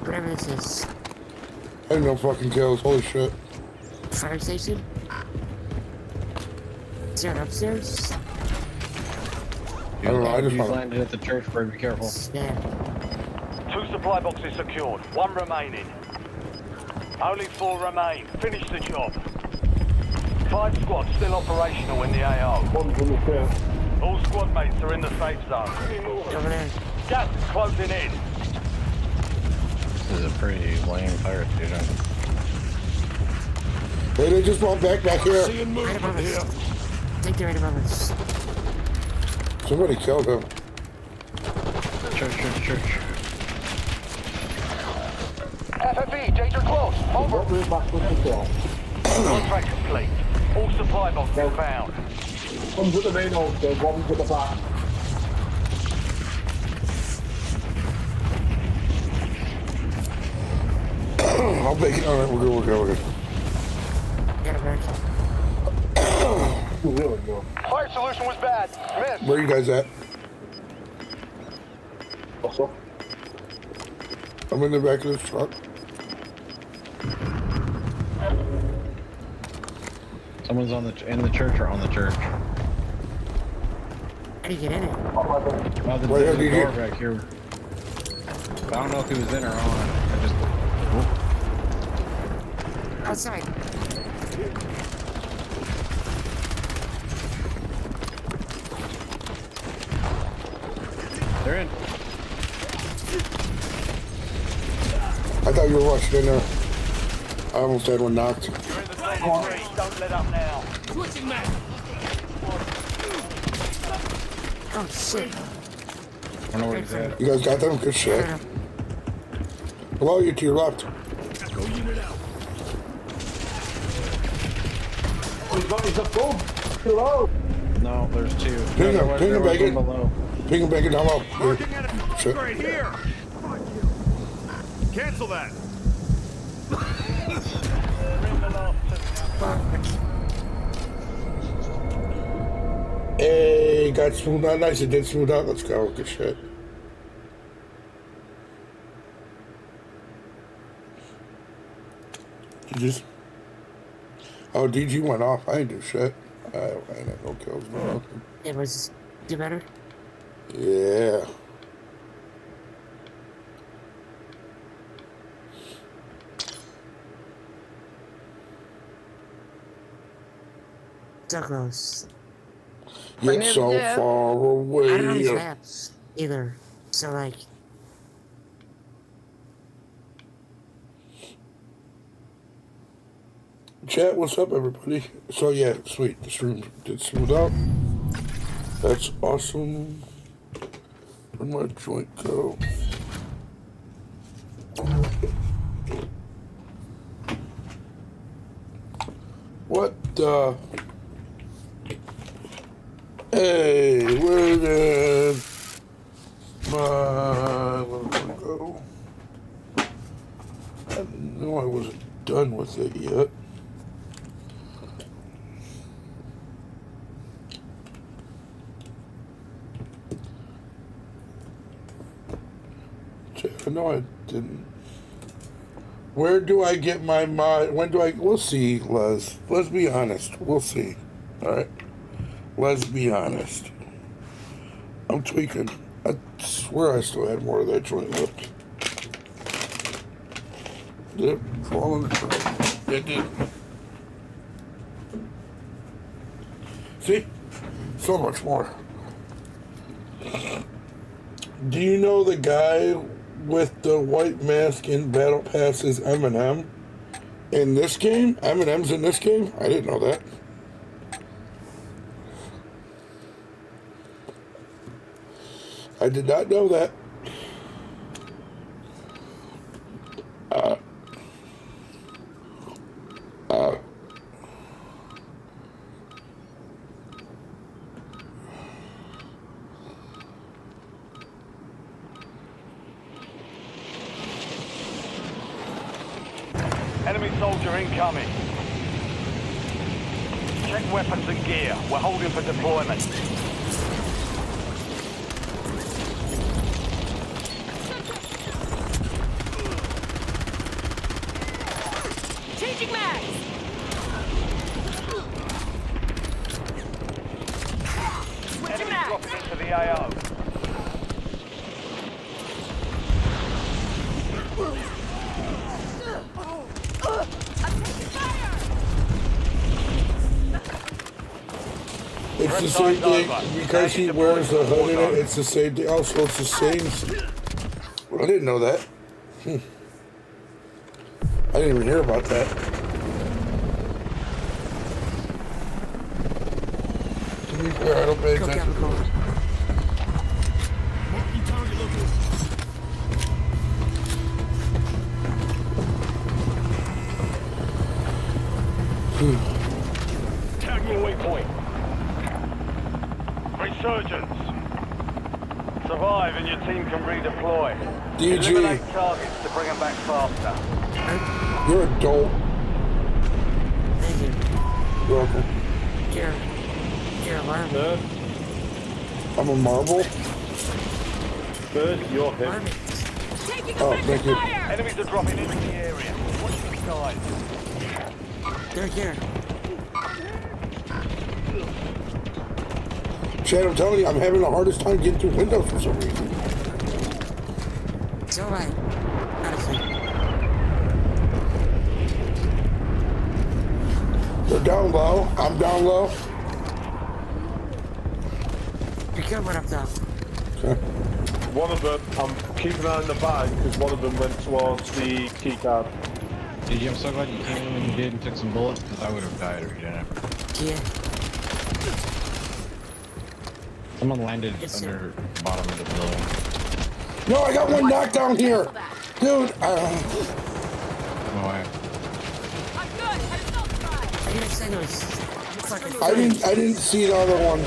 Whatever this is. I have no fucking kills. Holy shit. Fire station? Is there an upstairs? I don't know. I just He's want landed at the church, bro. Be careful. Yeah. 2 supply boxes secured. 1 remaining. Only 4 remain. Finish the job. 5 squads still operational in the AO. One's on the stairs. All squad mates are in the safe zone. Over there. Gas is closing in. This is a pretty lame fire station. Hey, they just brought back here. Seeing Right above movement here. us. Take the right above us. Somebody killed him. Church. FFE, danger close. Over. What we're back with the door. Contract complete. All supply boxes found. One's at the main altar, one's at the back. I'll make it. Alright, we're good. Get it back. Really good. Fire solution was bad. Missed. Where are you guys at? What's up? I'm in the back of this truck. Someone's in the church or on the church. How do you get in it? Well, Where there's did a you door get? back here. But I don't know if he was in or on. I just. Outside. They're in. I thought you were rushing in there. I almost had one knocked. You're in the second tree. Don't let up now. Switching back. Oh shit. I don't know where he's at. You guys got them? Good shit. Below you to your left. Go unit out. Oh, he's got his gun. Hello. No, there's 2. Ping him, There ping him, was Bacon. one below. Ping him back and down low. Marking enemy. Shit. Right here. Cancel that. Hey, got smooth out. Nice, it did smooth out. Let's go. Good shit. You just... Oh, DG went off. I ain't do shit. I ain't had no kills. No. It was do better. Yeah. So close. Yet so far I don't know away. these maps either. So like, Chat, what's up, everybody? So yeah, sweet. The stream did smooth out. That's awesome. Where'd my joint go? What the? Hey, where did my little one go? I knew I wasn't done with it yet. No, I didn't. Where do I get my mod? When do I? We'll see, Les. Let's be honest. We'll see. All right. Let's be honest. I'm tweaking. I swear I still had more of that joint left. Did it fall in the trash? It did. See? So much more. Do you know the guy with the white mask in Battle Pass is Eminem? In this game? Eminem's in this game? I didn't know that. I did not know that. Enemy soldier incoming. Check weapons and gear. We're holding for deployment. Changing mags. Switching Enemy mags. dropping into the AO. It's the same thing because he wears the hood in it. It's the same thing. Also, it's the same. I didn't know that. I didn't even hear about that. To be fair, I don't pay attention to it. Tagging waypoint. Resurgence. Survive and your team can redeploy. DG. Eliminate targets to bring them back faster. You're a dope. thank you. You're welcome. You're alarmed. Bird, I'm a marble. Bird, you're him. Alarming. Taking Oh, effective thank you. fire. Enemies are dropping into the area. Watch your side. They're here. Chad, I'm telling you, I'm having the hardest time getting through windows for some reason. So like, honestly, They're down low. I'm down low. you can run up top. Okay. One of them, I'm keeping an eye on the bag because one of them went towards the key card. DG, I'm so glad you came in when you did and took some bullets, because I would have died if you didn't. Yeah. Someone landed Yes, under the bottom of the building. No, I got one knockdown here. Dude, Oh, I... I'm good. Head assault drive. I didn't say there was fucking. I didn't see the other one.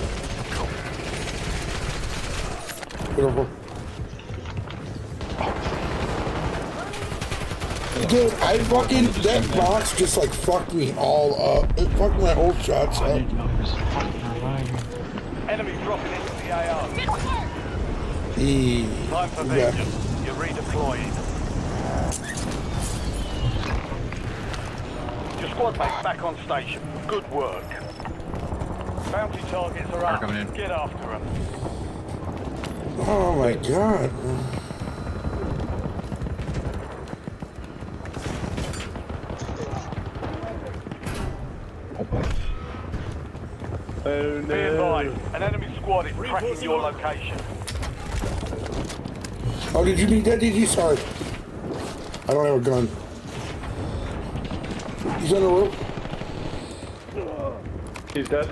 Beautiful. Dude, I fucking, that box just like fucked me all up. It fucked my whole shots I up. didn't know he was fucking reviving. Enemy dropping into the AO. Time for Yeah. vengeance. You're redeploying. Your squad mate's back on station. Good work. Bounty targets are up. Coming in. Get after them. Oh my god. Oh Be no. advised, an enemy squad is tracking your location. Oh, did you need that, DG? Sorry. I don't have a gun. He's on the roof. He's dead.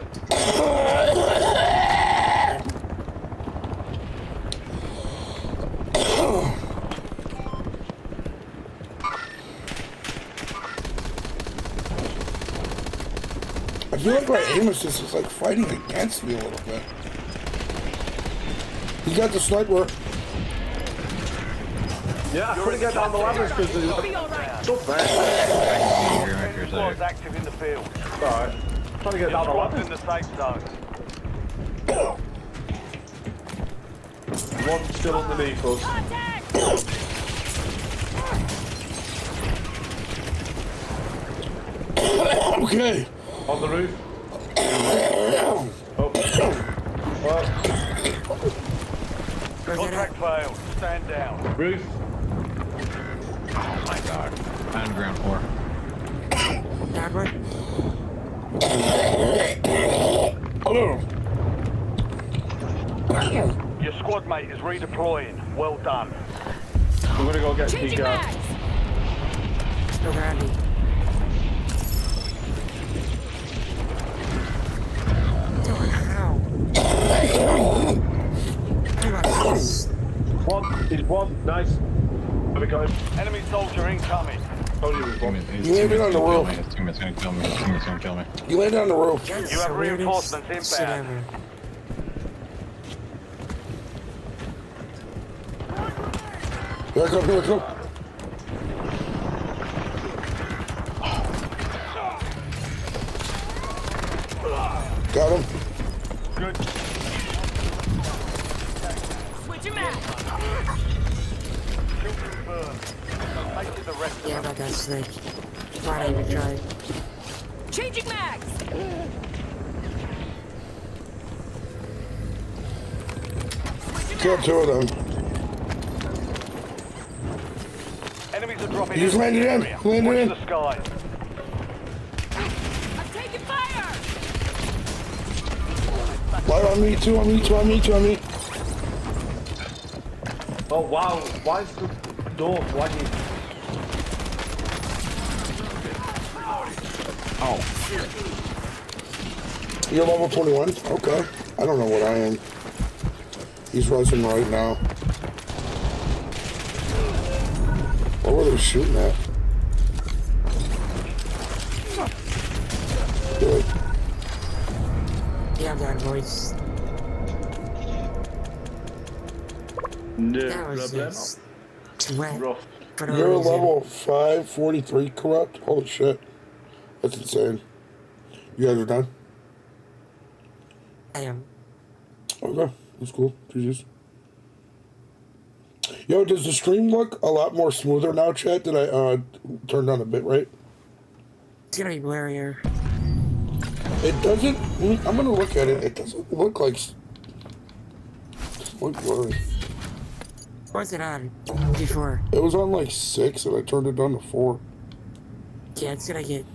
I feel like my aim assist is like fighting against me a little bit. He got the sniper. Yeah, I couldn't get down the ladders because there's stuff there. Squad's active in the field. Alright. Trying to get down the Squad's ladders. in the safe zone. One still underneath us. Okay. On the roof. Oh. Well, Contract failed. Stand down. roof. Oh my god. And ground floor. Downward. Hello. Your squad mate is redeploying. Well done. We're gonna go get key guard. Go around me. How? One. He's one. Nice. Where we going? Enemy soldier incoming. Told you he was one. His You landed on the roof. His teammate's gonna kill me. His teammate's gonna kill me. You landed on the roof. That's You have the weirdest reinforcements shit inbound. ever. Here I come, here I come. Got him. Good. Switching back. Kill confirmed. Take it the rest of Yeah, them. I got snake. Why not even try? Changing mags. Killed two of them. Enemies are dropping You just into the landed in. area. Landed Watch in. the skies. I'm taking fire. Light on me, two on me, two on me, two on me. Oh wow. Why is the door flagging? Oh. You're level 21? Okay. I don't know what I am. He's rising right now. What were they shooting at? Good. Yeah, I'm done, boys. No That was problem. just sweat. Rough. For no You're reason. level 543 corrupt? Holy shit. That's insane. You guys are done? I am. Okay. That's cool. Jesus. Yo, does the stream look a lot more smoother now, chat? Did I turn down a bit rate? It's gonna be blurrier. It doesn't. I'm gonna look at it. It doesn't look like. It doesn't look blurry. What's it on? Before. It was on like 6 and I turned it down to 4. Yeah, it's gonna get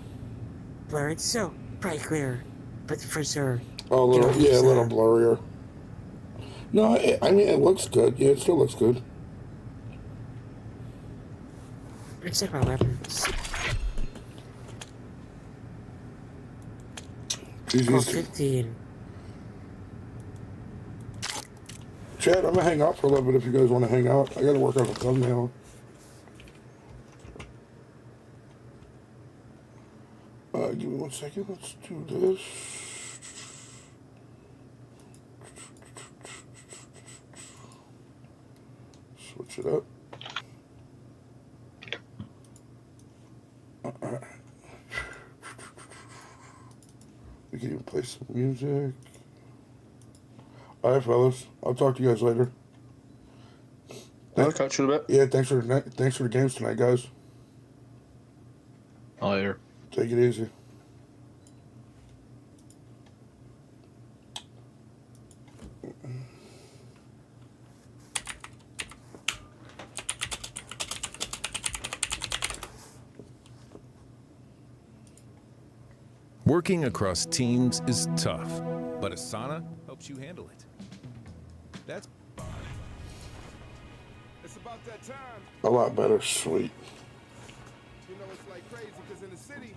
blurry. It's still probably clear, but for sure. Oh, a little, You know, yeah, a little it's, blurrier. No, I mean, it looks good. Yeah, it still looks good. Check my weapons. Oh, Jesus. 15. Chad, I'm gonna hang out for a little bit if you guys want to hang out. I gotta work on the thumbnail. Give me 1 second. Let's do this. Switch it up. some music. All right, fellas. I'll talk to you guys later. I'll catch you in a bit. Yeah, thanks for the games tonight, guys. Later. Take it easy. Working across teams is tough, but Asana helps you handle it. That's it's about that time. A lot better, sweet. You know, it's like crazy because in the city,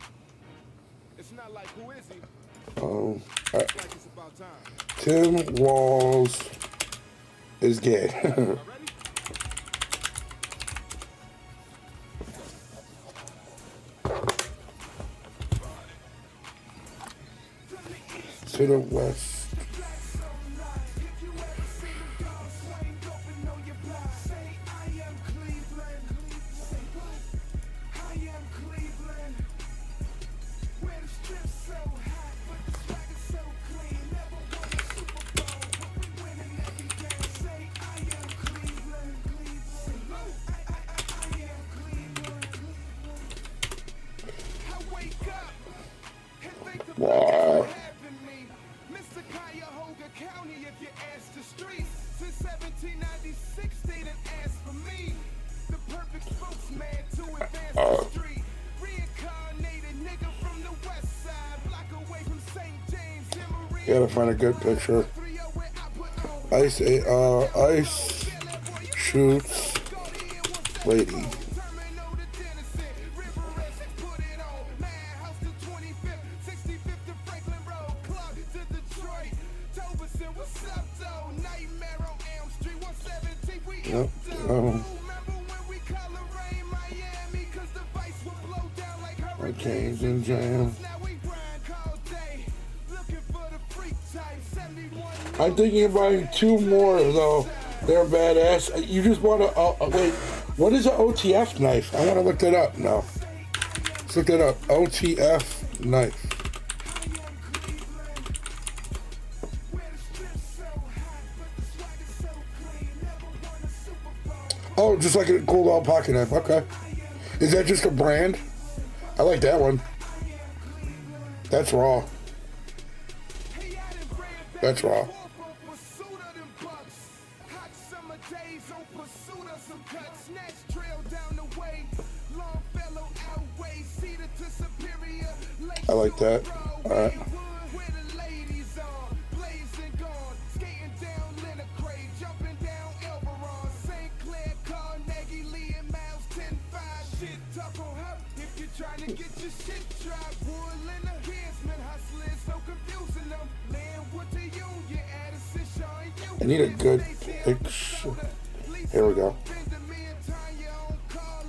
it's not like who is he? It's like it's about time. Tim Walls is gay. To the west. Wow. Gotta find a good picture. Ice shoots lady. Yep. Hurricanes and jam. I'm thinking of buying 2 more though. They're badass. You just want to wait. What is an OTF knife? I want to look that up now. Let's look that up. OTF knife. Oh, just like a cool little pocket knife. Okay. Is that just a brand? I like that one. That's raw. That's raw. I like that. All right. I need a good picture. Here we go.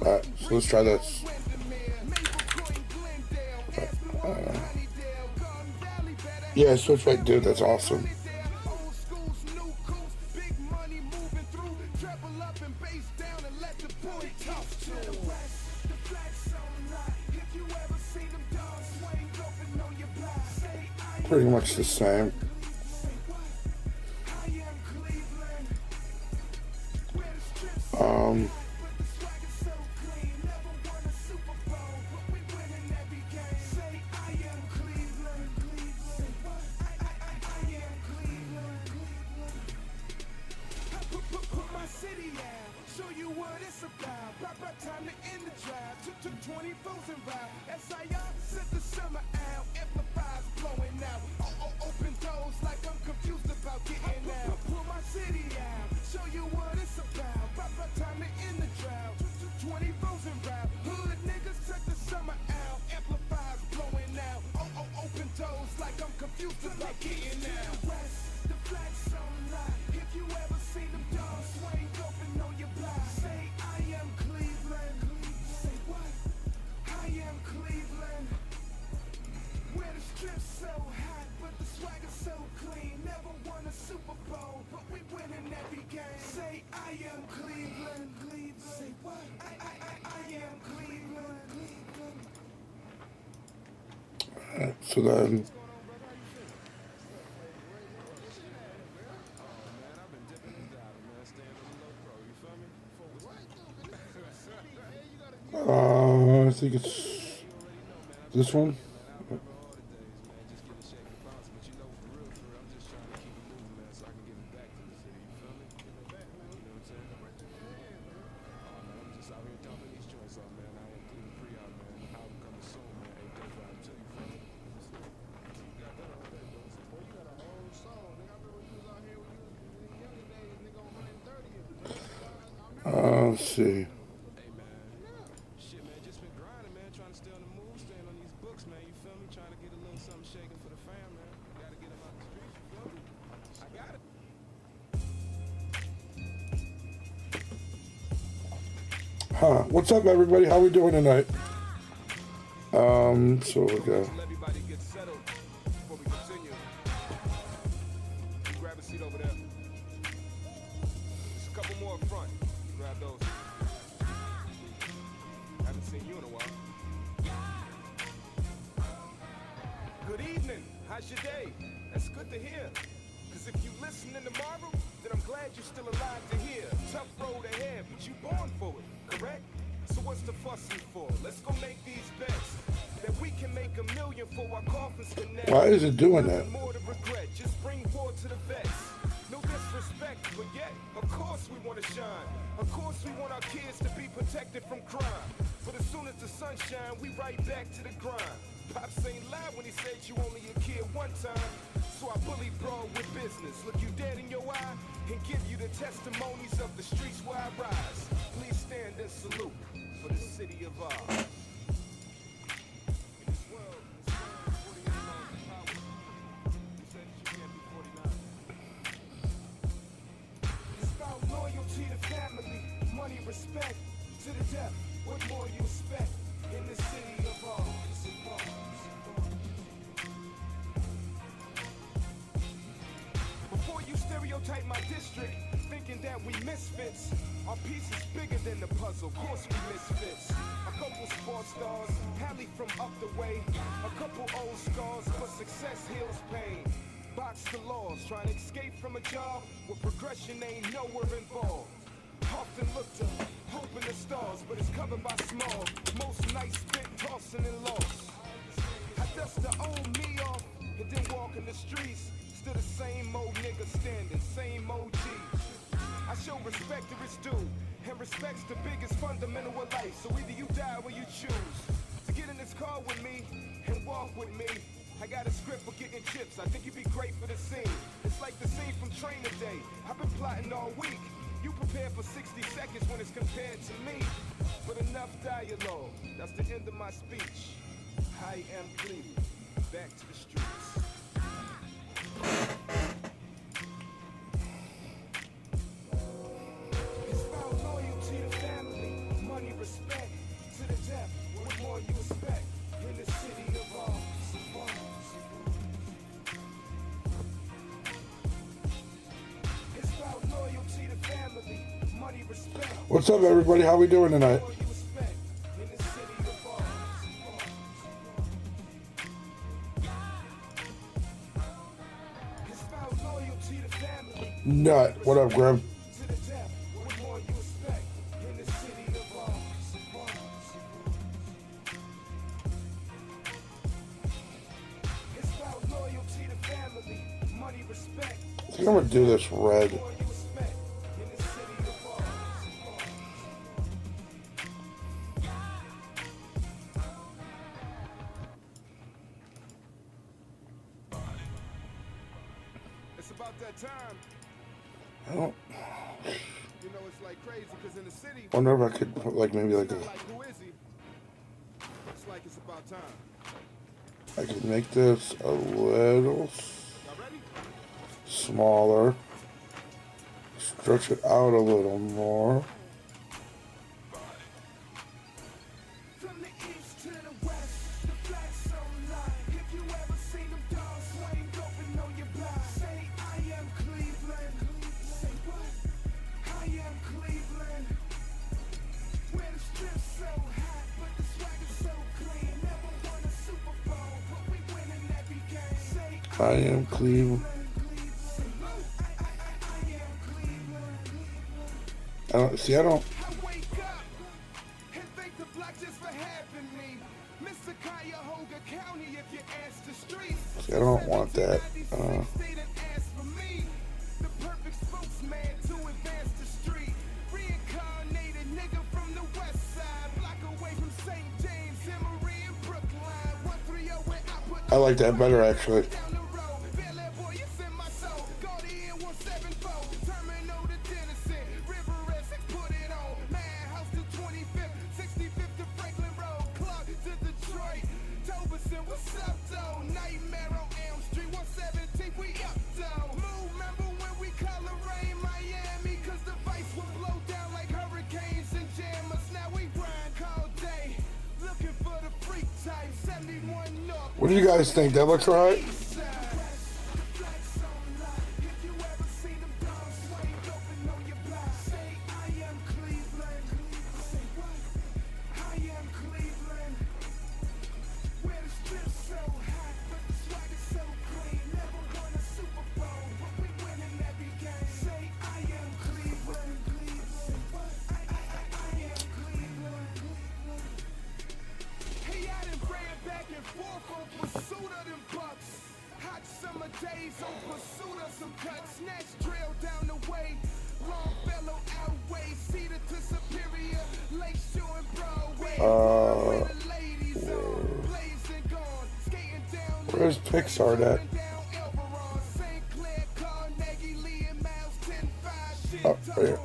Alright, so let's try this. Yeah, switch right, dude. That's awesome. Pretty much the same. So then I think it's this one. Let's see. Huh. What's up, everybody? How we doing tonight? So we go. Everybody get settled before we continue. Grab a seat over there. Just a couple more up front. Grab those. Haven't seen you in a while. Good evening. How's your day? That's good to hear. Cause if you listening tomorrow, then I'm glad you're still alive to hear. Tough road ahead, but you born for it, correct? So what's the fussing for? Let's go make these bets. That we can make $1 million for our coffins connect. Why is it doing that? More to regret. Just bring war to the vets. No disrespect, but yet, of course we want to shine. Of course we want our kids to be protected from crime. But as soon as the sun shine, we right back to the grind. Pops ain't lied when he said you only a kid one time. So I bully broad with business. Look you dead in your eye and give you the testimonies of the streets where I rise. Please stand and salute for the city of ours. Respect to the death. What more you expect in the city of ours? Before you stereotype my district, thinking that we misfits, our piece is bigger than the puzzle. Of course we misfits. A couple sports stars, Hallie from up the way. A couple old scars, but success heals pain. Box the laws, trying to escape from a job where progression ain't nowhere involved. Often looked to hope in the stars, but it's covered by smog. Most nights spent tossing and lost. I dust the old me off and then walk in the streets. Still the same old nigga standing, same OG. I show respect to its due, and respect's the biggest fundamental of life. So either you die or you choose to get in this car with me and walk with me. I got a script for getting chips. I think you'd be great for the scene. It's like the scene from Trainer Day. I've been plotting all week. You prepare for 60 seconds when it's compared to me. But enough dialogue, that's the end of my speech. I am Cleveland, back to the streets. It's about loyalty to family, money, respect, to the death. What more you expect in the city of ours? What's up, everybody? How we doing tonight? Nut. What up, Grim? I think I'm gonna do this red. I don't. You know, it's like crazy because in the city. Wonder if I could put like maybe like a. Who is he? It's like it's about time. I could make this a little smaller. Stretch it out a little more. I am Cleveland. I don't. Cuyahoga County if you ask the streets. See, I don't want that. They done asked for me, the perfect spokesman to advance the street. Reincarnated nigga from the west side, block away from St. James, Emory, and Brookline. 130 where I put I like that better, actually. down the road. Bel Air boy, it's in my soul. Guardian 174, Terminal to Denison, River Essex, put it on. Madhouse to 25th, 65th to Franklin Road, Clark to Detroit. Toberson, what's up though? Nightmare on Elm Street, 117, we up though. Move, remember when we color rain Miami? Cause the vice will blow down like hurricanes and jammers. Now we grind all day, looking for the freak type. 71 North. What do you guys think? That looks right? Days on pursuit of some cuts, snatch trail down the way, Longfellow outway, Cedar to Superior, Lakeshore and Broadway. Where the ladies on, blazing gone, skating down. Where's Pixar at? St. Clair, Carnegie, Lee and Miles, 10-5, shit. Oh, there.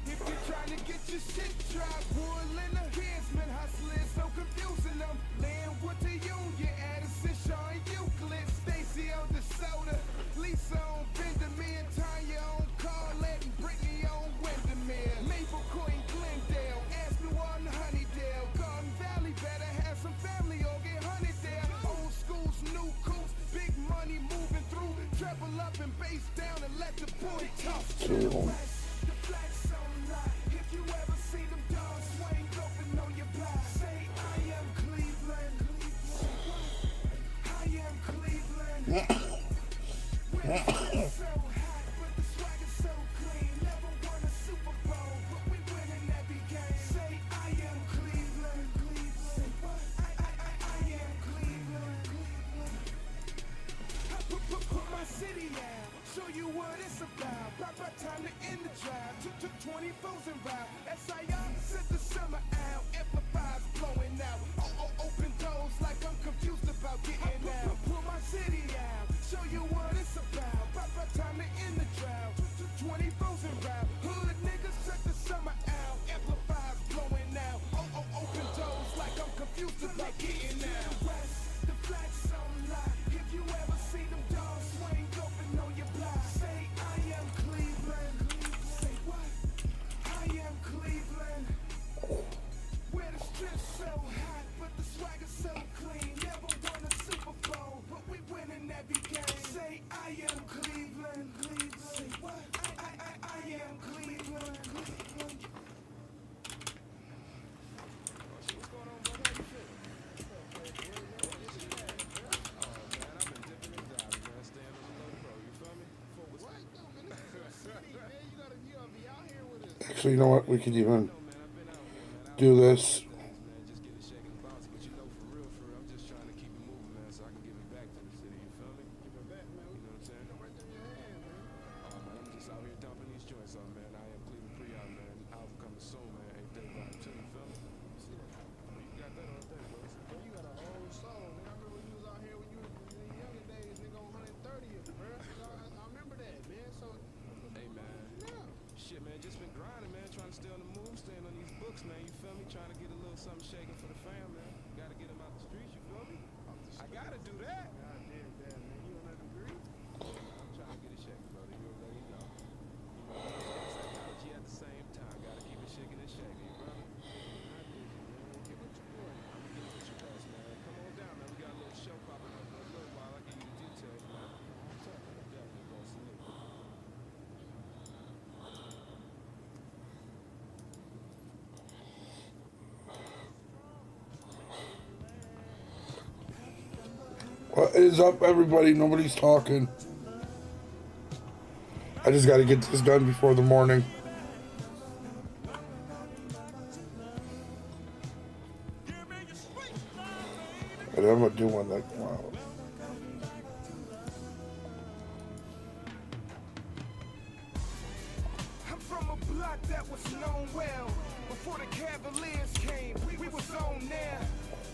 If you're trying to get your shit dropped, Woodland, Kinsman, hustlers, no confusing them. Landwood to Union, Addison, Shaw, and Euclid, Stacy on DeSoto, Lisa on Benjamin, Tanya on Carlette, and Brittany on Windermere. Maple Court and Glendale, Aspinwall and Honeydale, Garden Valley better have some family or get hunted there. Old schools, new coops, big money moving through, treble up and bass down and let the boy talk through. The flags on lock. If you ever see them dogs swing open on your block, say I am Cleveland. I am Cleveland. We're so hot, but the swag is so clean. Never won a Super Bowl, but we winning every game. Say I am Cleveland. Say what? I am Cleveland. Put my city out, show you what it's about. By time to end the drive, took 24s and route. SIR set the summer out, amplifiers blowing out. Open doors like I'm confused about getting out. Pull my city out, show you what it's about. By time to end the drive, took 24s and route. Hood niggas set the summer out, amplifiers blowing out. Open doors like I'm confused about getting out. The flags on lock. If you ever see them dogs swing open on your block, say I am Cleveland. Say what? I am Cleveland. Where the strip's so hot, but the swag is so clean. Never won a Super Bowl, but we winning every game. Say I am Cleveland. Say what? I am Cleveland. Actually, you know what? We could even do this. What is up, everybody? Nobody's talking. I just got to get this done before the morning. But I'm gonna do one like wow. I'm from a block that was known well. Before the Cavaliers came, we was on there.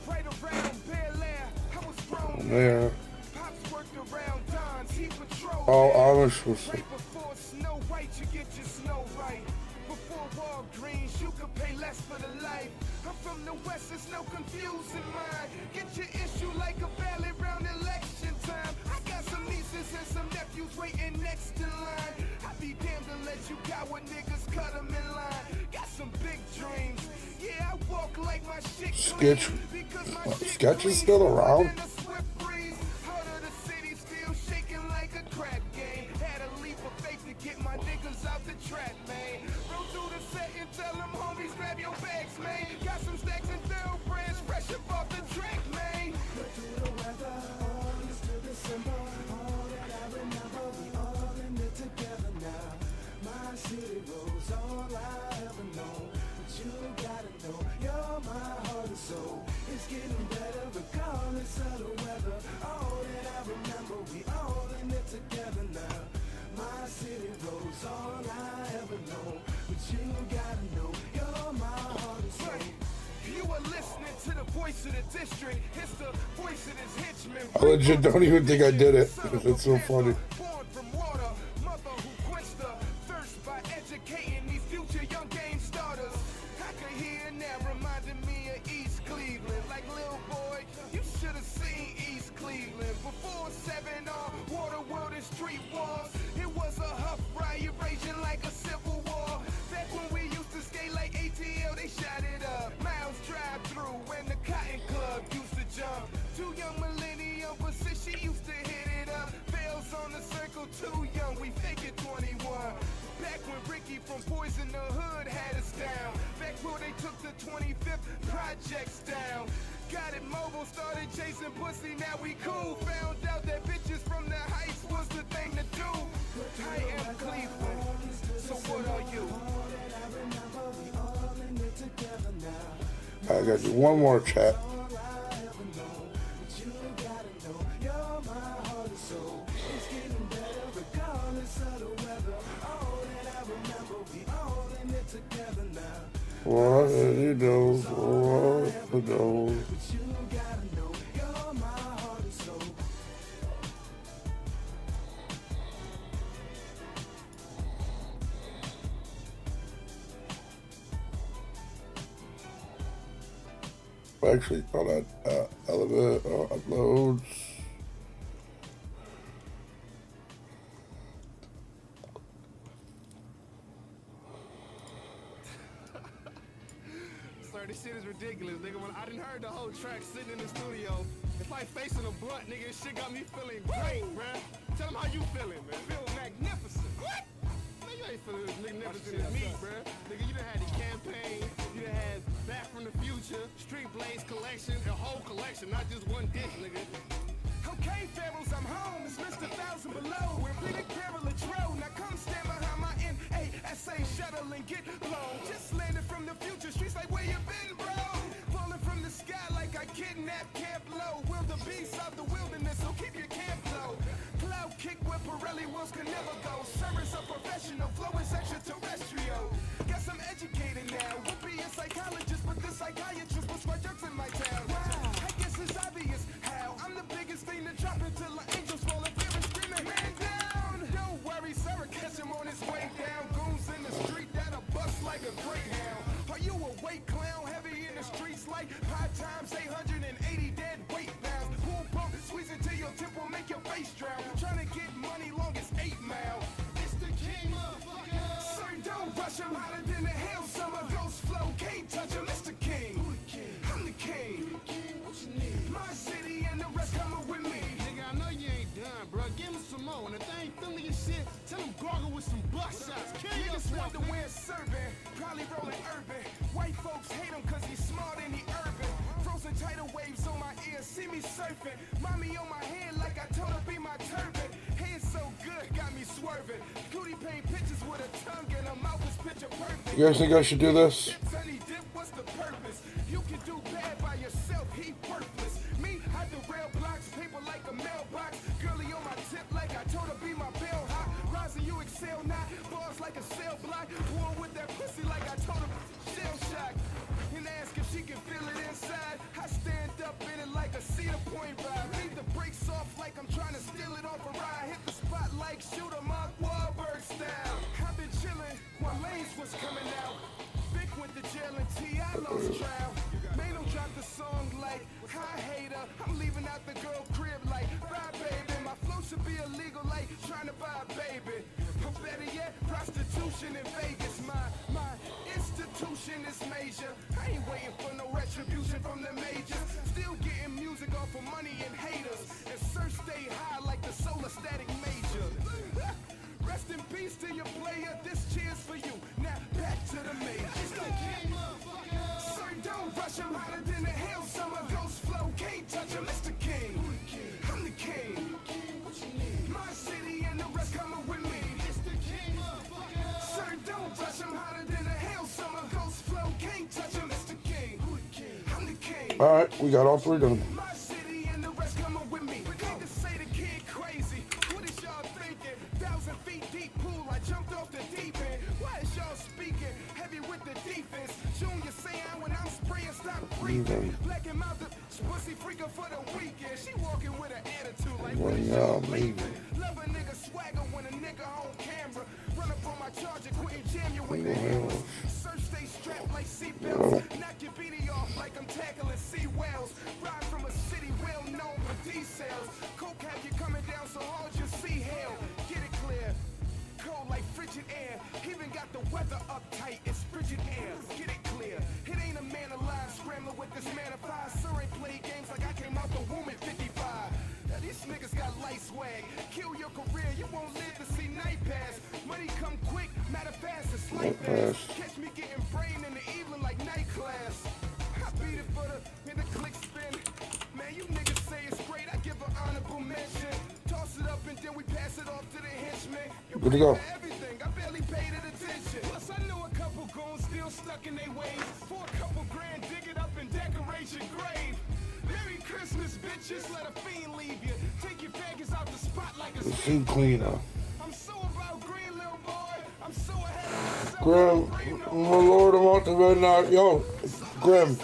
Right around Bel Air, I was grown There. Pops worked around Don's, he patrolled All there. Amish was Right before Snow White, you get your snow right. Before Walgreens, you could pay less for the life. I'm from the West, there's no confusing mine. Get your issue like a ballot round election time. I got some nieces and some nephews waiting next in line. I'd be damned unless you got what niggas cut them in line. Got some big dreams. Yeah, I walk like my shit clean. Sketch. Because my What, shit Sketch is clean. still around? Than a swift breeze. Heart of the city still shaking like a crap game. Had a leap of faith to get my niggas out the trap, man. Roll through the set and tell them homies grab your bags, man. Got some stacks and thoroughbreds fresh up off the track, man. Look through the weather, August to December. All that I remember, we all in it together now. My city rolls all I ever know. But you gotta know, you're my heart and soul. It's getting better regardless of the weather. All that I remember, we all in it together now. My city rolls all I ever know. But you gotta know, you're my heart and soul. You are listening to the voice of the district. It's the voice of this henchman. I legit don't even think I did it because it's so funny. Born from water, mother who quenched the thirst by educating these future young game starters. I could hear now reminding me of East Cleveland. Like little boy, you should have seen East Cleveland. Before 7R, water, world, and street wars. It was a huff riot raging like a civil war. Back when we used to skate like ATL, they shot it up. Miles drive through when the Cotton Club used to jump. Two young millennium, but since she used to hit it up. Fails on the circle, too young, we fake it 21. Back when Ricky from Boys in the Hood had us down. Back where they took the 25th projects down. Got it mobile, started chasing pussy, now we cool. Found out that bitches from the heights was the thing to do. I am Cleveland, so what are you? I gotta do one more chat. What did you do? What did you do? Actually, hold on. Element uploads. Sir, this shit is ridiculous, nigga. When I done heard the whole track sitting in the studio, if I facing a blunt, nigga, this shit got me feeling great, bruh. Tell them how you feeling, man. Feel magnificent. What? Man, you ain't feeling as magnificent as me, bruh. Nigga, you done had the campaign, you done had Back from the Future, Street Blaze collection, a whole collection, not just one disc, nigga. Okay, Pharaohs, I'm home. It's Mr. 1000 Below. We're big barrel of Tro. Now come stand behind my NASA shuttle and get blown. Just landed from the future. Streets like, where you been, bro? Falling from the sky like I kidnapped Camp Low. Will the beast out the wilderness, so keep your camp low. Cloud kick where Pirelli wheels can never go. Service a professional, flow is extraterrestrial. Guess I'm educated now. Would be a psychologist, but the psychiatrist puts my jokes in my town. Wow, I guess it's obvious how I'm the biggest thing to drop until the angels fall and fear and screaming, man down. Don't worry, Sarah, catch him on his way down. Goons in the street that'll bust like a greyhound. Are you a weight clown? Heavy in the streets like high times 880 dead weight pounds. Boom, bump, squeeze into your temple, make your face drown. Trying to get money long as 8 miles. It's the king, motherfucker. Sir, don't rush him. Hotter than the hell summer. Ghost flow, can't touch him. It's the king. I'm the king. My city and the rest coming with me. Nigga, I know you ain't done, bro. Give him some more. And if they ain't feeling your shit, tell him gargle with some buck shots. Niggas want to wear serving, probably rolling urban. White folks hate him cause he's smart and he urban. Frozen tidal waves on my ear, see me surfing. Mommy on my head like I told her be my turban. Head so good, got me swerving. Cootie paint pictures with a tongue and a mouth is picture perfect. You guys think I should do this? What's the purpose? You can do bad by yourself, he worthless. Me, I brains was coming out. Vic went to jail and T.I. lost trial. Mano dropped the song like, hi hater. I'm leaving out the girl crib like, bye baby. My flow should be illegal like trying to buy a baby. Or better yet, prostitution in Vegas. My institution is major. I ain't waiting for no retribution from the majors. Still getting music off of money and haters. And search stay high like the solar static major. Rest in peace to your player. This cheers for you. Now back to the major. Sir, don't rush him hotter than the hell summer. Ghost flow, can't touch him. It's the king. I'm the king. My city and the rest coming with me. It's the king. Sir, don't rush him hotter than the hell summer. Ghost flow, can't touch him. It's the king. I'm the king. All right, we got all three done. My city and the rest coming with me. Can't just say the kid crazy. What is y'all thinking? 1,000 feet deep pool. I jumped off the deep end. Why is y'all speaking heavy with the defense? Junior saying when I'm spraying, stop breathing. Black him out the pussy freaking for the weekend. She walking with an attitude like what is y'all leaving? Love a nigga swagger when a nigga on camera. Run up on my charger, quit and jam you with the hammers. Search stay strapped like seatbelts. Knock your beanie off like I'm tackling sea whales. Ride from a city well known for D-cells. Coke have you coming down so hard you see hell. Get it clear. Cold like frigid air. Even got the weather uptight. It's frigid air. Get it clear. It ain't a man alive scrambling with this man of fire. Sir ain't played games like I came out the womb at 55. Now these niggas got light swag. Kill your career, you won't live to see night pass. Money come quick, matter fast, it's light fast. Catch me getting brain in the evening like night class. I beat it for the click spin. Man, you niggas say it's great, I give an honorable mention. Toss it up and then we pass it off to the henchmen. You Good to go. everything, I barely paid it attention. Plus I know a couple goons still stuck in their ways. For a couple grand, dig it up and decorate your grave. Merry Christmas, bitches, let a fiend leave you. Take your faggots out the spot like a Steam cleaner. I'm so about green, little boy. I'm so ahead of myself. Grim, my lord, I'm out to bed now. Yo, Grim,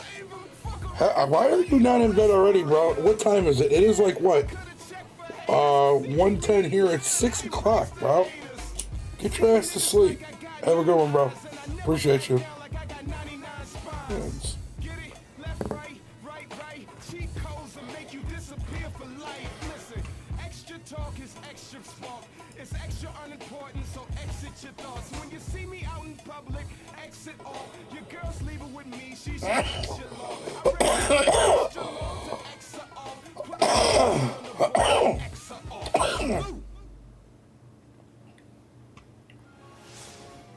why are you not in bed already, bro? What time is it? It is like what? 1:10 here. It's 6 o'clock, bro. Get your ass to sleep. Have a good one, bro. Appreciate you. Yes. Talk is extra smart. It's extra unimportant, so exit your thoughts. When you see me out in public, exit off. Your girl's leaving with me, she's extra long. Extra long to exit off. Put the on the exit off.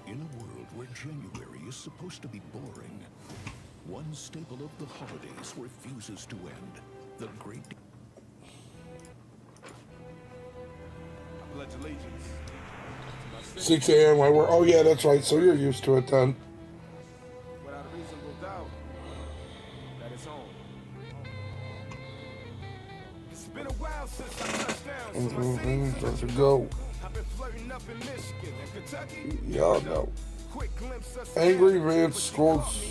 In a world where January is supposed to be boring, one staple of the holidays refuses to end. The Great 6 a.m. I work. Oh yeah, that's right. So you're used to it then. Without a reasonable doubt, that it's on. It's been a while since I touched down. So my city's Time to go. I've been flirting up in Michigan and Kentucky. Y'all know. Quick glimpse of Angry Vance scrolls.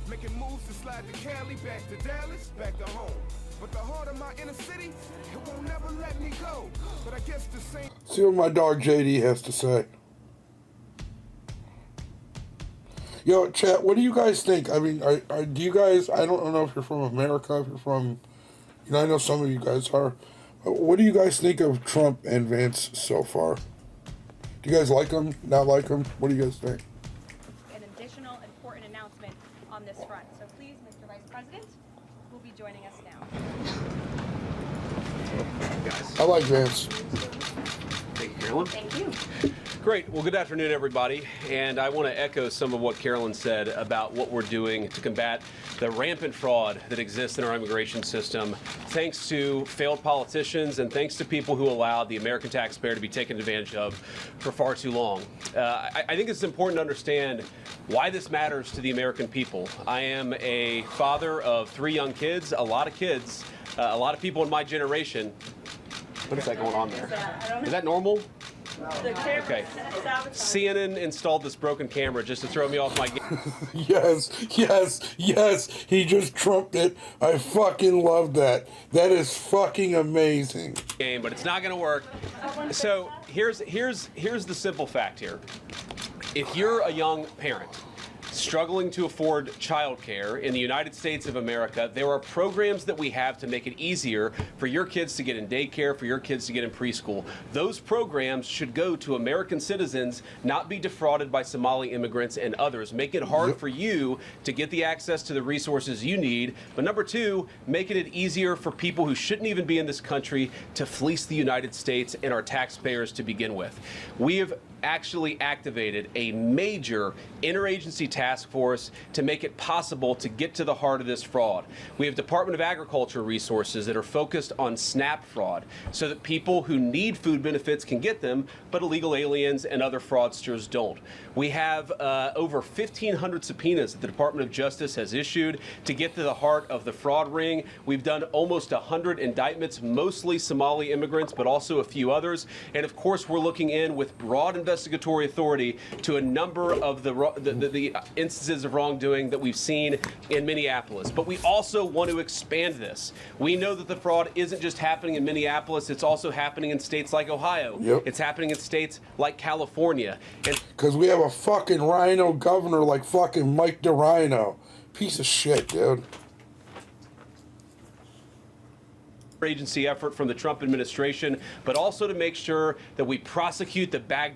Making moves to slide to Cali, back to Dallas, back to home. But the heart of my inner city, it won't never let me go. But I guess the same. See what my dog JD has to say. Yo, chat, what do you guys think? I mean, do you guys, I don't know if you're from America, if you're from, you know, I know some of you guys are. What do you guys think of Trump and Vance so far? Do you guys like him, not like him? What do you guys think? An additional important announcement on this front. So please, Mr. Vice President, will be joining us now. I like Vance. Thank you, Carolyn. Thank you. Great. Well, good afternoon, everybody. And I want to echo some of what Carolyn said about what we're doing to combat the rampant fraud that exists in our immigration system, thanks to failed politicians and thanks to people who allowed the American taxpayer to be taken advantage of for far too long. I think it's important to understand why this matters to the American people. I am a father of 3 young kids, a lot of people in my generation. What is that going on there? Is that normal? Okay. CNN installed this broken camera just to throw me off my game. Yes. He just trumped it. I fucking love that. That is fucking amazing. But it's not going to work. So here's the simple fact here. If you're a young parent struggling to afford childcare in the United States of America, there are programs that we have to make it easier for your kids to get in daycare, for your kids to get in preschool. Those programs should go to American citizens, not be defrauded by Somali immigrants and others. Make it hard for you to get the access to the resources you need. But number two, making it easier for people who shouldn't even be in this country to fleece the United States and our taxpayers to begin with. We have actually activated a major interagency task force to make it possible to get to the heart of this fraud. We have Department of Agriculture resources that are focused on SNAP fraud so that people who need food benefits can get them, but illegal aliens and other fraudsters don't. We have over 1,500 subpoenas that the Department of Justice has issued to get to the heart of the fraud ring. We've done almost 100 indictments, mostly Somali immigrants, but also a few others. And of course, we're looking in with broad investigatory authority to a number of the instances of wrongdoing that we've seen in Minneapolis. But we also want to expand this. We know that the fraud isn't just happening in Minneapolis, it's also happening in states like Ohio. It's happening in states like California. Because we have a fucking rhino governor like fucking Mike DeRhino. Piece of shit, dude. Agency effort from the Trump administration, but also to make sure that we prosecute the bad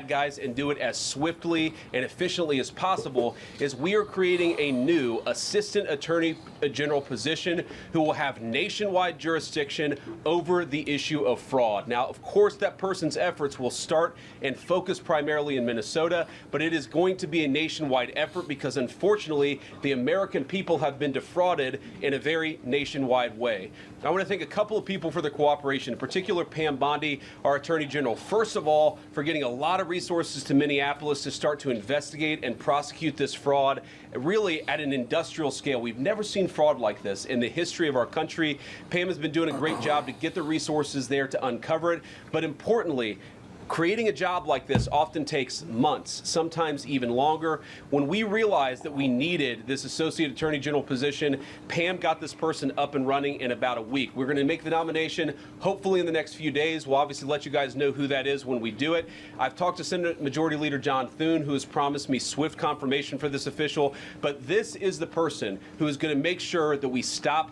guys and do it as swiftly and efficiently as possible, is we are creating a new Assistant Attorney General position who will have nationwide jurisdiction over the issue of fraud. Now, of course, that person's efforts will start and focus primarily in Minnesota, but it is going to be a nationwide effort because, unfortunately, the American people have been defrauded in a very nationwide way. I want to thank a couple of people for their cooperation, in particular Pam Bondi, our Attorney General. First of all, for getting a lot of resources to Minneapolis to start to investigate and prosecute this fraud, really at an industrial scale. We've never seen fraud like this in the history of our country. Pam has been doing a great job to get the resources there to uncover it, but importantly, creating a job like this often takes months, sometimes even longer. When we realized that we needed this Associate Attorney General position, Pam got this person up and running in about a week. We're going to make the nomination hopefully in the next few days. We'll obviously let you guys know who that is when we do it. I've talked to Senate Majority Leader John Thune, who has promised me swift confirmation for this official, but this is the person who is going to make sure that we stop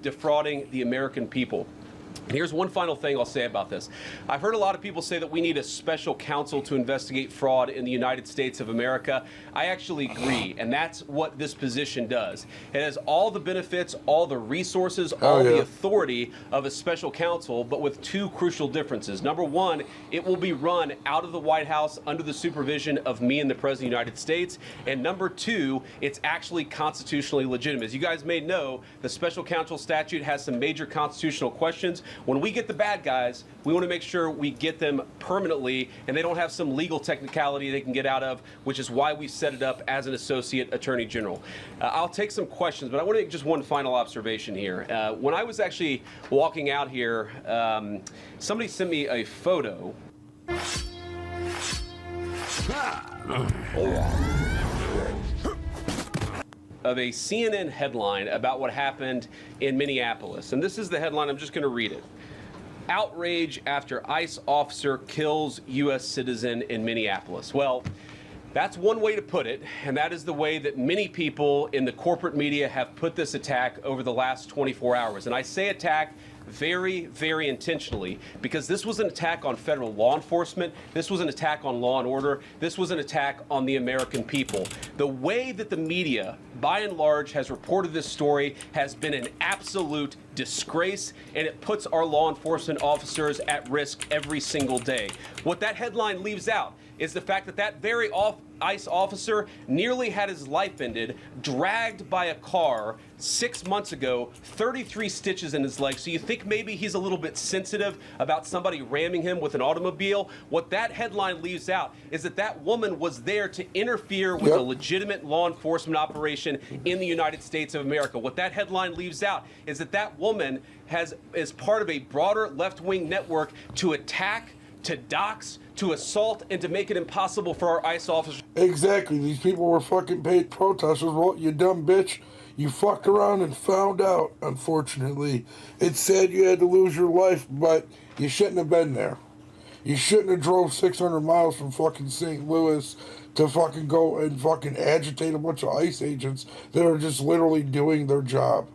defrauding the American people. And here's one final thing I'll say about this. I've heard a lot of people say that we need a special counsel to investigate fraud in the United States of America. I actually agree, and that's what this position does. It has all the benefits, all the resources, all the authority of a special counsel, but with two crucial differences. Number one, it will be run out of the White House under the supervision of me and the President of the United States. And number two, it's actually constitutionally legitimate. As you guys may know, the special counsel statute has some major constitutional questions. When we get the bad guys, we want to make sure we get them permanently and they don't have some legal technicality they can get out of, which is why we set it up as an Associate Attorney General. I'll take some questions, but I want to make just one final observation here. When I was actually walking out here, somebody sent me a photo. Of a CNN headline about what happened in Minneapolis. And this is the headline, I'm just going to read it. Outrage after ICE officer kills U.S. citizen in Minneapolis. Well, that's one way to put it, and that is the way that many people in the corporate media have put this attack over the last 24 hours. And I say attack very, very intentionally, because this was an attack on federal law enforcement. This was an attack on law and order. This was an attack on the American people. The way that the media, by and large, has reported this story has been an absolute disgrace, and it puts our law enforcement officers at risk every single day. What that headline leaves out is the fact that that very ICE officer nearly had his life ended, dragged by a car 6 months ago, 33 stitches in his leg. So you think maybe he's a little bit sensitive about somebody ramming him with an automobile? What that headline leaves out is that that woman was there to interfere with a legitimate law enforcement operation in the United States of America. What that headline leaves out is that that woman is part of a broader left-wing network to attack, to dox, to assault, and to make it impossible for our ICE officers. Exactly. These people were fucking paid protesters. Well, you dumb bitch. You fucked around and found out, unfortunately. It's sad you had to lose your life, but you shouldn't have been there. You shouldn't have drove 600 miles from fucking St. Louis to fucking go and fucking agitate a bunch of ICE agents that are just literally doing their job.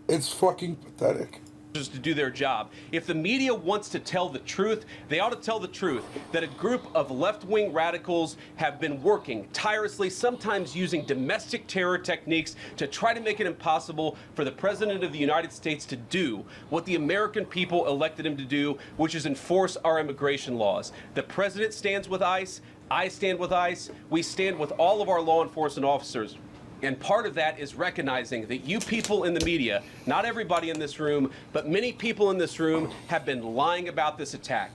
It's fucking pathetic. To do their job. If the media wants to tell the truth, they ought to tell the truth that a group of left-wing radicals have been working tirelessly, sometimes using domestic terror techniques to try to make it impossible for the President of the United States to do what the American people elected him to do, which is enforce our immigration laws. The President stands with ICE, I stand with ICE, we stand with all of our law enforcement officers. And part of that is recognizing that you people in the media, not everybody in this room, but many people in this room have been lying about this attack.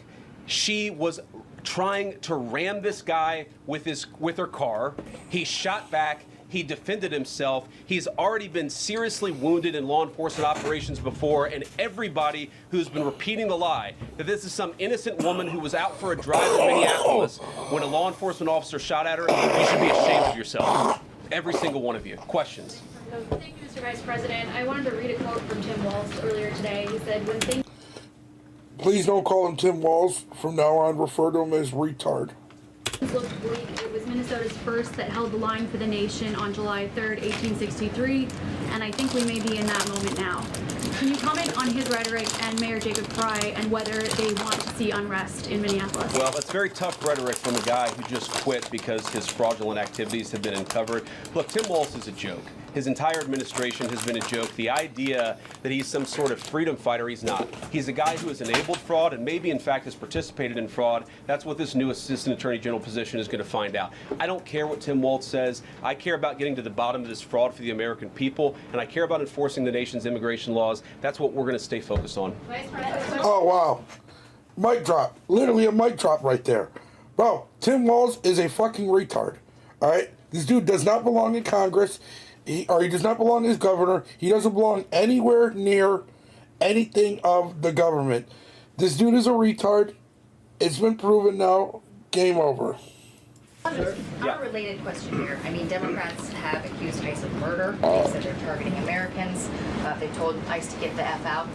She was trying to ram this guy with her car. He shot back. He defended himself. He's already been seriously wounded in law enforcement operations before, and everybody who's been repeating the lie that this is some innocent woman who was out for a drive in Minneapolis when a law enforcement officer shot at her, you should be ashamed of yourself. Every single one of you. Questions? Thank you, Mr. Vice President. I wanted to read a quote from Tim Walz earlier today. He said, when things... Please don't call him Tim Walz. From now on, refer to him as retard. Looked bleak. It was Minnesota's first that held the line for the nation on July 3rd, 1863, and I think we may be in that moment now. Can you comment on his rhetoric and Mayor Jacob Frey and whether they want to see unrest in Minneapolis? Well, that's very tough rhetoric from a guy who just quit because his fraudulent activities have been uncovered. Look, Tim Walz is a joke. His entire administration has been a joke. The idea that he's some sort of freedom fighter, he's not. He's a guy who has enabled fraud and maybe, in fact, has participated in fraud. That's what this new Assistant Attorney General position is going to find out. I don't care what Tim Walz says. I care about getting to the bottom of this fraud for the American people, and I care about enforcing the nation's immigration laws. That's what we're going to stay focused on. Oh, wow. Mic drop. Literally a mic drop right there. Bro, Tim Walz is a fucking retard. All right? This dude does not belong in Congress. He does not belong as governor. He doesn't belong anywhere near anything of the government. This dude is a retard. It's been proven now. Game over. Unrelated question here. I mean, Democrats have accused ICE of murder. They said they're targeting Americans. They told ICE to get the F out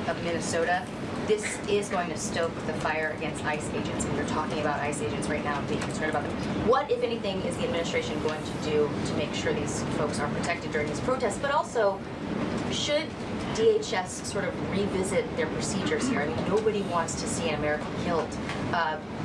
of Minnesota. This is going to stoke the fire against ICE agents, and you're talking about ICE agents right now and being concerned about them. What, if anything, is the administration going to do to make sure these folks are protected during these protests? But also, should DHS sort of revisit their procedures here? I mean, nobody wants to see an American killed.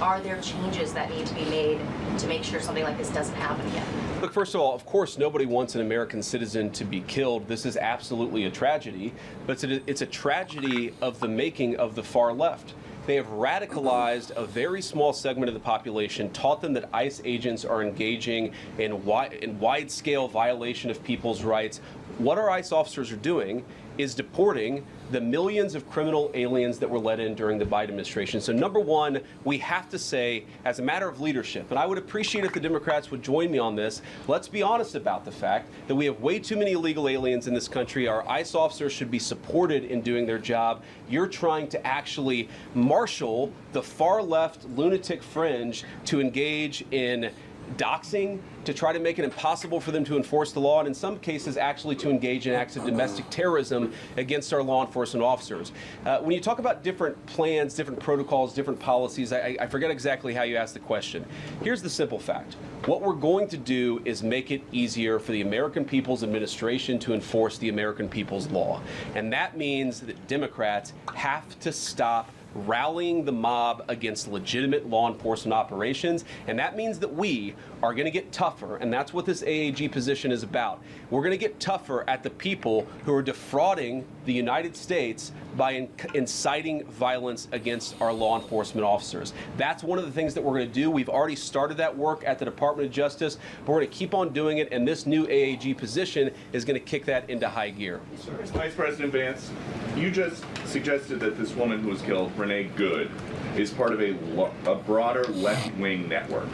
Are there changes that need to be made to make sure something like this doesn't happen again? Look, first of all, of course, nobody wants an American citizen to be killed. This is absolutely a tragedy, but it's a tragedy of the making of the far left. They have radicalized a very small segment of the population, taught them that ICE agents are engaging in wide-scale violation of people's rights. What our ICE officers are doing is deporting the millions of criminal aliens that were let in during the Biden administration. So number one, we have to say, as a matter of leadership, and I would appreciate if the Democrats would join me on this, let's be honest about the fact that we have way too many illegal aliens in this country. Our ICE officers should be supported in doing their job. You're trying to actually marshal the far left lunatic fringe to engage in doxing, to try to make it impossible for them to enforce the law, and in some cases actually to engage in acts of domestic terrorism against our law enforcement officers. When you talk about different plans, different protocols, different policies, I forget exactly how you asked the question. Here's the simple fact. What we're going to do is make it easier for the American people's administration to enforce the American people's law. And that means that Democrats have to stop rallying the mob against legitimate law enforcement operations, and that means that we are going to get tougher, and that's what this AAG position is about. We're going to get tougher at the people who are defrauding the United States by inciting violence against our law enforcement officers. That's one of the things that we're going to do. We've already started that work at the Department of Justice, but we're going to keep on doing it, and this new AAG position is going to kick that into high gear. Vice President Vance, you just suggested that this woman who was killed, Renee Good, is part of a broader left-wing network.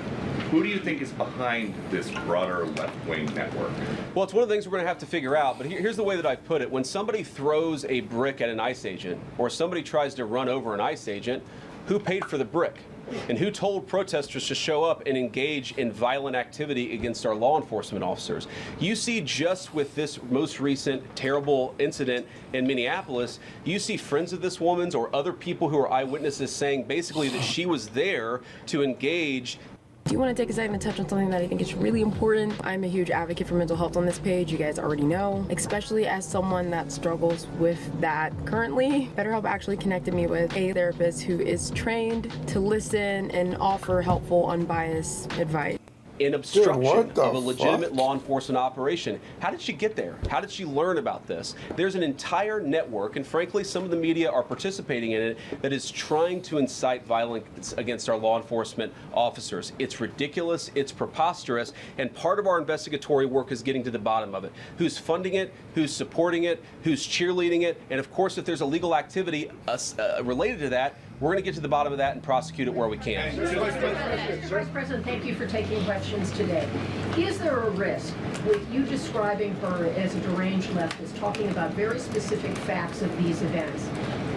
Who do you think is behind this broader left-wing network? Well, it's one of the things we're going to have to figure out, but here's the way that I put it. When somebody throws a brick at an ICE agent, or somebody tries to run over an ICE agent, who paid for the brick? And who told protesters to show up and engage in violent activity against our law enforcement officers? You see, just with this most recent terrible incident in Minneapolis, you see friends of this woman's or other people who are eyewitnesses saying basically that she was there to engage. Do you want to take a second to touch on something that I think is really important? I'm a huge advocate for mental health on this page, you guys already know, especially as someone that struggles with that currently. BetterHelp actually connected me with a therapist who is trained to listen and offer helpful, unbiased advice. In obstruction the of a legitimate fuck? law enforcement operation. How did she get there? How did she learn about this? There's an entire network, and frankly, some of the media are participating in it, that is trying to incite violence against our law enforcement officers. It's ridiculous, it's preposterous, and part of our investigatory work is getting to the bottom of it. Who's funding it, who's supporting it, who's cheerleading it, and of course, if there's illegal activity related to that, we're going to get to the bottom of that and prosecute it where we can. Vice President, thank you for taking questions today. Is there a risk with you describing her as a deranged leftist, talking about very specific facts of these events,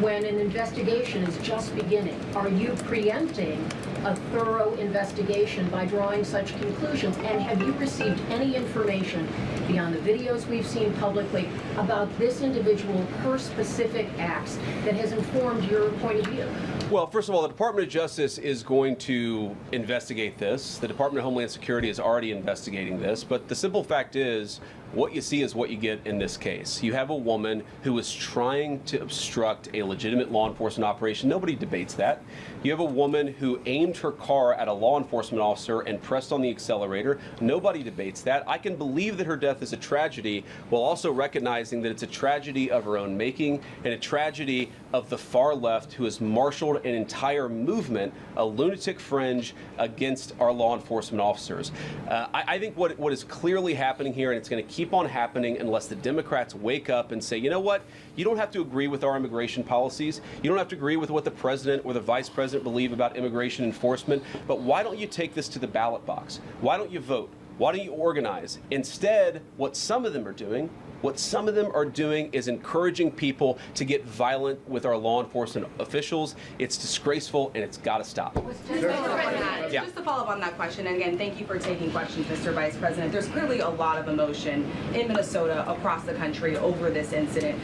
when an investigation is just beginning? Are you preempting a thorough investigation by drawing such conclusions? And have you received any information beyond the videos we've seen publicly about this individual, her specific acts, that has informed your point of view? Well, first of all, the Department of Justice is going to investigate this. The Department of Homeland Security is already investigating this. But the simple fact is, what you see is what you get in this case. You have a woman who is trying to obstruct a legitimate law enforcement operation. Nobody debates that. You have a woman who aimed her car at a law enforcement officer and pressed on the accelerator. Nobody debates that. I can believe that her death is a tragedy, while also recognizing that it's a tragedy of her own making and a tragedy of the far left who has marshaled an entire movement, a lunatic fringe, against our law enforcement officers. I think what is clearly happening here, and it's going to keep on happening unless the Democrats wake up and say, you know what, you don't have to agree with our immigration policies, you don't have to agree with what the president or the vice president believe about immigration enforcement, but why don't you take this to the ballot box? Why don't you vote? Why don't you organize? Instead, what some of them are doing is encouraging people to get violent with our law enforcement officials. It's disgraceful, and it's got to stop. Yeah. Just to follow up on that question, and again, thank you for taking questions, Mr. Vice President. There's clearly a lot of emotion in Minnesota, across the country, over this incident.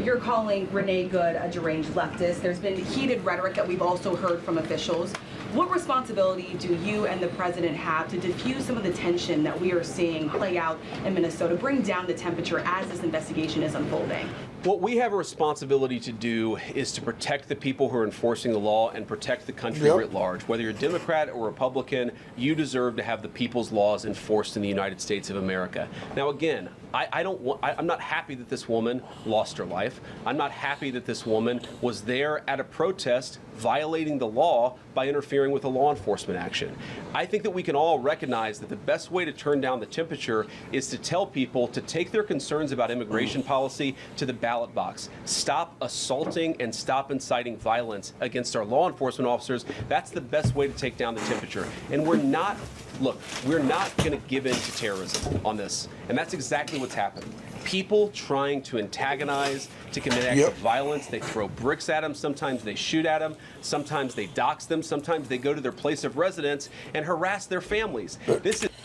You're calling Renee Good a deranged leftist. There's been heated rhetoric that we've also heard from officials. What responsibility do you and the president have to diffuse some of the tension that we are seeing play out in Minnesota, bring down the temperature as this investigation is unfolding? What we have a responsibility to do is to protect the people who are enforcing the law and protect the country writ large. Whether you're Democrat or Republican, you deserve to have the people's laws enforced in the United States of America. Now, again, I'm not happy that this woman lost her life. I'm not happy that this woman was there at a protest violating the law by interfering with a law enforcement action. I think that we can all recognize that the best way to turn down the temperature is to tell people to take their concerns about immigration policy to the ballot box. Stop assaulting and stop inciting violence against our law enforcement officers. That's the best way to take down the temperature. And we're not going to give in to terrorism on this. And that's exactly what's happening. People trying to antagonize, to commit acts of violence. They throw bricks at them. Sometimes they shoot at them. Sometimes they dox them. Sometimes they go to their place of residence and harass their families.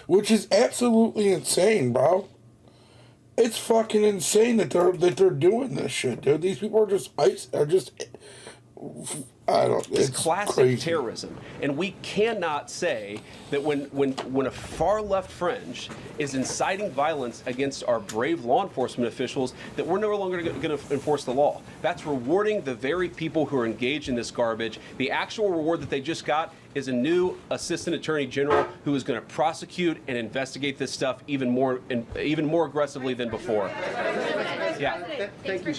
Which is absolutely insane, bro. It's fucking insane that they're doing this shit, dude. These people are just it's classic crazy. terrorism. And we cannot say that when a far left fringe is inciting violence against our brave law enforcement officials, that we're no longer going to enforce the law. That's rewarding the very people who are engaged in this garbage. The actual reward that they just got is a new assistant attorney general who is going to prosecute and investigate this stuff even more aggressively than before. Yeah. Thanks for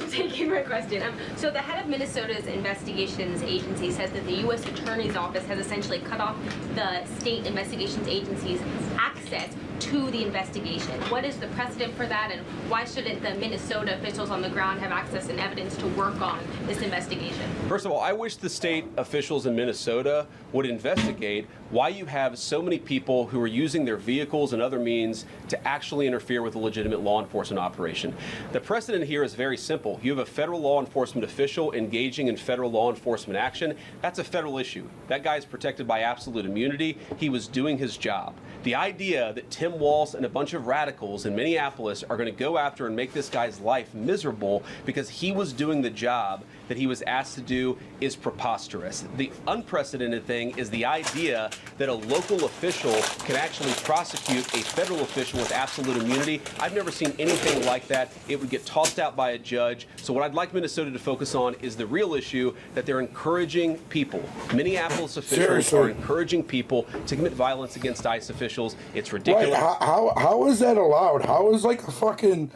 taking my question. So the head of Minnesota's investigations agency says that the U.S. Attorney's Office has essentially cut off the state investigations agency's access to the investigation. What is the precedent for that, and why shouldn't the Minnesota officials on the ground have access and evidence to work on this investigation? First of all, I wish the state officials in Minnesota would investigate why you have so many people who are using their vehicles and other means to actually interfere with a legitimate law enforcement operation. The precedent here is very simple. You have a federal law enforcement official engaging in federal law enforcement action. That's a federal issue. That guy is protected by absolute immunity. He was doing his job. The idea that Tim Walz and a bunch of radicals in Minneapolis are going to go after and make this guy's life miserable because he was doing the job that he was asked to do is preposterous. The unprecedented thing is the idea that a local official can actually prosecute a federal official with absolute immunity. I've never seen anything like that. It would get tossed out by a judge. So what I'd like Minnesota to focus on is the real issue that they're encouraging people. Minneapolis officials are encouraging people to commit violence against ICE officials. It's ridiculous. Wait, how is that allowed? How is like a fucking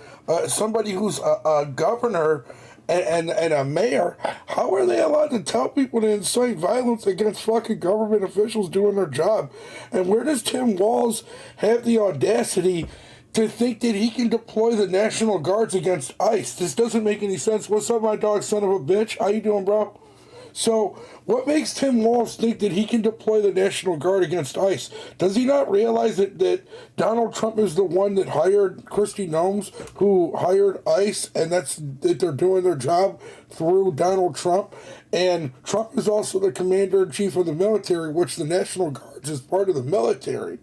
somebody who's a governor and a mayor, how are they allowed to tell people to incite violence against fucking government officials doing their job? And where does Tim Walz have the audacity to think that he can deploy the National Guards against ICE? This doesn't make any sense. What's up, my dog, son of a bitch? How you doing, bro? So, what makes Tim Walz think that he can deploy the National Guard against ICE? Does he not realize that Donald Trump is the one that hired Kristi Noem, who hired ICE, and that they're doing their job through Donald Trump? And Trump is also the commander-in-chief of the military, which the National Guard is part of the military.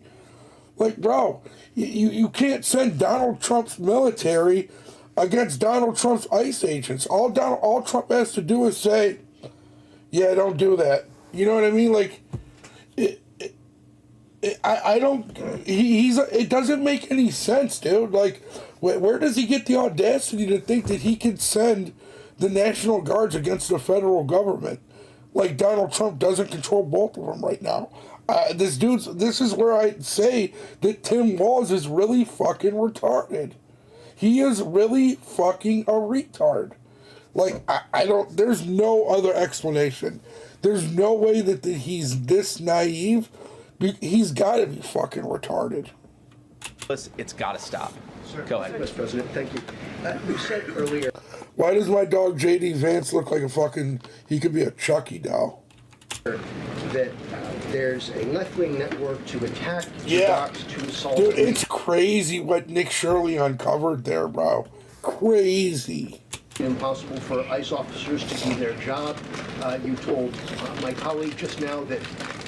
Like, bro, you can't send Donald Trump's military against Donald Trump's ICE agents. All Trump has to do is say, yeah, don't do that. You know what I mean? Like, I don't. It doesn't make any sense, dude. Like, where does he get the audacity to think that he can send the National Guards against the federal government? Like, Donald Trump doesn't control both of them right now. This is where I say that Tim Walz is really fucking retarded. He is really fucking a retard. Like, I don't, there's no other explanation. There's no way that he's this naive. He's got to be fucking retarded. It's got to stop. Sir, Go ahead. Mr. President, thank you. You said earlier. Why does my dog J.D. Vance look like a fucking, he could be a Chucky doll? That there's a left-wing network to attack, to dox, to assault. Dude, it's crazy what Nick Shirley uncovered there, bro. Crazy. Impossible for ICE officers to do their job. You told my colleague just now that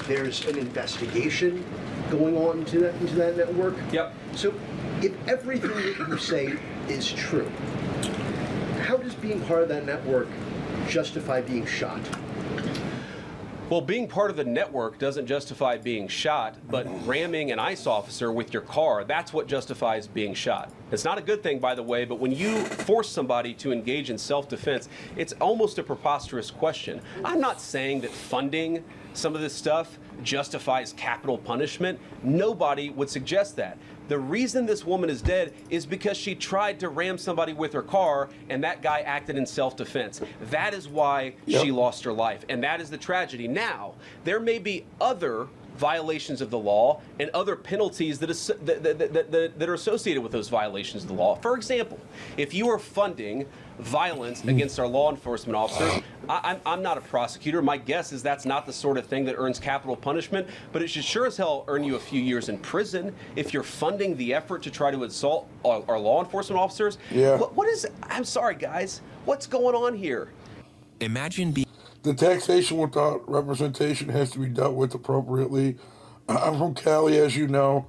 there's an investigation going on into that network. Yep. So if everything that you say is true, how does being part of that network justify being shot? Well, being part of the network doesn't justify being shot, but ramming an ICE officer with your car, that's what justifies being shot. It's not a good thing, by the way, but when you force somebody to engage in self-defense, it's almost a preposterous question. I'm not saying that funding some of this stuff justifies capital punishment. Nobody would suggest that. The reason this woman is dead is because she tried to ram somebody with her car and that guy acted in self-defense. That is why she lost her life, and that is the tragedy. Now, there may be other violations of the law and other penalties that are associated with those violations of the law. For example, if you are funding violence against our law enforcement officers, I'm not a prosecutor. My guess is that's not the sort of thing that earns capital punishment, but it should sure as hell earn you a few years in prison if you're funding the effort to try to assault our law enforcement officers. Yeah. What is, I'm sorry guys, what's going on here? Imagine being... The taxation without representation has to be dealt with appropriately. I'm from Cali, as you know,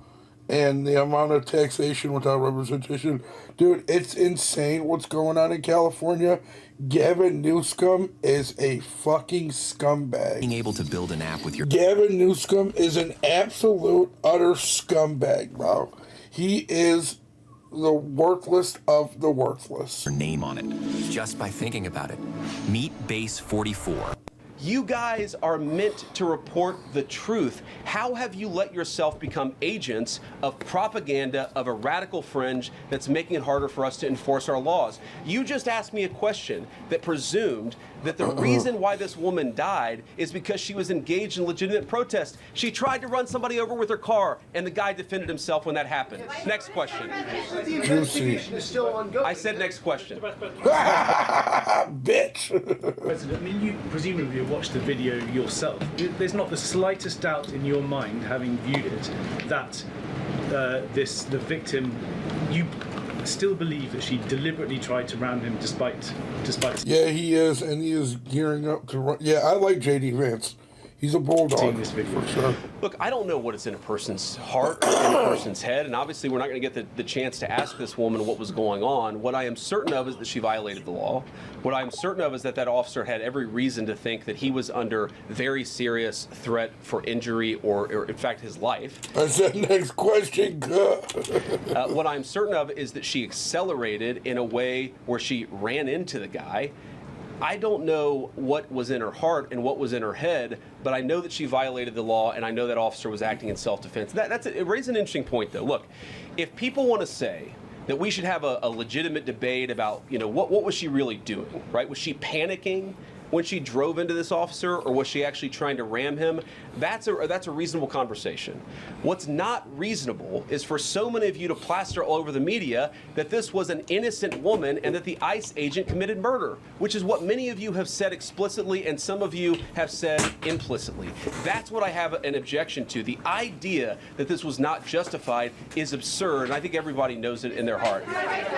and the amount of taxation without representation, dude, it's insane what's going on in California. Gavin Newsom is a fucking scumbag. Being able to build an app with your... Gavin Newsom is an absolute, utter scumbag, bro. He is the worthless of the worthless. Your name on it, just by thinking about it. Meet Base 44. You guys are meant to report the truth. How have you let yourself become agents of propaganda of a radical fringe that's making it harder for us to enforce our laws? You just asked me a question that presumed that the reason why this woman died is because she was engaged in legitimate protest. She tried to run somebody over with her car, and the guy defended himself when that happened. Next question. The investigation is still ongoing. I said next question. Bitch. President, I mean, you presumably watched the video yourself, there's not the slightest doubt in your mind, having viewed it, that the victim, you still believe that she deliberately tried to ram him despite. Yeah, he is, and he is gearing up to run. Yeah, I like J.D. Vance. He's a bulldog, this video. for sure. Look, I don't know what is in a person's heart or in a person's head, and obviously we're not going to get the chance to ask this woman what was going on. What I am certain of is that she violated the law. What I'm certain of is that that officer had every reason to think that he was under very serious threat for injury or in fact, his life. I said, next question. What I'm certain of is that she accelerated in a way where she ran into the guy. I don't know what was in her heart and what was in her head, but I know that she violated the law, and I know that officer was acting in self-defense. It raises an interesting point, though. Look, if people want to say that we should have a legitimate debate about, what was she really doing, right? Was she panicking when she drove into this officer, or was she actually trying to ram him? That's a reasonable conversation. What's not reasonable is for so many of you to plaster all over the media that this was an innocent woman and that the ICE agent committed murder, which is what many of you have said explicitly and some of you have said implicitly. That's what I have an objection to. The idea that this was not justified is absurd, and I think everybody knows it in their heart.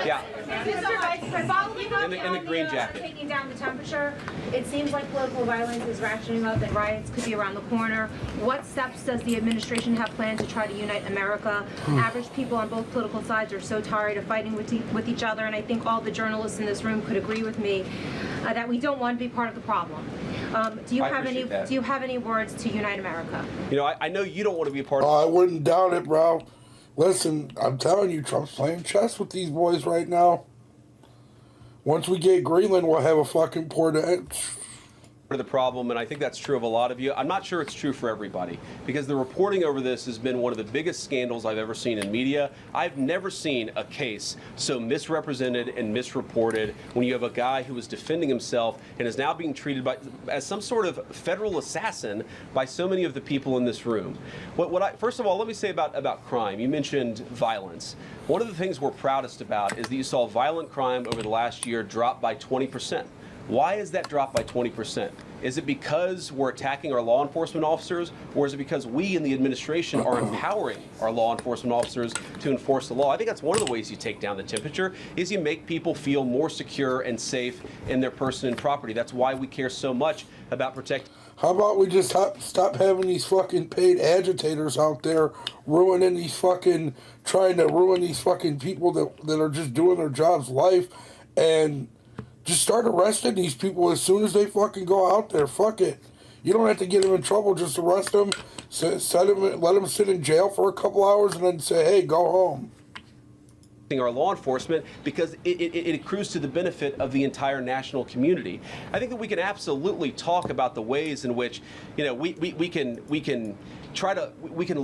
Yeah. Mr. Vice President, in the green jacket. Taking down the temperature, it seems like political violence is ratcheting up and riots could be around the corner. What steps does the administration have planned to try to unite America? Average people on both political sides are so tired of fighting with each other, and I think all the journalists in this room could agree with me that we don't want to be part of the problem. Do you have any words to unite America? I know you don't want to be a part of I wouldn't doubt it, bro. Listen, I'm telling you, Trump's playing chess with these boys right now. Once we get Greenland, we'll have a fucking port of the problem, and I think that's true of a lot of you. I'm not sure it's true for everybody, because the reporting over this has been one of the biggest scandals I've ever seen in media. I've never seen a case so misrepresented and misreported when you have a guy who was defending himself and is now being treated as some sort of federal assassin by so many of the people in this room. First of all, let me say about crime. You mentioned violence. One of the things we're proudest about is that you saw violent crime over the last year drop by 20%. Why is that drop by 20%? Is it because we're attacking our law enforcement officers, or is it because we in the administration are empowering our law enforcement officers to enforce the law? I think that's one of the ways you take down the temperature, is you make people feel more secure and safe in their person and property. That's why we care so much about protecting. How about we just stop having these fucking paid agitators out there trying to ruin these fucking people that are just doing their job's life, and just start arresting these people as soon as they fucking go out there. Fuck it. You don't have to get them in trouble. Just arrest them, let them sit in jail for a couple hours, and then say, hey, go home. Our law enforcement, because it accrues to the benefit of the entire national community. I think that we can absolutely talk about the ways in which we can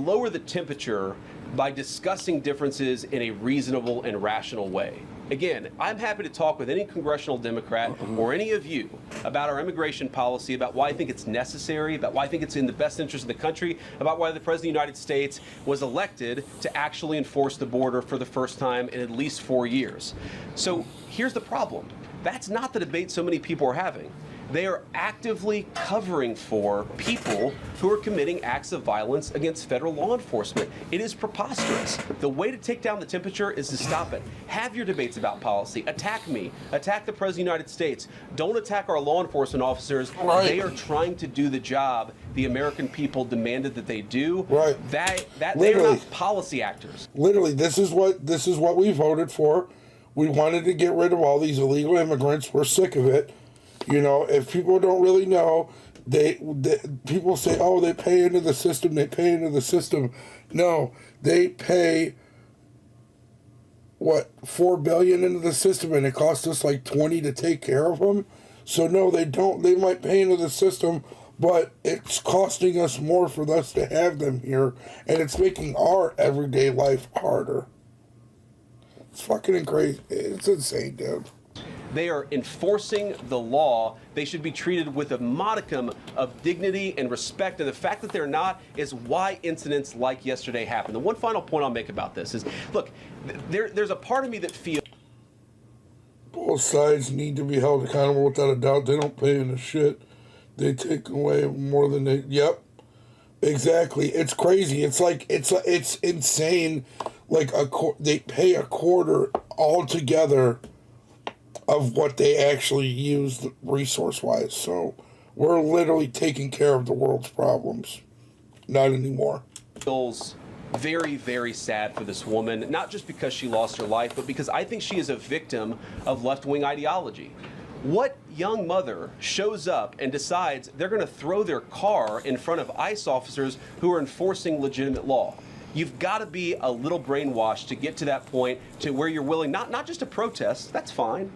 lower the temperature by discussing differences in a reasonable and rational way. Again, I'm happy to talk with any congressional Democrat or any of you about our immigration policy, about why I think it's necessary, about why I think it's in the best interest of the country, about why the President of the United States was elected to actually enforce the border for the first time in at least 4 years. So here's the problem. That's not the debate so many people are having. They are actively covering for people who are committing acts of violence against federal law enforcement. It is preposterous. The way to take down the temperature is to stop it. Have your debates about policy. Attack me. Attack the President of the United States. Don't attack our law enforcement officers. Right. They are trying to do the job the American people demanded that they do. Right. They are not policy actors. Literally, this is what we voted for. We wanted to get rid of all these illegal immigrants. We're sick of it. If people don't really know, people say, oh, they pay into the system. No, they pay, $4 billion into the system, and it costs us like $20 to take care of them. So no, they don't. They might pay into the system, but it's costing us more for us to have them here, and it's making our everyday life harder. It's fucking crazy. It's insane, dude. They are enforcing the law. They should be treated with a modicum of dignity and respect. And the fact that they're not is why incidents like yesterday happened. The one final point I'll make about this is, look, there's a part of me that feels both sides need to be held accountable without a doubt. They don't pay into shit. They take away more than they. Yep, exactly. It's crazy. It's like it's insane. Like they pay a quarter altogether of what they actually use resource wise. So we're literally taking care of the world's problems. Not anymore. Feels very, very sad for this woman, not just because she lost her life, but because I think she is a victim of left-wing ideology. What young mother shows up and decides they're going to throw their car in front of ICE officers who are enforcing legitimate law? You've got to be a little brainwashed to get to that point to where you're willing not just to protest, that's fine,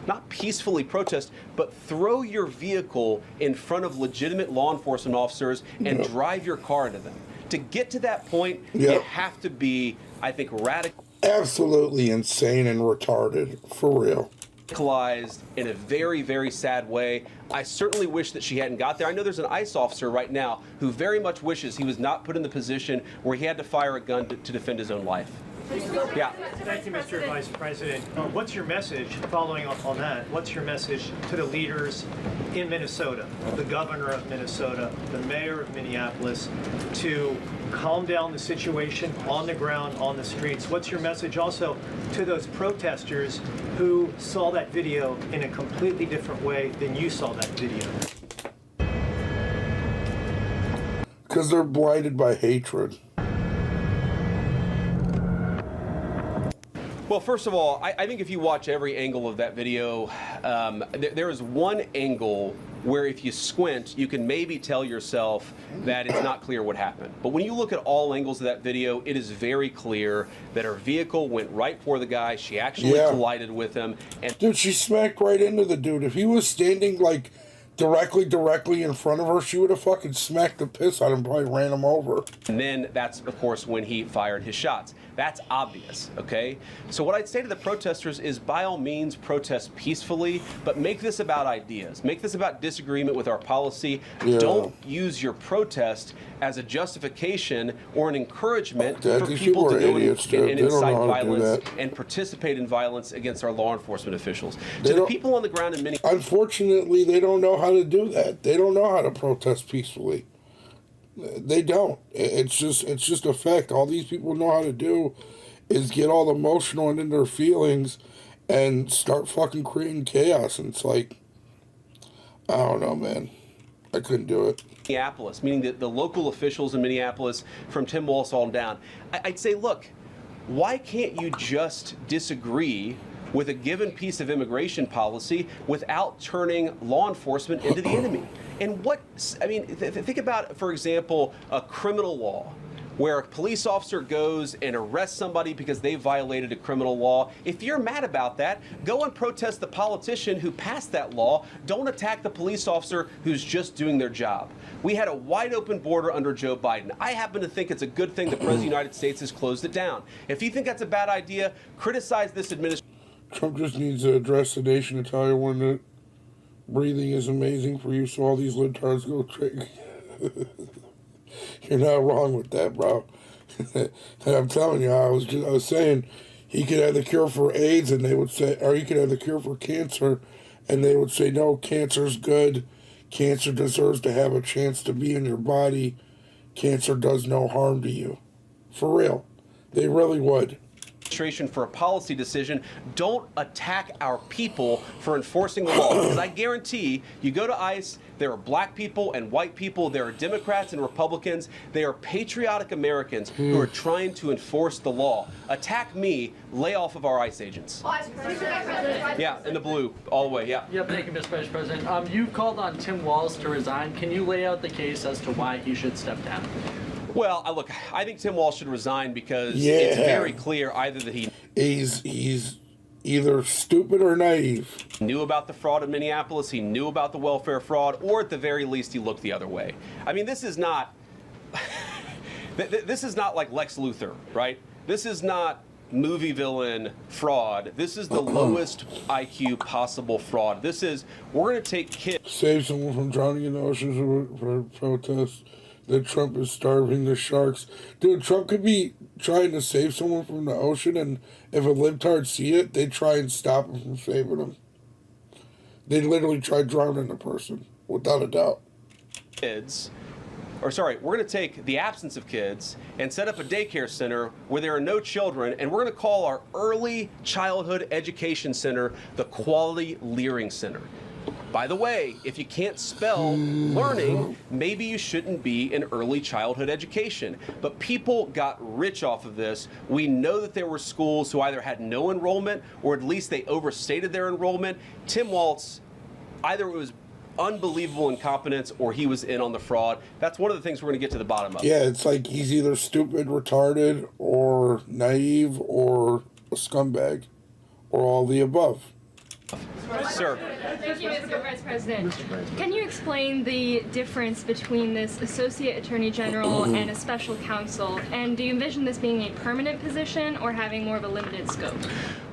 not peacefully protest, but throw your vehicle in front of legitimate law enforcement officers and drive your car into them. To get to that point, you have to be, I think, radical. Absolutely insane and retarded, for real. Radicalized in a very, very sad way. I certainly wish that she hadn't got there. I know there's an ICE officer right now who very much wishes he was not put in the position where he had to fire a gun to defend his own life. Yeah. Thank you, Mr. Vice President. What's your message, following up on that, what's your message to the leaders in Minnesota, the governor of Minnesota, the mayor of Minneapolis, to calm down the situation on the ground, on the streets? What's your message also to those protesters who saw that video in a completely different way than you saw that video? Because they're blinded by hatred. Well, first of all, I think if you watch every angle of that video, there is one angle where if you squint, you can maybe tell yourself that it's not clear what happened. But when you look at all angles of that video, it is very clear that her vehicle went right for the guy. She actually collided with him. And dude, she smacked right into the dude. If he was standing like directly in front of her, she would have fucking smacked the piss out of him, probably ran him over. And then that's, of course, when he fired his shots. That's obvious, okay? So what I'd say to the protesters is, by all means, protest peacefully, but make this about ideas. Make this about disagreement with our policy. Don't use your protest as a justification or an encouragement for people to go and incite violence and participate in violence against our law enforcement officials. To the people on the ground in Minneapolis, unfortunately, they don't know how to do that. They don't know how to protest peacefully. They don't. It's just a fact. All these people know how to do is get all emotional and in their feelings and start fucking creating chaos. And it's like, I don't know, man. I couldn't do it. Minneapolis, meaning that the local officials in Minneapolis, from Tim Walsh on down, I'd say, look, why can't you just disagree with a given piece of immigration policy without turning law enforcement into the enemy? And what, I mean, think about, for example, a criminal law where a police officer goes and arrests somebody because they violated a criminal law. If you're mad about that, go and protest the politician who passed that law. Don't attack the police officer who's just doing their job. We had a wide open border under Joe Biden. I happen to think it's a good thing the President of the United States has closed it down. If you think that's a bad idea, criticize this administration. Trump just needs to address the nation and tell everyone that breathing is amazing for you, so all these libtards go trick. You're not wrong with that, bro. And I'm telling you, I was saying he could have the cure for AIDS, and they would say, or he could have the cure for cancer, and they would say, no, cancer's good. Cancer deserves to have a chance to be in your body. Cancer does no harm to you. For real. They really would. For a policy decision. Don't attack our people for enforcing the law, because I guarantee you go to ICE, there are black people and white people, there are Democrats and Republicans, they are patriotic Americans who are trying to enforce the law. Attack me, lay off of our ICE agents. Yeah, in the blue, all the way, yeah. Yeah, thank you, Mr. Vice President. You called on Tim Walz to resign. Can you lay out the case as to why he should step down? Well, look, I think Tim Walz should resign because it's very clear either that he's either stupid or naive. Knew about the fraud in Minneapolis, he knew about the welfare fraud, or at the very least he looked the other way. I mean, this is not this is not like Lex Luthor, right? This is not movie villain fraud. This is the lowest IQ possible fraud. This is, we're going to take kids. Save someone from drowning in the oceans for protests. That Trump is starving the sharks. Dude, Trump could be trying to save someone from the ocean, and if a libtard see it, they try and stop him from saving them. They literally try drowning a person, without a doubt. kids, or sorry, we're going to take the absence of kids and set up a daycare center where there are no children, and we're going to call our early childhood education center the Quality Learning Center. By the way, if you can't spell learning, maybe you shouldn't be in early childhood education. But people got rich off of this. We know that there were schools who either had no enrollment or at least they overstated their enrollment. Tim Walz, either it was unbelievable incompetence or he was in on the fraud. That's one of the things we're going to get to the bottom of. Yeah, it's like he's either stupid, retarded, or naive, or a scumbag, or all the above. Sir. Thank you, Mr. Vice President. Can you explain the difference between this Associate Attorney General and a special counsel? And do you envision this being a permanent position or having more of a limited scope?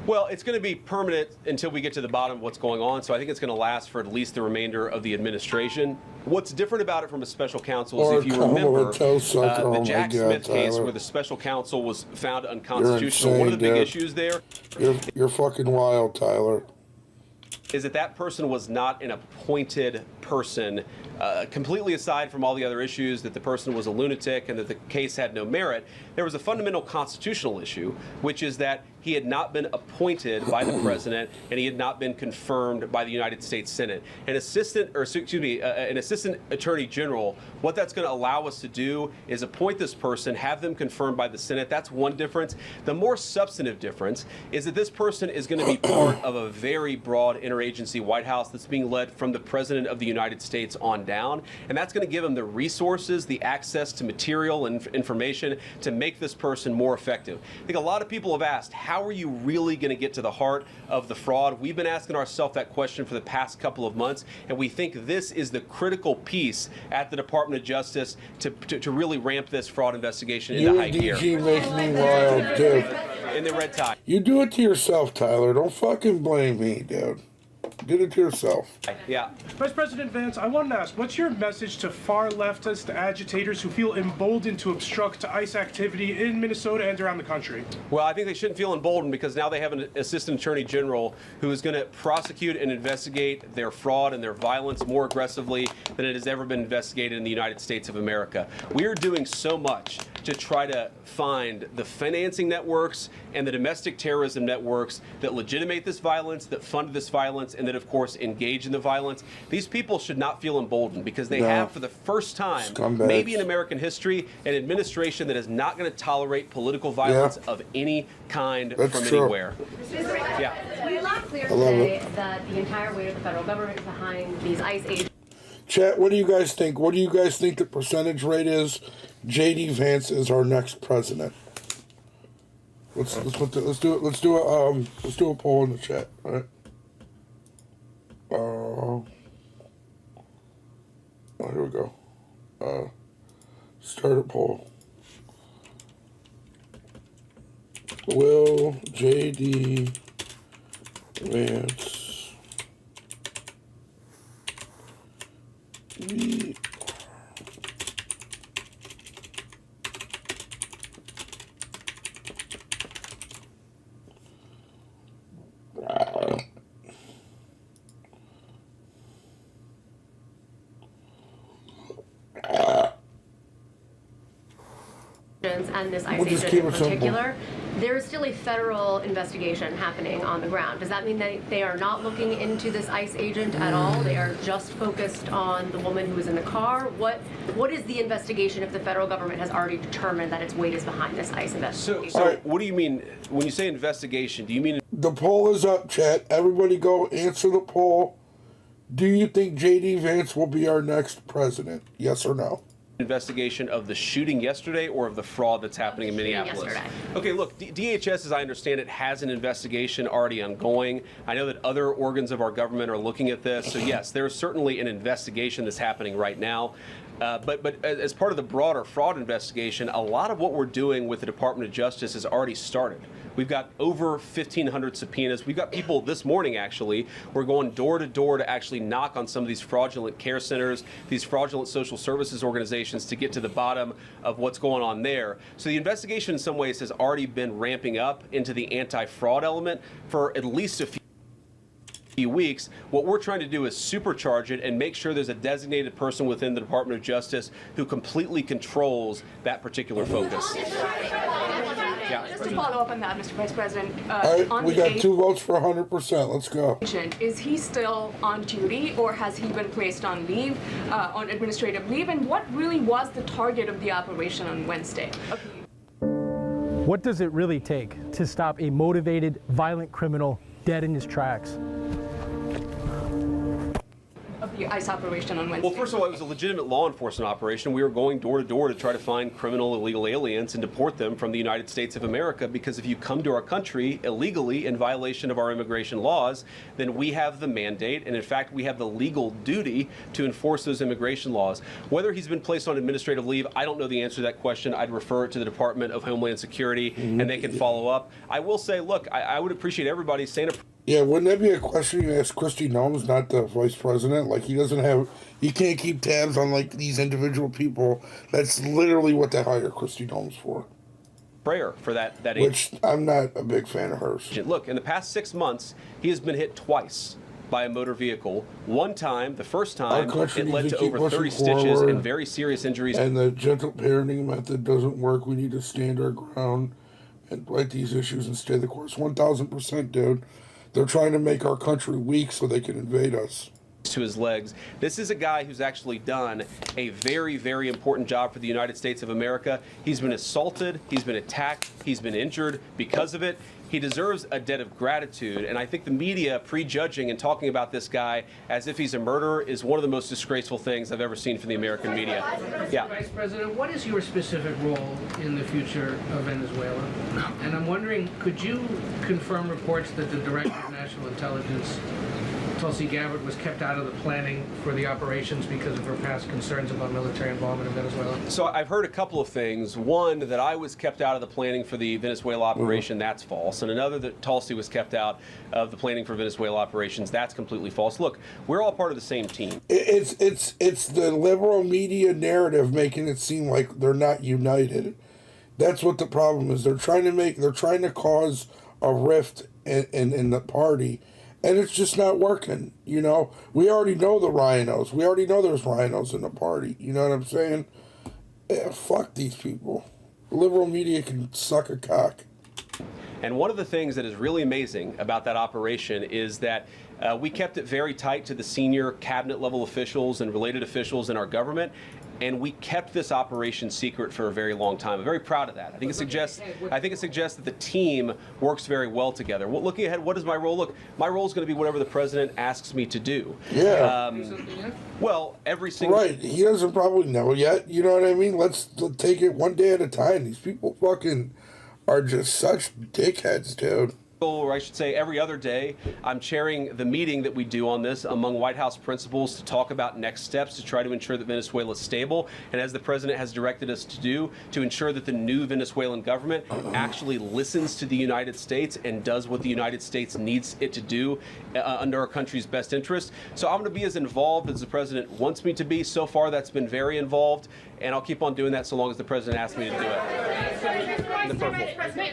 Well, it's going to be permanent until we get to the bottom of what's going on, so I think it's going to last for at least the remainder of the administration. What's different about it from a special counsel is, if you remember, the Jack Smith case where the special counsel was found unconstitutional, one of the big issues there... You're fucking wild, Tyler. ...is that that person was not an appointed person, completely aside from all the other issues, that the person was a lunatic and that the case had no merit. There was a fundamental constitutional issue, which is that he had not been appointed by the president and he had not been confirmed by the United States Senate. An assistant attorney general, what that's going to allow us to do is appoint this person, have them confirmed by the Senate. That's one difference. The more substantive difference is that this person is going to be part of a very broad interagency White House that's being led from the president of the United States on down, and that's going to give him the resources, the access to material and information to make this person more effective. I think a lot of people have asked, how are you really going to get to the heart of the fraud? We've been asking ourselves that question for the past couple of months, and we think this is the critical piece at the Department of Justice to really ramp this fraud investigation into high gear. You and DG make me wild, dude. In the red tie. You do it to yourself, Tyler. Don't fucking blame me, dude. Did it to yourself. Yeah. Vice President Vance, I wanted to ask, what's your message to far leftist agitators who feel emboldened to obstruct ICE activity in Minnesota and around the country? Well, I think they shouldn't feel emboldened because now they have an assistant attorney general who is going to prosecute and investigate their fraud and their violence more aggressively than it has ever been investigated in the United States of America. We are doing so much to try to find the financing networks and the domestic terrorism networks that legitimate this violence, that fund this violence, and that, of course, engage in the violence. These people should not feel emboldened because they have, for the first time, maybe in American history, an administration that is not going to tolerate political violence of any kind from anywhere. Yeah. We not clear today that the entire weight of the federal government is behind these ICE agents. Chat, what do you guys think? What do you guys think the percentage rate is? J.D. Vance is our next president. Let's do a poll in the chat. All right. Here we go. Start a poll. Will J.D. Vance be and this ICE agent in particular, there is still a federal investigation happening on the ground. Does that mean that they are not looking into this ICE agent at all? They are just focused on the woman who was in the car? What is the investigation if the federal government has already determined that its weight is behind this ICE investigation? So what do you mean when you say investigation? Do you mean... The poll is up, chat. Everybody go answer the poll. Do you think J.D. Vance will be our next president? Yes or no? Investigation of the shooting yesterday or of the fraud that's happening in Minneapolis? Yesterday. Okay, look, DHS, as I understand it, has an investigation already ongoing. I know that other organs of our government are looking at this. So yes, there's certainly an investigation that's happening right now. But as part of the broader fraud investigation, a lot of what we're doing with the Department of Justice has already started. We've got over 1,500 subpoenas. We've got people this morning, actually, we're going door to door to actually knock on some of these fraudulent care centers, these fraudulent social services organizations to get to the bottom of what's going on there. So the investigation in some ways has already been ramping up into the anti-fraud element for at least a few. few weeks. What we're trying to do is supercharge it and make sure there's a designated person within the Department of Justice who completely controls that particular focus. Just to follow up on that, Mr. Vice President, All right, on we the got 2 votes for 100%. Let's go. agent, is he still on duty or has he been placed on leave, on administrative leave? And what really was the target of the operation on Wednesday? What does it really take to stop a motivated, violent criminal dead in his tracks? Of the ICE operation on Wednesday? Well, first of all, it was a legitimate law enforcement operation. We were going door to door to try to find criminal illegal aliens and deport them from the United States of America, because if you come to our country illegally in violation of our immigration laws, then we have the mandate, and in fact, we have the legal duty to enforce those immigration laws. Whether he's been placed on administrative leave, I don't know the answer to that question. I'd refer it to the Department of Homeland Security, and they can follow up. I will say, look, I would appreciate everybody saying Yeah, wouldn't that be a question you ask Kristi Noem, not the vice president? Like, he can't keep tabs on, like, these individual people. That's literally what they hire Kristi Noem for. prayer for that Which I'm not a big fan of hers. Look, in the past 6 months, he has been hit twice by a motor vehicle. One time, the first time, it led to over 30 stitches and very serious injuries. And the gentle parenting method doesn't work. We need to stand our ground and fight these issues and stay the course. 1,000%, dude. They're trying to make our country weak so they can invade us. To his legs. This is a guy who's actually done a very, very important job for the United States of America. He's been assaulted, he's been attacked, he's been injured because of it. He deserves a debt of gratitude, and I think the media prejudging and talking about this guy as if he's a murderer is one of the most disgraceful things I've ever seen from the American media. Yeah. Vice President, what is your specific role in the future of Venezuela? And I'm wondering, could you confirm reports that the Director of National Intelligence, Tulsi Gabbard, was kept out of the planning for the operations because of her past concerns about military involvement in Venezuela? So I've heard a couple of things. One, that I was kept out of the planning for the Venezuela operation, that's false. And another, that Tulsi was kept out of the planning for Venezuela operations, that's completely false. Look, we're all part of the same team. It's the liberal media narrative making it seem like they're not united. That's what the problem is. They're trying to cause a rift in the party. And it's just not working, you know? We already know the rhinos. We already know there's rhinos in the party. You know what I'm saying? Yeah, fuck these people. Liberal media can suck a cock. And one of the things that is really amazing about that operation is that we kept it very tight to the senior cabinet level officials and related officials in our government. And we kept this operation secret for a very long time. I'm very proud of that. I think it suggests that the team works very well together. Well, looking ahead, what is my role? Look, my role is going to be whatever the president asks me to do. Yeah. Well, every single... Right. He doesn't probably know yet. You know what I mean? Let's take it one day at a time. These people fucking are just such dickheads, dude. Or I should say every other day, I'm chairing the meeting that we do on this among White House principals to talk about next steps to try to ensure that Venezuela is stable, and as the president has directed us to do, to ensure that the new Venezuelan government actually listens to the United States and does what the United States needs it to do under our country's best interest. So I'm going to be as involved as the president wants me to be. So far, that's been very involved, and I'll keep on doing that so long as the president asks me to do it. The purple.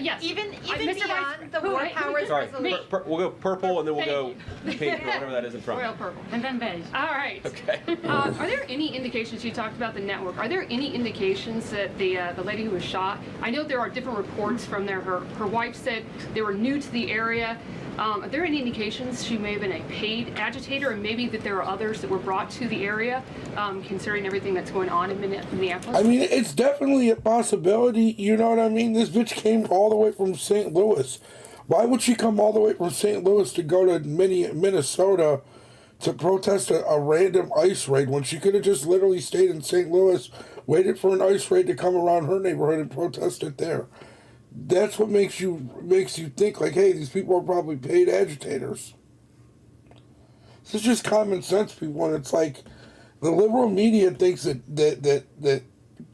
Yes. Even beyond the war powers Sorry, resolution. we'll go purple and then we'll go pink or whatever that is in front. Royal purple. And then beige. All right. Okay. Are there any indications, you talked about the network, are there any indications that the lady who was shot, I know there are different reports from there, her wife said they were new to the area. Are there any indications she may have been a paid agitator, and maybe that there are others that were brought to the area, considering everything that's going on in Minneapolis? I mean, it's definitely a possibility. You know what I mean? This bitch came all the way from St. Louis. Why would she come all the way from St. Louis to go to Minnesota to protest a random ICE raid when she could have just literally stayed in St. Louis, waited for an ICE raid to come around her neighborhood and protest it there? That's what makes you think like, hey, these people are probably paid agitators. This is just common sense, people, and it's like the liberal media thinks that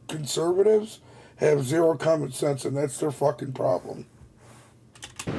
conservatives have zero common sense, and that's their fucking problem.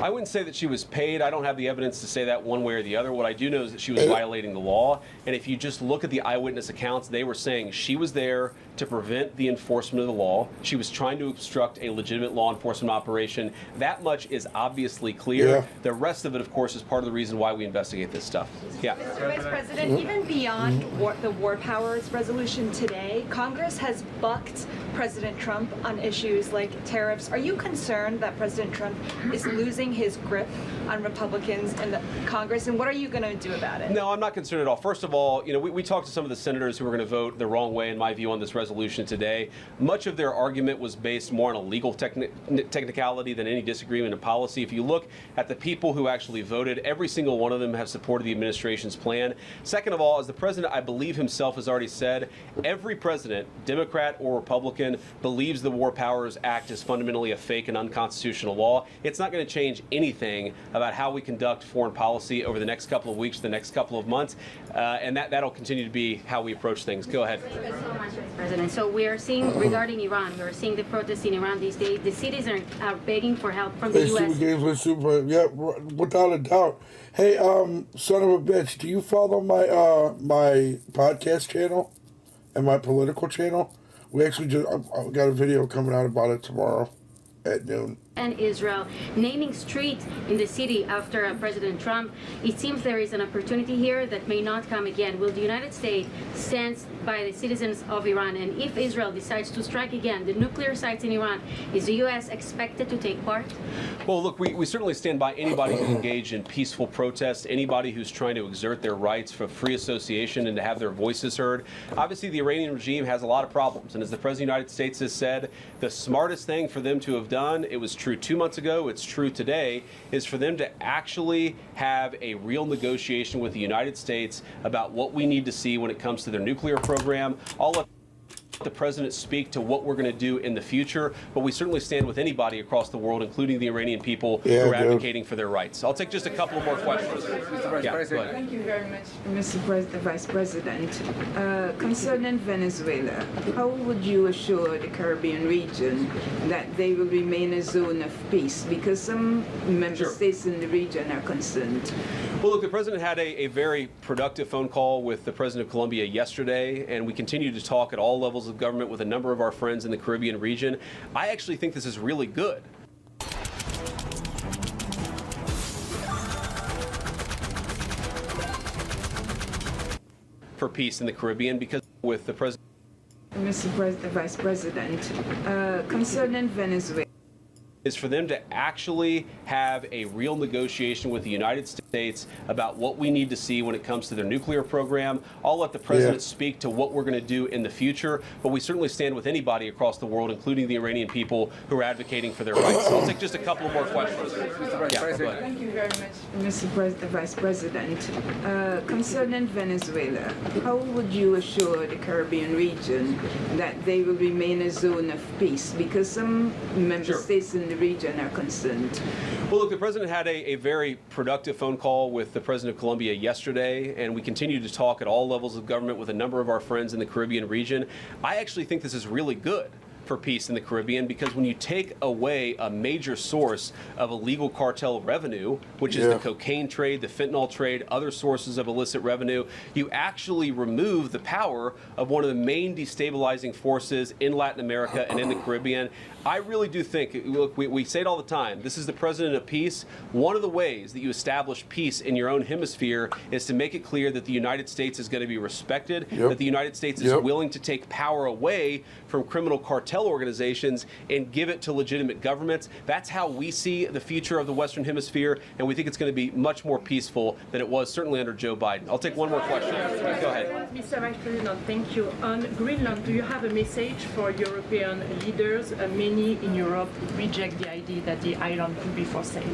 I wouldn't say that she was paid. I don't have the evidence to say that one way or the other. What I do know is that she was violating the law. And if you just look at the eyewitness accounts, they were saying she was there to prevent the enforcement of the law. She was trying to obstruct a legitimate law enforcement operation. That much is obviously clear. Yeah. The rest of it, of course, is part of the reason why we investigate this stuff. Yeah. Mr. Vice President, even beyond the war powers resolution today, Congress has bucked President Trump on issues like tariffs. Are you concerned that President Trump is losing his grip on Republicans in the Congress, and what are you going to do about it? No, I'm not concerned at all. First of all, we talked to some of the senators who were going to vote the wrong way, in my view, on this resolution today. Much of their argument was based more on a legal technicality than any disagreement in policy. If you look at the people who actually voted, every single one of them have supported the administration's plan. Second of all, as the president, I believe himself has already said, every president, Democrat or Republican, believes the War Powers Act is fundamentally a fake and unconstitutional law. It's not going to change anything about how we conduct foreign policy over the next couple of weeks, the next couple of months, and that'll continue to be how we approach things. Go ahead. Thank you so much, Mr. President. So we are seeing, regarding Iran, we are seeing the protests in Iran these days. The citizens are begging for help from the U.S. Yeah, without a doubt. Hey, son of a bitch, do you follow my my podcast channel and my political channel? We actually just I've got a video coming out about it tomorrow at noon. And Israel naming streets in the city after President Trump. It seems there is an opportunity here that may not come again. Will the United States stand by the citizens of Iran? And if Israel decides to strike again the nuclear sites in Iran, is the U.S. expected to take part? Well, look, we certainly stand by anybody who's engaged in peaceful protest, anybody who's trying to exert their rights for free association and to have their voices heard. Obviously, the Iranian regime has a lot of problems. And as the President of the United States has said, the smartest thing for them to have done, it was true 2 months ago, it's true today, is for them to actually have a real negotiation with the United States about what we need to see when it comes to their nuclear program. I'll let the president speak to what we're going to do in the future, but we certainly stand with anybody across the world, including the Iranian people who are advocating for their rights. I'll take just a couple more questions. Yeah, go ahead. Thank you very much, Mr. Vice President. Concerning Venezuela, how would you assure the Caribbean region that they will remain a zone of peace? Because some member states in the region are concerned. Well, look, the president had a very productive phone call with the president of Colombia yesterday, and we continue to talk at all levels of government with a number of our friends in the Caribbean region. I actually think this is really good. For peace in the Caribbean, because with the president. Mr. Vice President, concerning Venezuela. Is for them to actually have a real negotiation with the United States about what we need to see when it comes to their nuclear program. I'll let the president speak to what we're going to do in the future, but we certainly stand with anybody across the world, including the Iranian people who are advocating for their rights. I'll take just a couple more questions. Yeah, go ahead. Thank you very much, Mr. Vice President. Concerning Venezuela, how would you assure the Caribbean region that they will remain a zone of peace? Because some member states in the region are concerned. Well, look, the president had a very productive phone call with the president of Colombia yesterday, and we continue to talk at all levels of government with a number of our friends in the Caribbean region. I actually think this is really good for peace in the Caribbean, because when you take away a major source of illegal cartel revenue, which is the cocaine trade, the fentanyl trade, other sources of illicit revenue, you actually remove the power of one of the main destabilizing forces in Latin America and in the Caribbean. I really do think, look, we say it all the time, this is the president of peace. One of the ways that you establish peace in your own hemisphere is to make it clear that the United States is going to be respected, that the United States is willing to take power away from criminal cartel organizations and give it to legitimate governments. That's how we see the future of the Western Hemisphere, and we think it's going to be much more peaceful than it was certainly under Joe Biden. I'll take one more question. Go ahead. Mr. Vice President, thank you. On Greenland, do you have a message for European leaders? Many in Europe reject the idea that the island could be for sale.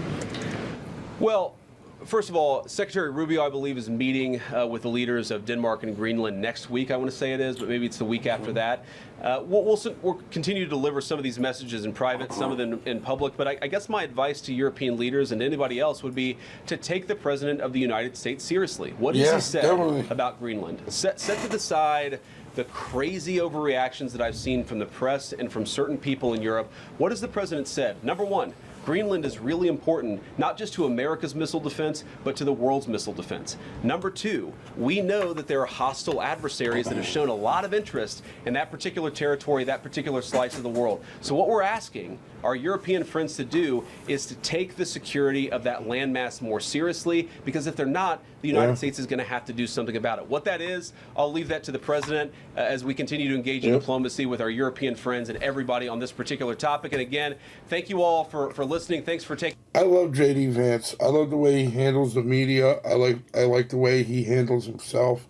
Well, first of all, Secretary Rubio, I believe, is meeting with the leaders of Denmark and Greenland next week, I want to say it is, but maybe it's the week after that. We'll continue to deliver some of these messages in private, some of them in public, but I guess my advice to European leaders and anybody else would be to take the President of the United States seriously. What has he said about Greenland? Set to the side the crazy overreactions that I've seen from the press and from certain people in Europe. What has the President said? Number one, Greenland is really important, not just to America's missile defense, but to the world's missile defense. Number two, we know that there are hostile adversaries that have shown a lot of interest in that particular territory, that particular slice of the world. So what we're asking our European friends to do is to take the security of that landmass more seriously, because if they're not, the United States is going to have to do something about it. What that is, I'll leave that to the president as we continue to engage in diplomacy with our European friends and everybody on this particular topic. And again, thank you all for listening. Thanks for taking. I love J.D. Vance. I love the way he handles the media. I like the way he handles himself.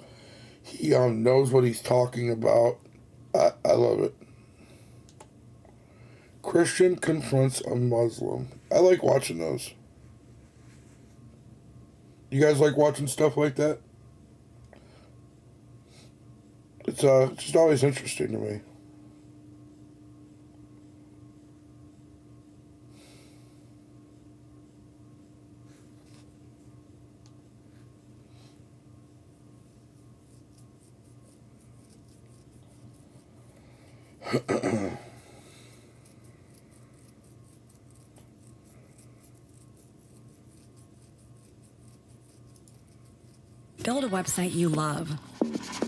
He knows what he's talking about. I love it. Christian confronts a Muslim. I like watching those. You guys like watching stuff like that? It's just always interesting to me. Build a website you love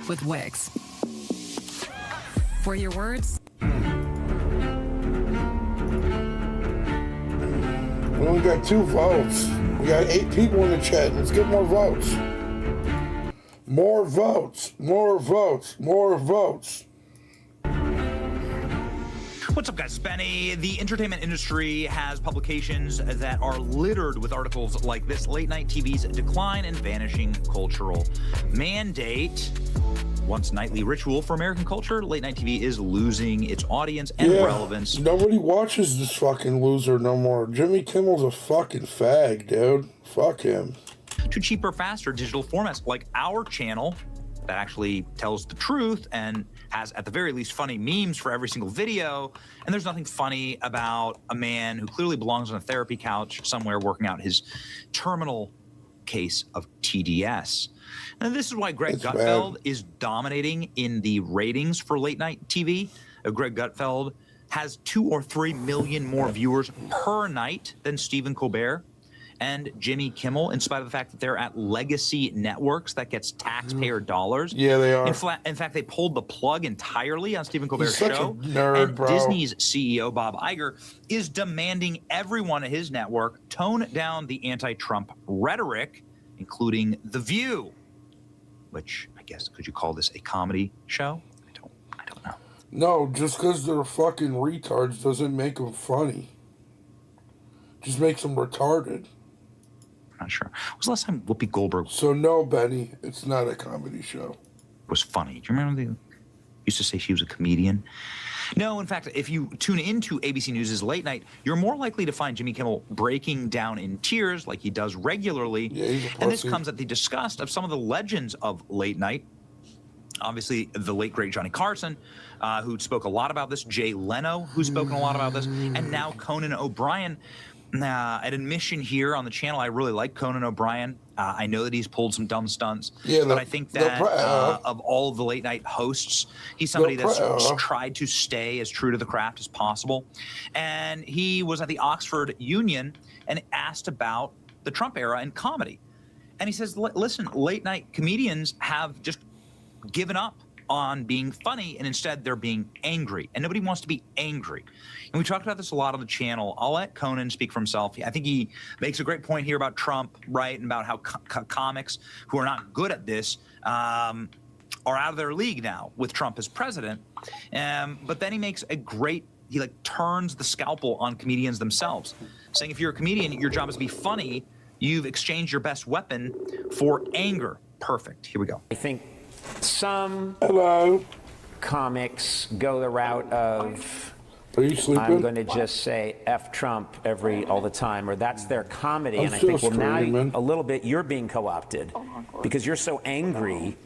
with Wix. For your words. We only got 2 votes. We got 8 people in the chat. Let's get more votes. More votes. More votes. More votes. What's up, guys? It's Benny. The entertainment industry has publications that are littered with articles like this: late night TV's decline and vanishing cultural mandate. Once nightly ritual for American culture, late night TV is losing its audience and relevance. Nobody watches this fucking loser no more. Jimmy Kimmel's a fucking fag, dude. Fuck him. To cheaper, faster digital formats like our channel that actually tells the truth and has, at the very least, funny memes for every single video. And there's nothing funny about a man who clearly belongs on a therapy couch somewhere working out his terminal case of TDS. And this is why Greg Gutfeld is dominating in the ratings for late night TV. Greg Gutfeld has 2 or 3 million more viewers per night than Stephen Colbert and Jimmy Kimmel, in spite of the fact that they're at legacy networks that gets taxpayer dollars. Yeah, they are. In fact, they pulled the plug entirely on Stephen Colbert's He's such show. a nerd, and bro. Disney's CEO, Bob Iger, is demanding everyone at his network tone down the anti-Trump rhetoric, including The View, which I guess, could you call this a comedy show? I don't know. No, just because they're fucking retards doesn't make them funny. Just makes them retarded. I'm not sure. When was the last time Whoopi Goldberg? So no, Benny, it's not a comedy show. Was funny. Do you remember they used to say she was a comedian? No, in fact, if you tune into ABC News' Late Night, you're more likely to find Jimmy Kimmel breaking down in tears like he does regularly. Yeah, he's a and this pussy. comes at the disgust of some of the legends of late night. Obviously, the late, great Johnny Carson, who spoke a lot about this, Jay Leno, who's spoken a lot about this, and now Conan O'Brien. An admission here on the channel, I really like Conan O'Brien. I know that he's pulled some dumb stunts, but I think that of all of the late night hosts, he's somebody that's tried to stay as true to the craft as possible. And he was at the Oxford Union and asked about the Trump era in comedy. And he says, listen, late night comedians have just given up on being funny, and instead they're being angry. And nobody wants to be angry. And we talked about this a lot on the channel. I'll let Conan speak for himself. I think he makes a great point here about Trump, right, and about how comics who are not good at this are out of their league now with Trump as president. But then he makes a great, he like turns the scalpel on comedians themselves, saying if you're a comedian, your job is to be funny. You've exchanged your best weapon for anger. Perfect. Here we go. I think some comics go the route of, are you sleeping? I'm going to just say F Trump all the time, or that's their comedy. I'm and I think, still well, now streaming. a little bit you're being co-opted because you're so angry.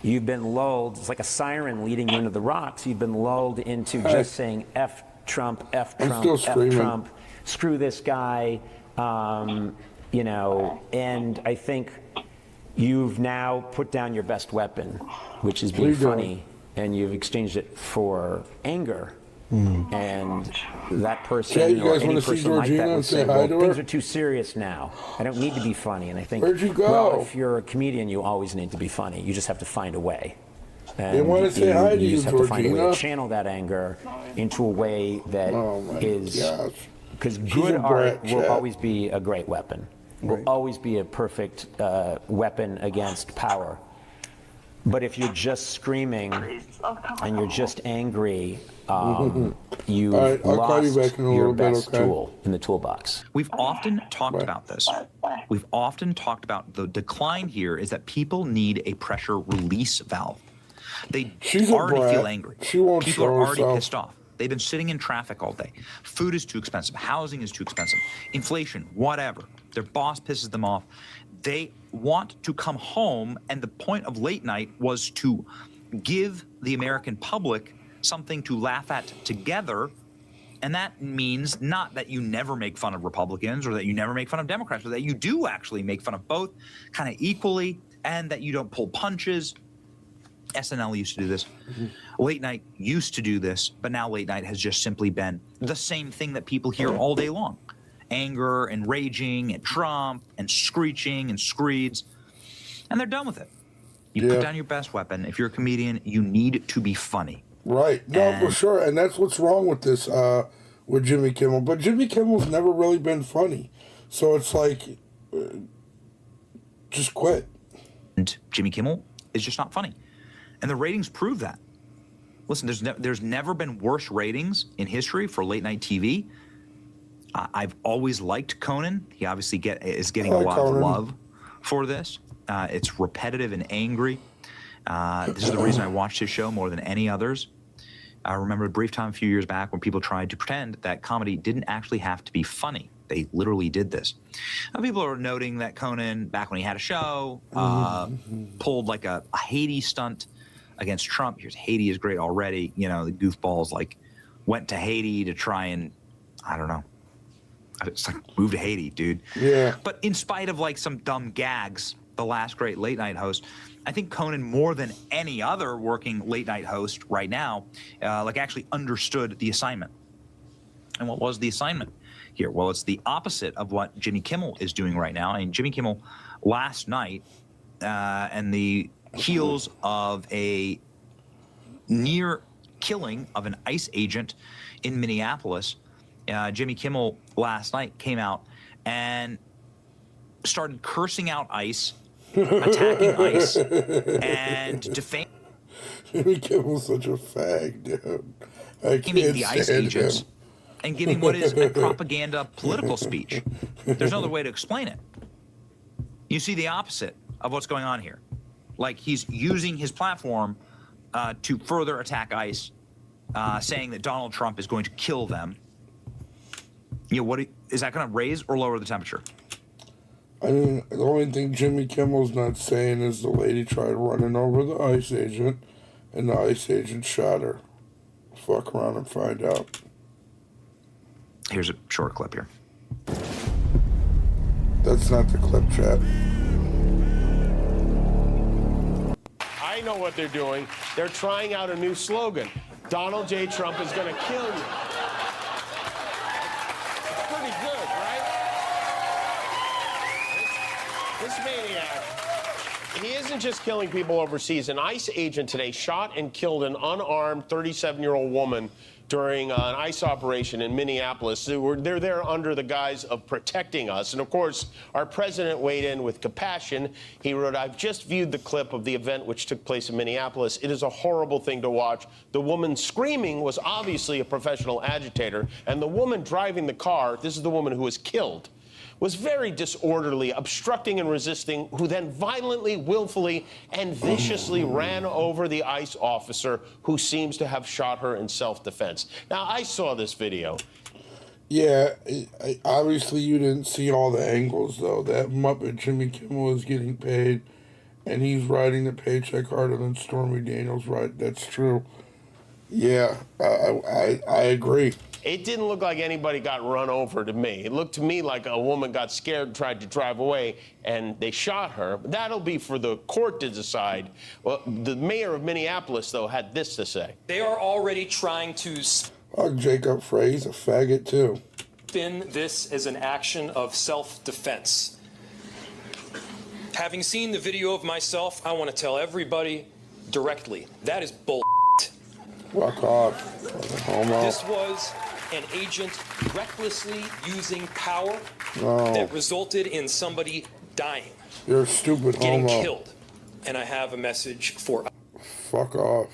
You've been lulled. It's like a siren leading you into the rocks. You've been lulled into just saying F Trump, F Trump, F Trump, screw this guy, you know, and I think you've now put down your best weapon, which is being funny, and you've exchanged it for anger. And that person Jay, you or guys any wanna see person like that Georgina would and say say, hi well, to things her? are too serious now. I don't need to be funny. And I think, Where'd you go? well, if you're a comedian, you always need to be funny. You just have to find a way. They And wanna say hi to you you, just have to find a way to Georgina. channel that anger into a way that is, gosh. because She's good a art brat, will Chad. always be a great weapon. Will always be a perfect weapon against power. But if you're just screaming and you're just angry, you've All right, I'll call you lost back in a your little bit, best okay? tool in the toolbox. We've often talked about this. We've often talked about the decline here is that people need a pressure release valve. They She's a already brat. feel angry. She won't People show are already herself. pissed off. They've been sitting in traffic all day. Food is too expensive. Housing is too expensive. Inflation, whatever. Their boss pisses them off. They want to come home, and the point of late night was to give the American public something to laugh at together. And that means not that you never make fun of Republicans or that you never make fun of Democrats, but that you do actually make fun of both kind of equally, and that you don't pull punches. SNL used to do this. Late night used to do this, but now late night has just simply been the same thing that people hear all day long. Anger and raging at Trump and screeching and screeds. And they're done with it. You put down your best weapon. If you're a comedian, you need to be funny. Right. No, for sure. And that's what's wrong with this, with Jimmy Kimmel. But Jimmy Kimmel's never really been funny. So it's like, just quit. And Jimmy Kimmel is just not funny. And the ratings prove that. Listen, there's never been worse ratings in history for late night TV. I've always liked Conan. He obviously is getting a lot of love for this. It's repetitive and angry. This is the reason I watched his show more than any others. I remember a brief time a few years back when people tried to pretend that comedy didn't actually have to be funny. They literally did this. Now, people are noting that Conan, back when he had a show, pulled like a Haiti stunt against Trump. Here's Haiti is great already. You know, the goofballs like went to Haiti to try and, I don't know. It's like, move to Haiti, dude. Yeah. But in spite of like some dumb gags, the last great late night host, I think Conan, more than any other working late night host right now, like actually understood the assignment. And what was the assignment here? Well, it's the opposite of what Jimmy Kimmel is doing right now. I mean, Jimmy Kimmel last night, and the heels of a near killing of an ICE agent in Minneapolis, Jimmy Kimmel last night came out and started cursing out ICE, attacking ICE, and defaming Jimmy Kimmel's such a fag, dude. I can't the ICE stand agents him. and giving what is a propaganda political speech. There's no other way to explain it. You see the opposite of what's going on here. Like, he's using his platform to further attack ICE, saying that Donald Trump is going to kill them. You know, is that going to raise or lower the temperature? I mean, the only thing Jimmy Kimmel's not saying is the lady tried running over the ICE agent, and the ICE agent shot her. Fuck around and find out. Here's a short clip here. That's not the clip, chat. I know what they're doing. They're trying out a new slogan. Donald J. Trump is going to kill you. It's pretty good, right? This maniac, he isn't just killing people overseas. An ICE agent today shot and killed an unarmed 37-year-old woman during an ICE operation in Minneapolis. They're there under the guise of protecting us. And of course, our president weighed in with compassion. He wrote, "I've just viewed the clip of the event which took place in Minneapolis. It is a horrible thing to watch. The woman screaming was obviously a professional agitator. And the woman driving the car, this is the woman who was killed, was very disorderly, obstructing and resisting, who then violently, willfully, and viciously ran over the ICE officer who seems to have shot her in self-defense." Now, I saw this video. Yeah, obviously you didn't see all the angles, though. That Muppet Jimmy Kimmel is getting paid, and he's riding the paycheck harder than Stormy Daniels, right? That's true. Yeah, I agree. It didn't look like anybody got run over to me. It looked to me like a woman got scared, tried to drive away, and they shot her. But that'll be for the court to decide. Well, the mayor of Minneapolis, though, had this to say. They are already trying to... Jacob Frey's a faggot too. In this as an action of self-defense. Having seen the video of myself, I want to tell everybody directly, that is bull. Fuck off. Homo. This was an agent recklessly using power No. that resulted in somebody dying, You're a stupid getting homo. killed. And I have a message for Fuck off.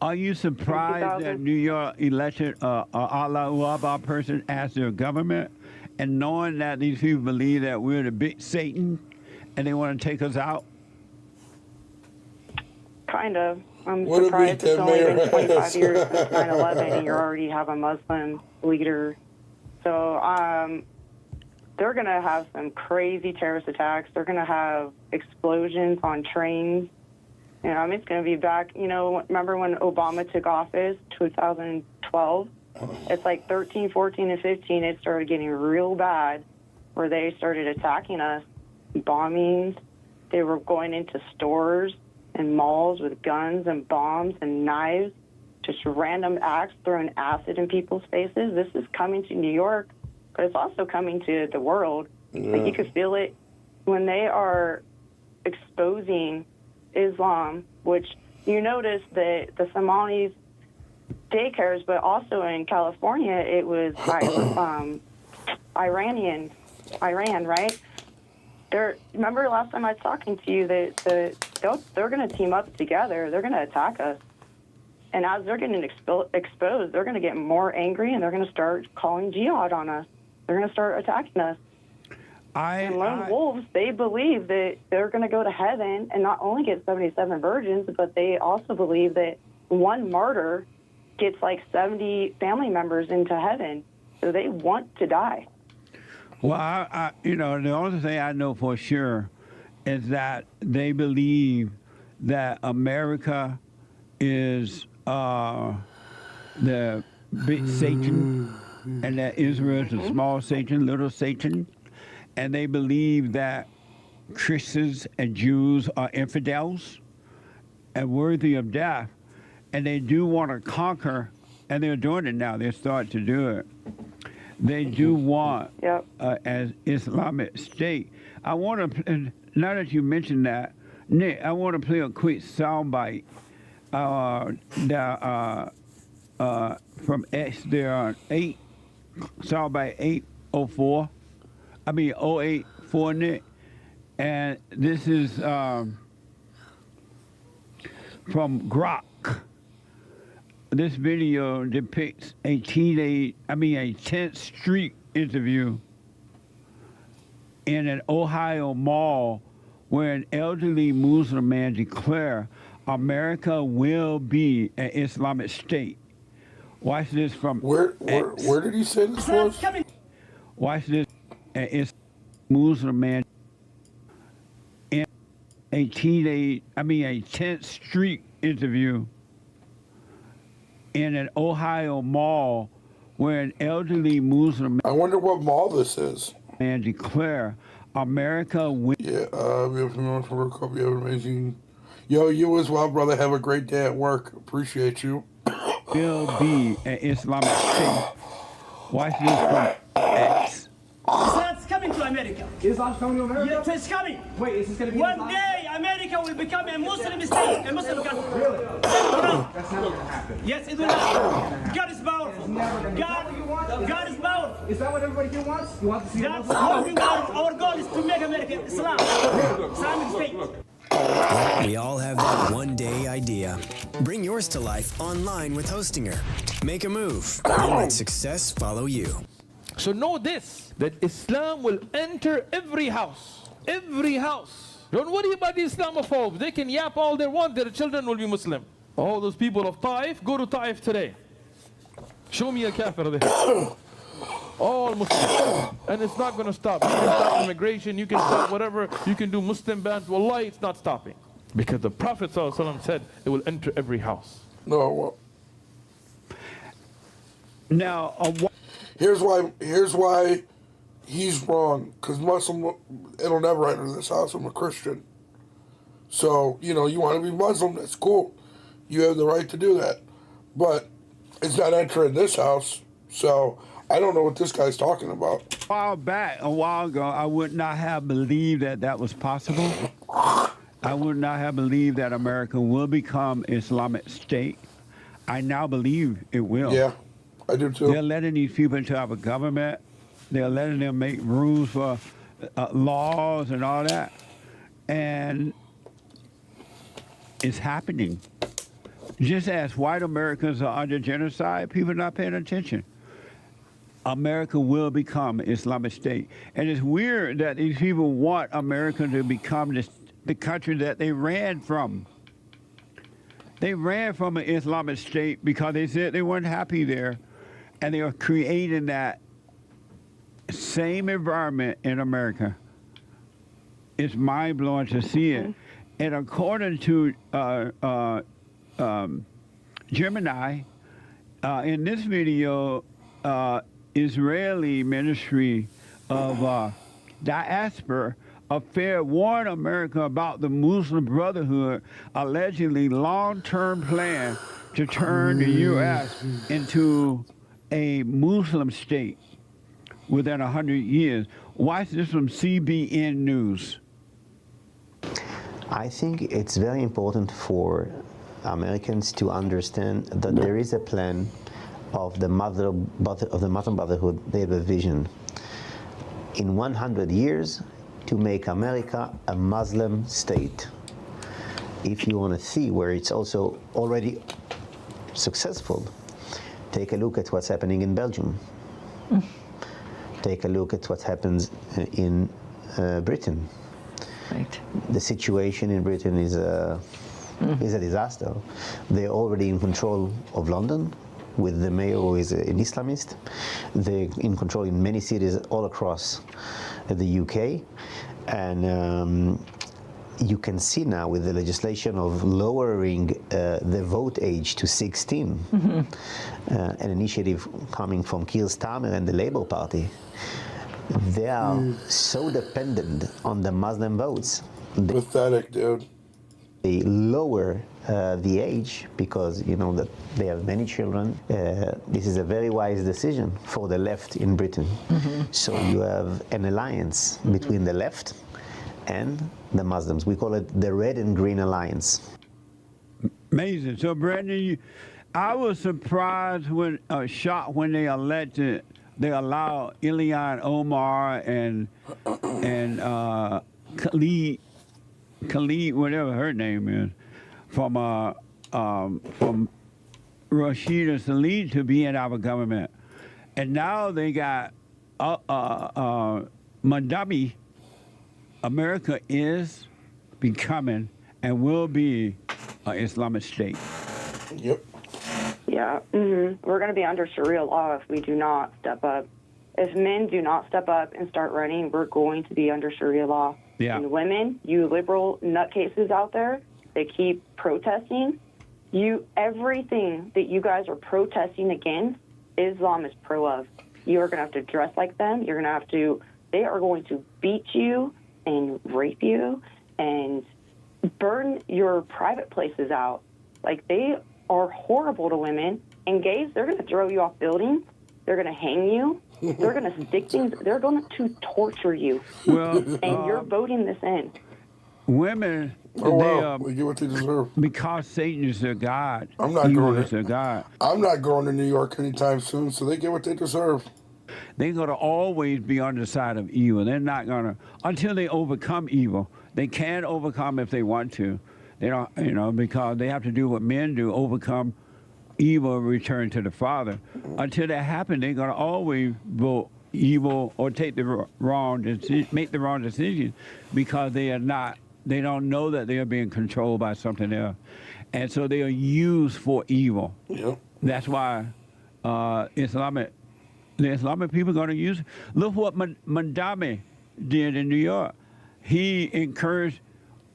Are you surprised that New York elected Allah Akbar person as their government, and knowing that these people believe that we're the big Satan and they want to take us out? Kind of. I'm What a surprised beat it's that only mayor been 25 has. years since 9/11 and you already have a Muslim leader. So they're going to have some crazy terrorist attacks. They're going to have explosions on trains. You know, I mean, it's going to be back, you know, remember when Obama took office, 2012? It's like 13, 14, and 15, it started getting real bad where they started attacking us, bombings. They were going into stores and malls with guns and bombs and knives, just random acts, throwing acid in people's faces. This is coming to New York, but it's also coming to the world. Like, you can feel it when they are exposing Islam, which you notice that the Somalis daycares, but also in California, it was Iran, right? Remember last time I was talking to you that they're going to team up together. They're going to attack us. And as they're getting exposed, they're going to get more angry, and they're going to start calling jihad on us. They're going to start attacking us. And lone wolves, they believe that they're going to go to heaven and not only get 77 virgins, but they also believe that one martyr gets like 70 family members into heaven. So they want to die. Well, you know, the only thing I know for sure is that they believe that America is the big Satan and that Israel is the small Satan, little Satan. And they believe that Christians and Jews are infidels and worthy of death. And they do want to conquer, and they're doing it now. They're starting to do it. They do want as Islamic State. I want to, now that you mentioned that, Nick, I want to play a quick soundbite from X. There are soundbite 804. 084, Nick. And this is from Grok. This video depicts a 10th Street interview in an Ohio mall where an elderly Muslim man declared America will be an Islamic State. Watch this from Where did he say this was? Watch this. It's Muslim man in a 10th Street interview in an Ohio mall where an elderly Muslim. I wonder what mall this is. Man declare America will. Yeah, we have no for a couple. You have an amazing. Yo, you as well, brother. Have a great day at work. Appreciate you. Will be an Islamic State. Watch this from X. Islam's coming to America. Islam's coming to America? Yes, it's coming. Wait, is this going to be One day, America will become a Muslim state, a Muslim country. Really? That's never going to happen. Yes, it will happen. God is powerful. God is powerful. Is that what everybody here wants? You want to see That's what we want. Our goal is to make America Islam. Islamic state. We all have that one-day idea. Bring yours to life online with Hostinger. Make a move and let success follow you. So know this, that Islam will enter every house, Don't worry about the Islamophobes. They can yap all they want. Their children will be Muslim. All those people of Taif, go to Taif today. Show me a kafir there. All Muslims. And it's not going to stop. You can stop immigration. You can stop whatever. You can do Muslim bans. Wallahi, it's not stopping. Because the Prophet ﷺ said it will enter every house. No, well. Now, here's why he's wrong. Because Muslim, it'll never enter this house. I'm a Christian. So, you know, you want to be Muslim, that's cool. You have the right to do that. But it's not entering this house. So I don't know what this guy's talking about. A while ago, I would not have believed that that was possible. I would not have believed that America will become Islamic State. I now believe it will. Yeah, I do too. They're letting these people into our government. They're letting them make rules for laws and all that. And it's happening. Just as white Americans are under genocide, people are not paying attention. America will become Islamic State. And it's weird that these people want America to become the country that they ran from. They ran from an Islamic State because they said they weren't happy there. And they are creating that same environment in America. It's mind-blowing to see it. And according to Gemini, in this video, Israeli Ministry of Diaspora affair warned America about the Muslim Brotherhood allegedly long-term plan to turn the U.S. into a Muslim state within 100 years. Watch this from CBN News. I think it's very important for Americans to understand that there is a plan of the Muslim Brotherhood. They have a vision in 100 years to make America a Muslim state. If you want to see where it's also already successful, take a look at what's happening in Belgium. Take a look at what happens in Britain. Right. The situation in Britain is a disaster. They're already in control of London with the mayor who is an Islamist. They're in control in many cities all across the UK. And you can see now with the legislation of lowering the vote age to 16, an initiative coming from Keir Starmer and the Labour Party. They are so dependent on the Muslim votes. Pathetic, dude. They lower the age because, you know, that they have many children. This is a very wise decision for the left in Britain. So you have an alliance between the left and the Muslims. We call it the Red and Green Alliance. Amazing. So, Brandon, I was surprised when shocked when they allowed Ilhan Omar and Khalid, whatever her name is, from Rashida Tlaib to be in our government, and now they got Madabi. America is becoming and will be an Islamic State. Yep. Yeah, we're going to be under Sharia law if we do not step up. If men do not step up and start running, we're going to be under Sharia law. Yeah. And women, you liberal nutcases out there, they keep protesting. Everything that you guys are protesting against, Islam is pro of. You are going to have to dress like them. You're going to have to. They are going to beat you and rape you and burn your private places out. Like, they are horrible to women. And gays, they're going to throw you off buildings. They're going to hang you. They're going to stick things. They're going to torture you. Well, and you're voting this in. Women, they get what they deserve. Because Satan is their God. I'm not going to their God. I'm not going to New York anytime soon, so they get what they deserve. They're going to always be on the side of evil. They're not going to, until they overcome evil. They can overcome if they want to. They don't, because they have to do what men do, overcome evil, return to the Father. Until that happens, they're going to always vote evil or take the wrong decision, make the wrong decision, because they are not They don't know that they are being controlled by something else. And so they are used for evil. Yep. That's why the Islamic people are going to use it. Look what Mandami did in New York. He encouraged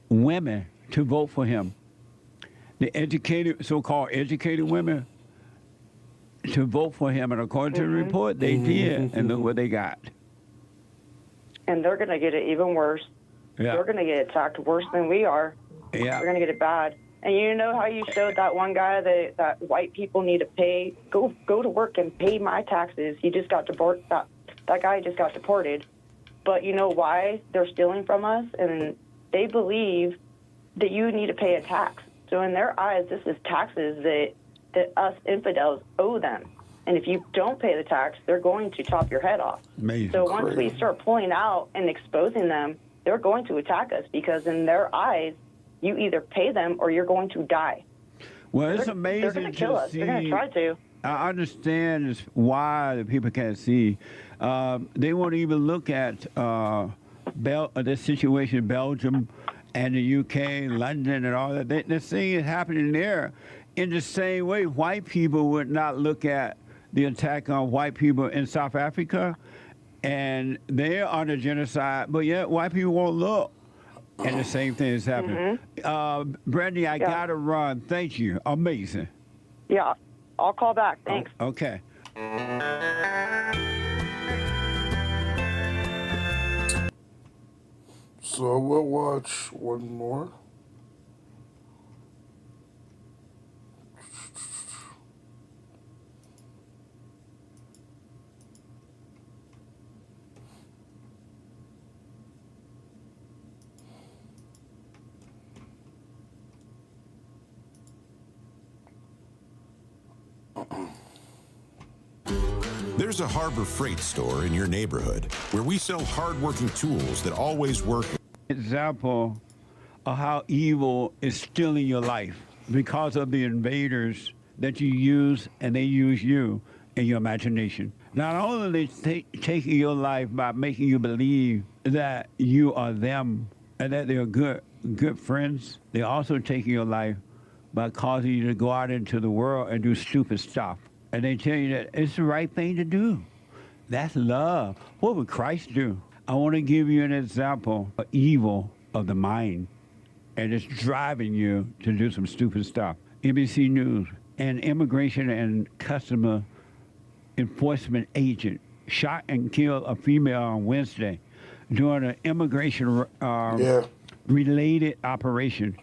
women to vote for him. The educated, so-called educated women to vote for him. And according to the report, they did. And look what they got. And they're going to get it even worse. Yeah. They're going to get attacked worse than we are. Yeah. They're going to get it bad. And you know how you showed that one guy that white people need to pay? Go to work and pay my taxes. He just got deported. That guy just got deported. But you know why they're stealing from us? And they believe that you need to pay a tax. So in their eyes, this is taxes that us infidels owe them. And if you don't pay the tax, they're going to chop your head off. Amazing. So once we start pulling out and exposing them, they're going to attack us because in their eyes, you either pay them or you're going to die. Well, it's amazing They're going to kill us. They're going to try to. I understand why the people can't see. They won't even look at this situation in Belgium and the UK, London, and all that. They're seeing it happening there in the same way white people would not look at the attack on white people in South Africa, and they're under genocide, but yet white people won't look. And the same thing is happening. Brandy, I got to run. Thank you. Amazing. Yeah, I'll call back. Thanks. Okay. So we'll watch one more. There's a Harbor Freight store in your neighborhood where we sell hard-working tools that always work. Example of how evil is still in your life because of the invaders that you use, and they use you in your imagination. Not only are they taking your life by making you believe that you are them and that they're good friends, they're also taking your life by causing you to go out into the world and do stupid stuff. And they tell you that it's the right thing to do. That's love. What would Christ do? I want to give you an example of evil of the mind, and it's driving you to do some stupid stuff. NBC News, an immigration and customer enforcement agent shot and killed a female on Wednesday during an immigration related operation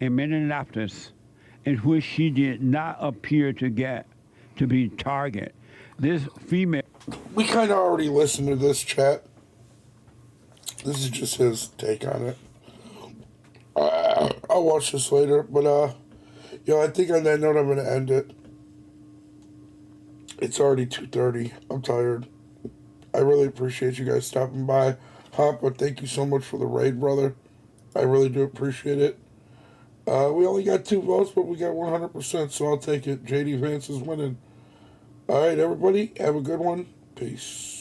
in Minneapolis, in which she did not appear to be target. This female... We kind of already listened to this, chat. This is just his take on it. I'll watch this later, but I think on that note I'm going to end it. It's already 2:30. I'm tired. I really appreciate you guys stopping by. But thank you so much for the raid, brother. I really do appreciate it. We only got 2 votes, but we got 100%, so I'll take it. JD Vance is winning. All right, everybody, have a good one. Peace.